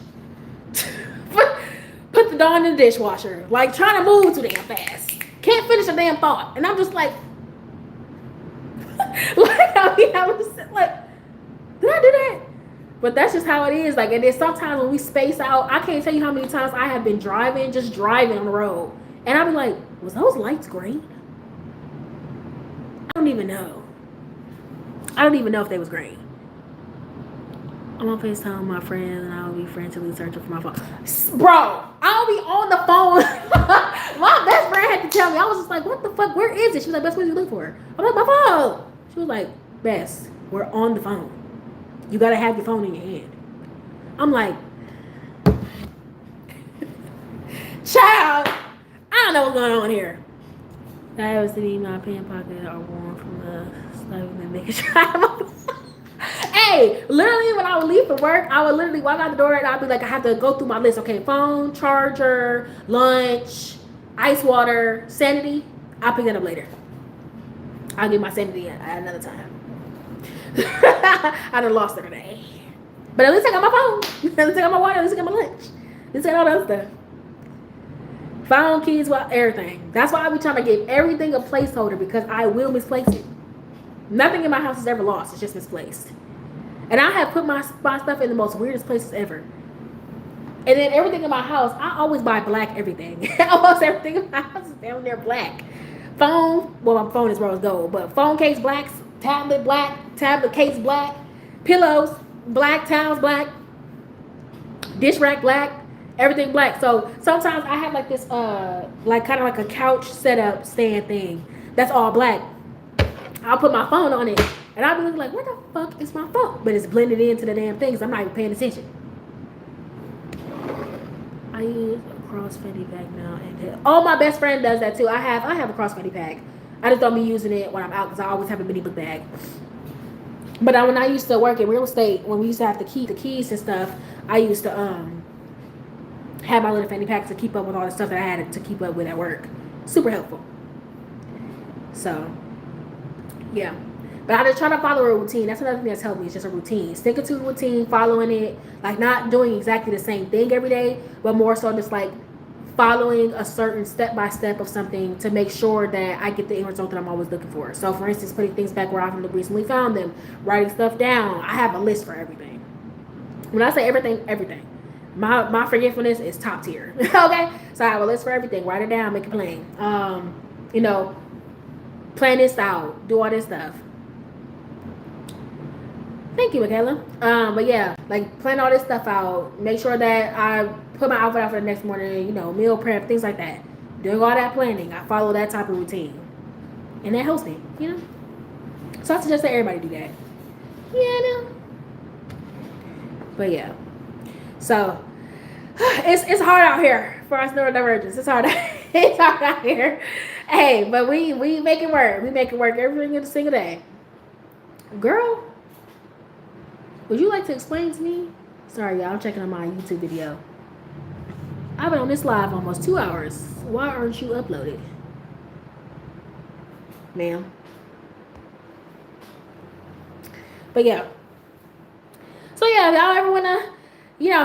Put the dog in the dishwasher. Like, trying to move too damn fast. Can't finish a damn thought. And I'm just like, I was like, did I do that? But that's just how it is. Like, and then sometimes when we space out, I can't tell you how many times I have been just driving on the road. And I'll be like, was those lights green? I don't even know if they was green. I'm on FaceTime with my friends and I'll be frantically searching for my phone. Bro, I'll be on the phone. My best friend had to tell me. I was just like, what the fuck? Where is it? She was like, Bess, what did you look for? I'm like, my phone. She was like, Bess, we're on the phone. You gotta have your phone in your hand. I'm like, child, I don't know what's going on here. I was thinking my pant pocket are warm from the stuff and making sure Hey, literally when I would leave for work, I would literally walk out the door and I'd be like, I have to go through my list. Okay, phone, charger, lunch, ice water, sanity. I'll pick that up later. I'll get my sanity at another time. I done lost it today. But at least I got my phone. At least I got my water. At least I got my lunch. At least I got all that stuff. Phone, keys, everything. That's why I be trying to give everything a placeholder, because I will misplace it. Nothing in my house is ever lost. It's just misplaced. And I have put my stuff in the most weirdest places ever. And then everything in my house, I always buy black everything. Almost everything in my house is down there black. Phone, well, my phone is rose gold, but phone case black, tablet case black, pillows black, towels black, dish rack black, everything black. So sometimes I have like this, like kind of like a couch setup stand thing that's all black. I'll put my phone on it. And I'll be looking like, where the fuck is my phone? But it's blended into the damn things. I'm not even paying attention. I use a cross fanny pack now. Oh, my best friend does that too. I have a cross fanny pack. I just don't be using it when I'm out because I always have a mini book bag. But when I used to work in real estate, when we used to have the keys and stuff, I used to have my little fanny pack to keep up with all the stuff that I had to keep up with at work. Super helpful. So, yeah. But I just try to follow a routine. That's another thing that's helped me. It's just a routine. Sticking to a routine, following it. Like, not doing exactly the same thing every day, but more so just like following a certain step-by-step of something to make sure that I get the end result that I'm always looking for. So, for instance, putting things back where I've recently found them. Writing stuff down. I have a list for everything. When I say everything. My forgetfulness is top tier. Okay? So, I have a list for everything. Write it down. Make it plain. Plan this out. Do all this stuff. Thank you, Michaela. But yeah, like plan all this stuff out. Make sure that I put my outfit out for the next morning, meal prep, things like that. Doing all that planning. I follow that type of routine. And that helps me, So I suggest that everybody do that. Yeah, But yeah. So it's hard out here for us neurodivergents. It's hard out here. Hey, but we make it work. We make it work every single day. Girl. Would you like to explain to me? Sorry, y'all. I'm checking on my YouTube video. I've been on this live almost 2 hours. Why aren't you uploaded? Ma'am. But yeah. So yeah, if y'all ever wanna,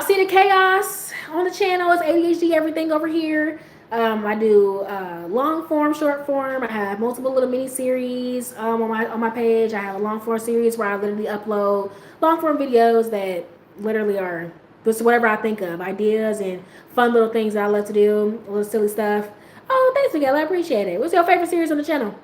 see the chaos on the channel, it's ADHD everything over here. I do long form, short form. I have multiple little mini series on my page. I have a long form series where I literally upload long form videos that literally are just whatever I think of, ideas and fun little things that I love to do, a little silly stuff. Oh, thanks, Miguel. I appreciate it. What's your favorite series on the channel?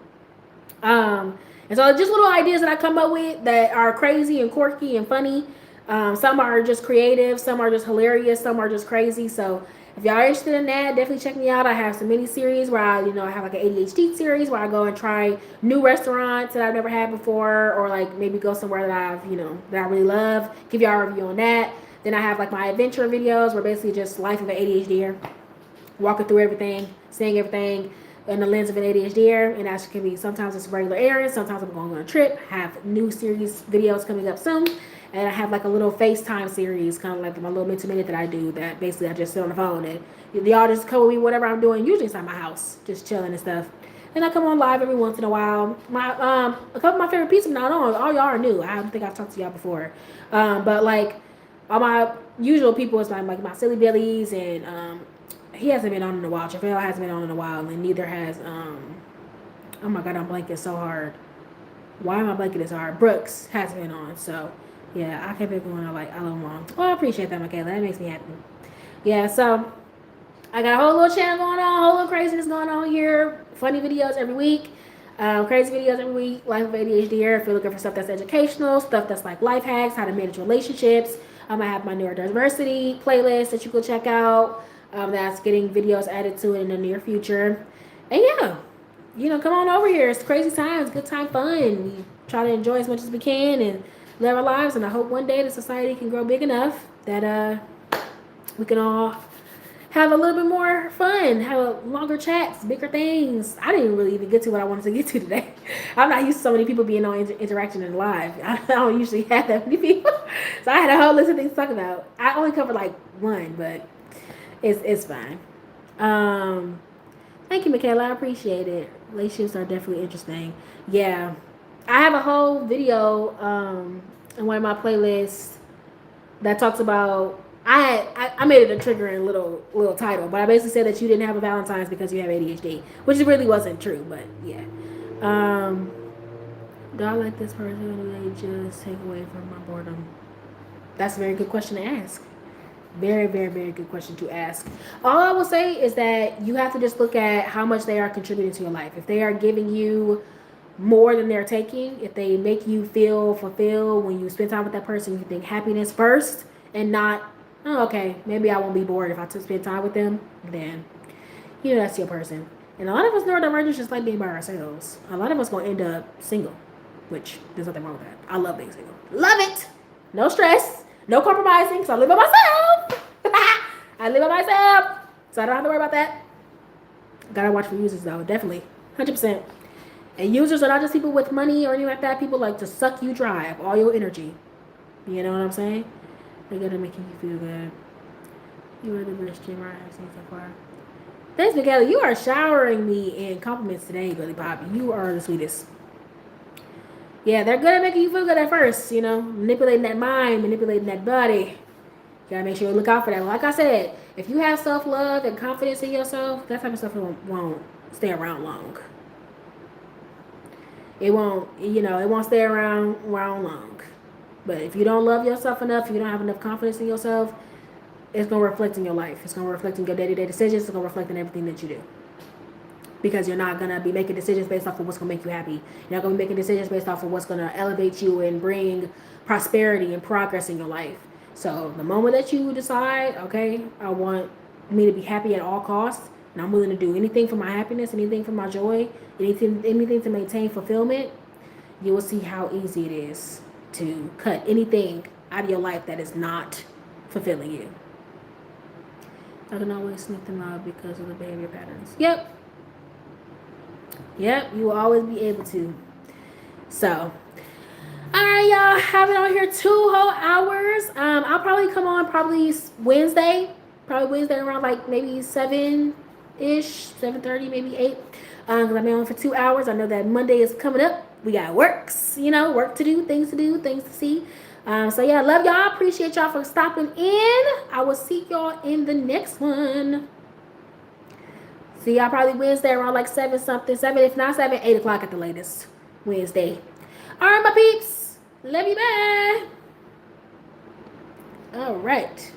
And so just little ideas that I come up with that are crazy and quirky and funny. Some are just creative, some are just hilarious, some are just crazy. So if y'all are interested in that, definitely check me out. I have some mini series where I have like an ADHD series where I go and try new restaurants that I've never had before, or like maybe go somewhere that that I really love. Give y'all a review on that. Then I have like my adventure videos where basically just life of an ADHDer, walking through everything, seeing everything in the lens of an ADHDer, and that can be sometimes it's regular errands, sometimes I'm going on a trip. Have new series videos coming up soon. And I have like a little FaceTime series, kind of like my little mental minute that I do, that basically I just sit on the phone and y'all just come with me whatever I'm doing, usually inside my house, just chilling and stuff. And I come on live every once in a while. My a couple of my favorite pieces, not all y'all are new. I don't think I've talked to y'all before. But like all my usual people is like my Silly Billies, and he hasn't been on in a while. Javale hasn't been on in a while, and neither has oh my god, I'm blanking so hard. Why am I blanking this hard? Brooks hasn't been on, so yeah, I kept it going. I love them all. Well, I appreciate that, Michaela. That makes me happy. Yeah, so I got a whole little channel going on, a whole little craziness going on here. Funny videos every week, crazy videos every week. Life of ADHD here. If you're looking for stuff that's educational, stuff that's like life hacks, how to manage relationships, I have my Neurodiversity playlist that you can check out. That's getting videos added to it in the near future. And yeah, come on over here. It's crazy times, good time, fun. We try to enjoy as much as we can and live our lives, and I hope one day the society can grow big enough that we can all have a little bit more fun, have longer chats, bigger things. I didn't really even get to what I wanted to get to today. I'm not used to so many people being on interaction in live. I don't usually have that many people, so I had a whole list of things to talk about. I only covered like one, but it's fine. Thank you, Michaela. I appreciate it. Relationships are definitely interesting. Yeah. I have a whole video in one of my playlists that talks about I made it a triggering little title, but I basically said that you didn't have a Valentine's because you have ADHD, which really wasn't true, but yeah. Do I like this person, or do they just take away from my boredom? That's a very good question to ask. Very, very, very good question to ask. All I will say is that you have to just look at how much they are contributing to your life. If they are giving you more than they're taking, if they make you feel fulfilled when you spend time with that person, you think happiness first and not, oh, okay, maybe I won't be bored if I spend time with them, then that's your person. And a lot of us neurodivergents just like being by ourselves. A lot of us gonna end up single, which there's nothing wrong with that. I love being single. Love it. No stress, no compromising, because I live by myself. I live by myself, so I don't have to worry about that. Gotta watch for users though, definitely, 100%. And users are not just people with money or anything like that. People like to suck you dry of all your energy. You know what I'm saying? They're gonna make you feel good. You are the best streamer I've seen so far. Thanks, Michaela. You are showering me in compliments today, Billy Poppy. You are the sweetest. Yeah, they're good at making you feel good at first, manipulating that mind, manipulating that body. You gotta make sure you look out for that. Like I said, if you have self-love and confidence in yourself, that type of stuff won't stay around long. It won't stay around long. But if you don't love yourself enough, if you don't have enough confidence in yourself, it's going to reflect in your life. It's going to reflect in your day-to-day decisions. It's going to reflect in everything that you do. Because you're not going to be making decisions based off of what's going to make you happy. You're not going to be making decisions based off of what's going to elevate you and bring prosperity and progress in your life. So the moment that you decide, okay, I want me to be happy at all costs, and I'm willing to do anything for my happiness, anything for my joy, anything to maintain fulfillment, you will see how easy it is to cut anything out of your life that is not fulfilling you. I can always sneak them out because of the behavior patterns. Yep, you will always be able to. So, all right, y'all, have it on here 2 whole hours. I'll probably come on Wednesday around like maybe 7-ish, 7:30, maybe 8. Because I've been on for 2 hours. I know that Monday is coming up. We got works, you know, work to do, things to see. So yeah, love y'all. Appreciate y'all for stopping in. I will see y'all in the next one. See y'all probably Wednesday around like 7 something. 7, if not 7, 8 o'clock at the latest. Wednesday. Alright, my peeps. Love you, bye. All right.